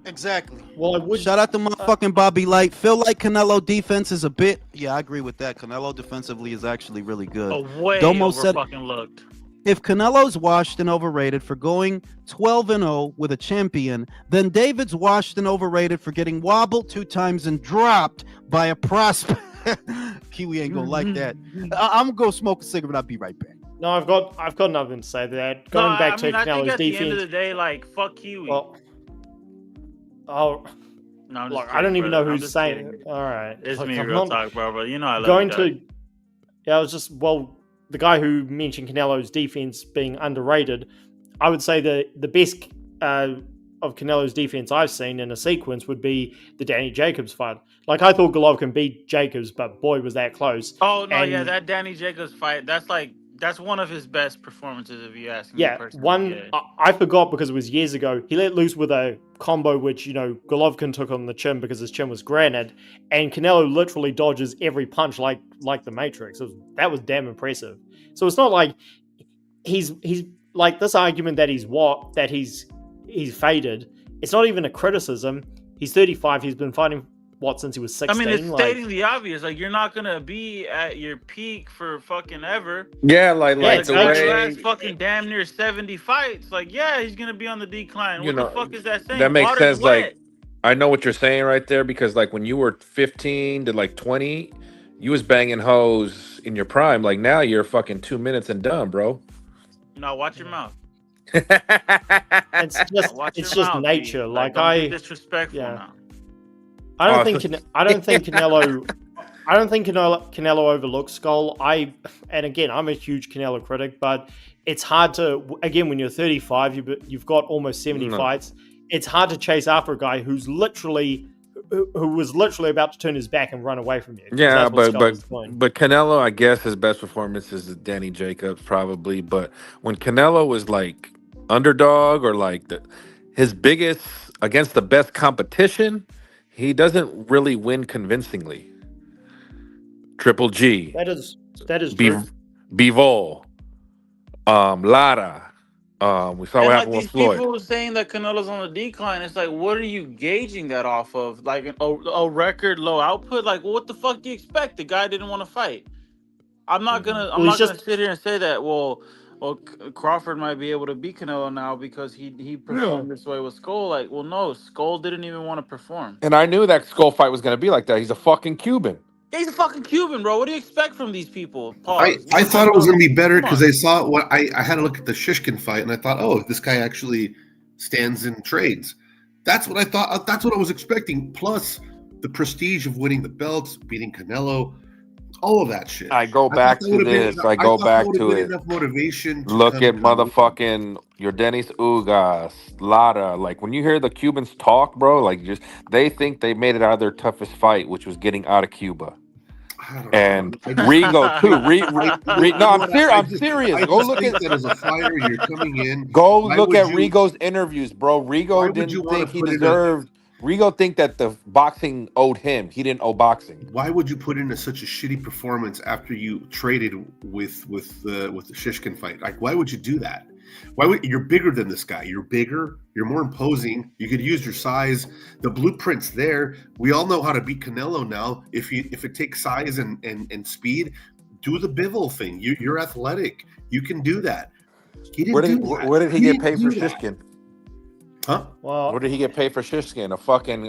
Exactly. Well, I would shout out to motherfucking Bobby Light. Feel like Canelo defense is a bit. Yeah, I agree with that. Canelo defensively is actually really good. Way Domo over said, fucking looked. If Canelo's washed and overrated for going 12-0 with a champion, then David's washed and overrated for getting wobbled 2 times and dropped by a prospect. Kiwi ain't gonna like that. I'm gonna go smoke a cigarette. I'll be right back. No, I've got nothing to say to that. Going back to Canelo's I think at defense. the end of the day, like, fuck Kiwi. Well, no, look, I don't even know who's saying it. All right. It's Look, me, I'm real not talk, bro. But you know I love going you, to. Yeah, I was just the guy who mentioned Canelo's defense being underrated. I would say the best of Canelo's defense I've seen in a sequence would be the Danny Jacobs fight. Like, I thought Golovkin beat Jacobs, but boy, was that close. Oh no, yeah, that Danny Jacobs fight. That's one of his best performances, if you ask me. Yeah, I forgot because it was years ago. He let loose with a combo which, Golovkin took on the chin because his chin was granite, and Canelo literally dodges every punch like the Matrix. That was damn impressive. So it's not like he's like this argument that he's faded. It's not even a criticism. He's 35. He's been fighting since he was 16. I mean, it's stating the obvious. Like, you're not gonna be at your peak for fucking ever. Yeah, like the way last fucking damn near 70 fights. Like, yeah, he's gonna be on the decline. What the fuck is that saying? That makes Water's sense. wet. Like, I know what you're saying right there, because like when you were 15 to like 20, you was banging hoes in your prime. Like now you're fucking 2 minutes and done, bro. No, watch your mouth. It's just Watch it's your just mouth, nature. Pete. Like don't be I disrespectful yeah. now. I don't Oh, think I don't think Canelo Canelo overlooks Skull. And again, I'm a huge Canelo critic, but it's hard to again when you're 35, you've got almost 70 No. fights. It's hard to chase after a guy who was literally about to turn his back and run away from you. 'Cause Yeah, that's what Skull was doing. but Canelo, I guess his best performance is Danny Jacobs probably. But when Canelo was like underdog or like his biggest against the best competition, he doesn't really win convincingly. Triple G, That is Be- true. Bivol, Lara. We saw And what like happened these with Floyd. people saying that Canelo's on the decline, it's like, what are you gauging that off of? Like a record low output? Like, what the fuck do you expect? The guy didn't want to fight. I'm not gonna sit here and say that. Well, Crawford might be able to beat Canelo now because he performed this way with Skull. Like, well, no, Skull didn't even want to perform. And I knew that Skull fight was going to be like that. He's a fucking Cuban. Yeah, he's a fucking Cuban, bro. What do you expect from these people? I Pause. thought it was going to be better Come because on. I saw what I had to look at the Shishkin fight and I thought, oh, this guy actually stands in trades. That's what I thought. That's what I was expecting. Plus the prestige of winning the belts, beating Canelo, all of that shit. I go back to this. I go back to it. Enough motivation. Look at motherfucking your Dennis Ugas, Lara. Like when you hear the Cubans talk, bro, like just they think they made it out of their toughest fight, which was getting out of Cuba. And Rigo too. No, I'm serious. Go look at that as a fighter. You're coming in. Go look at Rigo's interviews, bro. Rigo didn't think he deserved. Rigo think that the boxing owed him. He didn't owe boxing. Why would you put in such a shitty performance after you traded with the Shishkin fight? Like, why would you do that? You're bigger than this guy? You're bigger. You're more imposing. You could use your size. The blueprint's there. We all know how to beat Canelo now. If it takes size and speed, do the Bivol thing. You're athletic. You can do that. He didn't do that. Where did he get paid for Shishkin? Huh? Well, what did he get paid for Shishkin? A fucking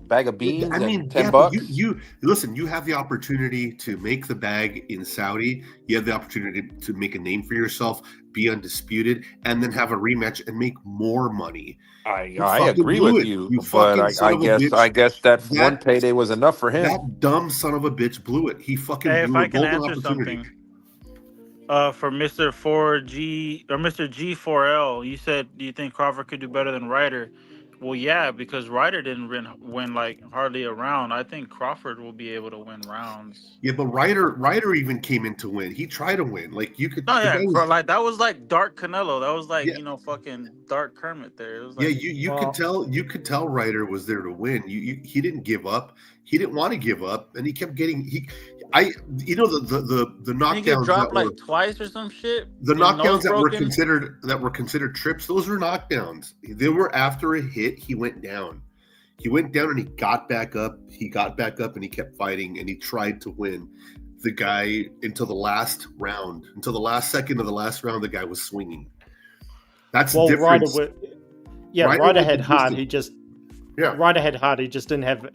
bag of beans? I mean, $10. You listen. You have the opportunity to make the bag in Saudi. You have the opportunity to make a name for yourself, be undisputed, and then have a rematch and make more money. I agree with you, but I guess that one payday was enough for him. That dumb son of a bitch blew it. He fucking blew a golden opportunity. For Mr. 4G or Mr. G4L, you said, do you think Crawford could do better than Ryder? Well, yeah, because Ryder didn't win like hardly a round. I think Crawford will be able to win rounds. Yeah, but Ryder even came in to win. He tried to win. Like you could. Oh yeah, like that was like dark Canelo. That was like fucking dark Kermit there. It was like, you could tell Ryder was there to win. He didn't give up. He didn't want to give up, and he kept getting the knockdowns. He get dropped like twice or some shit. The knockdowns that were considered trips. Those were knockdowns. They were after a hit. He went down. He went down and he got back up. He got back up and he kept fighting and he tried to win. The guy until the last round, until the last second of the last round, the guy was swinging. That's the difference. Ryder had heart. Ryder had heart. He just didn't have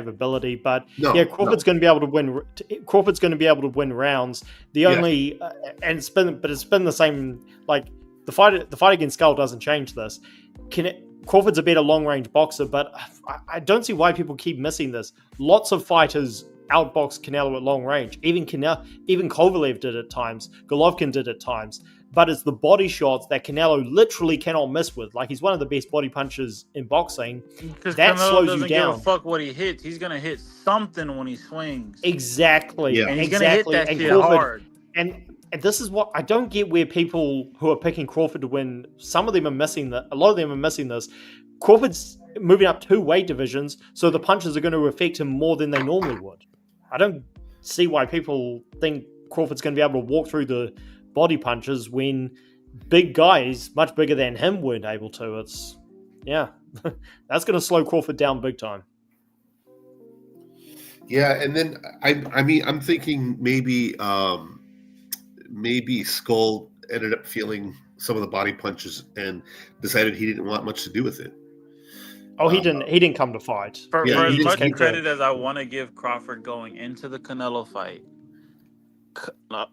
ability. But Crawford's going to be able to win. Crawford's going to be able to win rounds. It's been the same. Like the fight against Skull doesn't change this. Crawford's a better long range boxer, but I don't see why people keep missing this. Lots of fighters outbox Canelo at long range. Even Kovalev did at times. Golovkin did at times. But it's the body shots that Canelo literally cannot miss with. Like, he's one of the best body punchers in boxing. That Canelo slows doesn't you down. Give a fuck what he hits. He's gonna hit something when he swings. Exactly. Yeah. And he's gonna hit that shit hard. And this is what I don't get, where people who are picking Crawford to win, some of them are missing that. A lot of them are missing this. Crawford's moving up 2 weight divisions, so the punches are going to affect him more than they normally would. I don't see why people think Crawford's going to be able to walk through the body punches when big guys, much bigger than him, weren't able to. That's going to slow Crawford down big time. Yeah, and then I'm thinking maybe Skull ended up feeling some of the body punches and decided he didn't want much to do with it. Oh, he didn't. He didn't come to fight. For as much credit as I want to give Crawford going into the Canelo fight,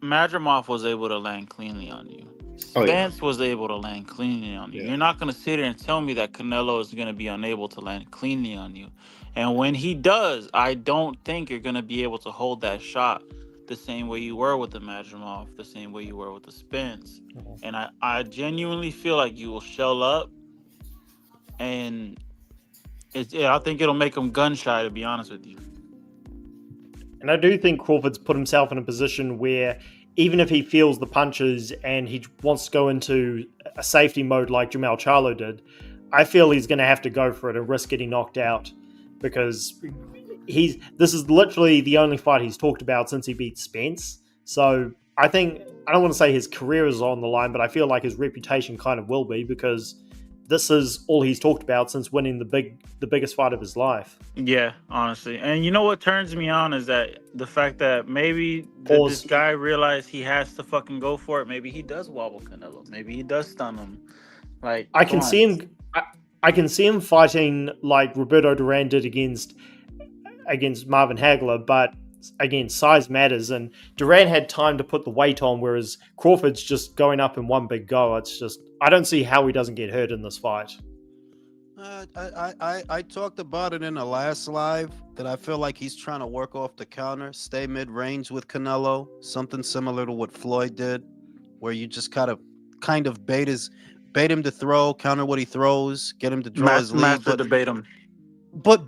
Madrimov was able to land cleanly on you. Oh, yeah. Spence was able to land cleanly on you. Yeah. You're not going to sit here and tell me that Canelo is going to be unable to land cleanly on you. And when he does, I don't think you're going to be able to hold that shot the same way you were with the Madrimov, the same way you were with the Spence. And I genuinely feel like you will shell up, and I think it'll make him gun shy, to be honest with you. And I do think Crawford's put himself in a position where even if he feels the punches and he wants to go into a safety mode like Jamal Charlo did, I feel he's going to have to go for it and risk getting knocked out, because this is literally the only fight he's talked about since he beat Spence. So I don't want to say his career is on the line, but I feel like his reputation kind of will be, because this is all he's talked about since winning the biggest fight of his life. Yeah, honestly. And you know what turns me on is that the fact that maybe this guy realized he has to fucking go for it. Maybe he does wobble Canelo. Maybe he does stun him. Like, I can see him fighting like Roberto Duran did against Marvin Hagler, but again, size matters, and Duran had time to put the weight on, whereas Crawford's just going up in one big go. It's just, I don't see how he doesn't get hurt in this fight. I talked about it in the last live that I feel like he's trying to work off the counter, stay mid-range with Canelo, something similar to what Floyd did, where you just kind of bait him to throw, counter what he throws, get him to draw his lead. Debate him. But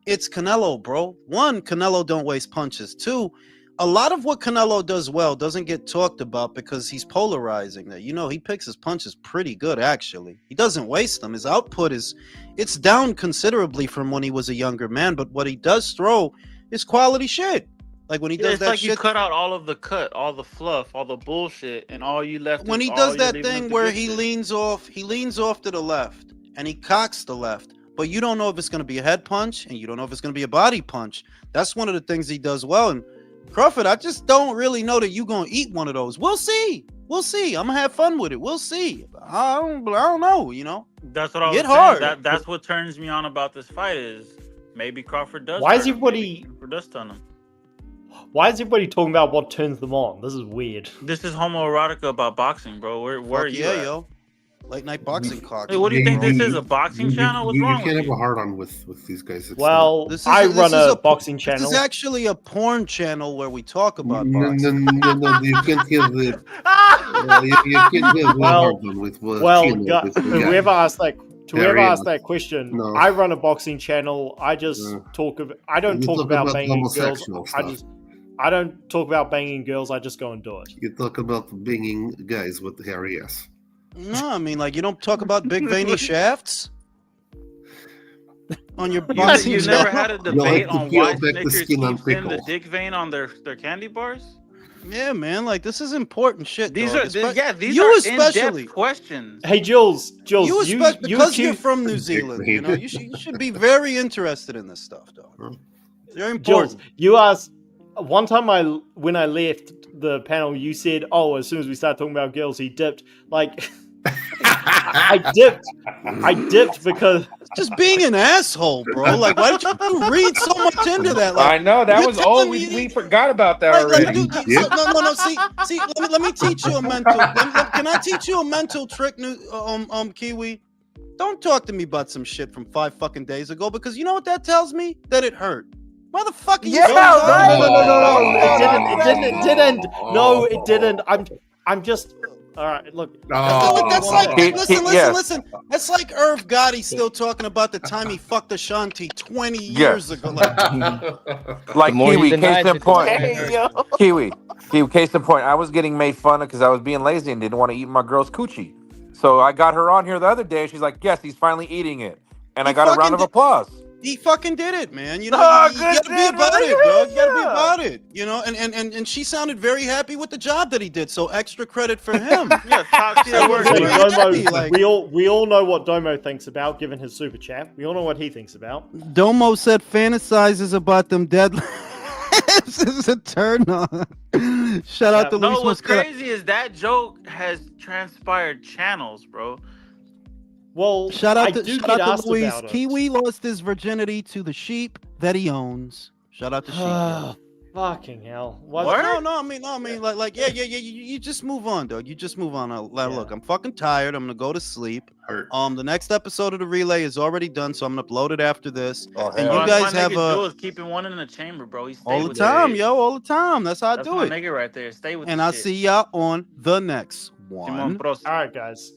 it's Canelo, bro. One, Canelo don't waste punches. Two, a lot of what Canelo does well doesn't get talked about because he's polarizing. That, you know, he picks his punches pretty good, actually. He doesn't waste them. His output it's down considerably from when he was a younger man, but what he does throw is quality shit. Like when he does it's that like shit, you cut out all of the cut, all the fluff, all the bullshit, and all you left. When he does that thing where he leans off to the left and he cocks the left, but you don't know if it's going to be a head punch and you don't know if it's going to be a body punch. That's one of the things he does well. And Crawford, I just don't really know that you're going to eat one of those. We'll see. I'm going to have fun with it. We'll see. I don't know, you know. That's what I was Get saying. hard. That's what turns me on about this fight is maybe Crawford does. Why is everybody... Crawford does stun him. Why is everybody talking about what turns them on? This is weird. This is homoerotica about boxing, bro. Where are you at? Yo. Late night boxing cock. Hey, what do you think this is? A boxing channel? What's wrong You can't with have a hard on with these guys. Well, I run a boxing channel. This is actually a porn channel where we talk about boxing. No, you can't have the. You can't have hard on with. Whoever asked that question, no. I run a boxing channel. I just I don't talk about banging girls. I don't talk about banging girls. I just go and do it. You talk about banging guys with the hairy ass. No, I mean, like, you don't talk about big veiny shafts on your boxing You never had a debate on why Snickers keep sending the dick vein on their candy bars? Yeah, man, like, this is important shit. These dog. these are in-depth questions. Hey, Jules, because you're from New Zealand, you know, you should be very interested in this stuff, dog. Very important. Jules, you asked one time when I left the panel, you said, "Oh, as soon as we start talking about girls, he dipped." Like, I dipped because just being an asshole, bro. Like, why did you read so much into that? Like, I know that was all we forgot about that already. No. See. Let me teach you a mental. Can I teach you a mental trick, Kiwi? Don't talk to me about some shit from 5 fucking days ago, because you know what that tells me? That it hurt. Motherfucker, yeah, no, it didn't. No, it didn't. I'm just. All right, look. That's like, listen. That's like Irv Gotti still talking about the time he fucked Ashanti 20 years ago. Like Kiwi, case in point. Kiwi, case in point. I was getting made fun of because I was being lazy and didn't want to eat my girl's coochie. So I got her on here the other day. And she's like, "Yes, he's finally eating it," and I got a round of applause. He fucking did it, man. You know, you gotta be about it, dog. You gotta be about it. You know, and she sounded very happy with the job that he did. So extra credit for him. Yeah, top tier work. We all know what Domo thinks about, given his super chat. We all know what he thinks about. Domo said fantasizes about them dead. This is a turn on. Shout out to Luis. No, what's crazy is that joke has transpired channels, bro. Well, shout out to Luis. Kiwi lost his virginity to the sheep that he owns. Shout out to sheep. Fucking hell. No, I mean, like, yeah. You just move on, dog. You just move on. Look, I'm fucking tired. I'm gonna go to sleep. The next episode of the relay is already done, so I'm gonna upload it after this. And you guys have Jules keeping one in the chamber, bro. He all the time, yo, all the time. That's how I That's do my it. nigga right there. Stay with. And I'll see y'all on the next one. All right, guys.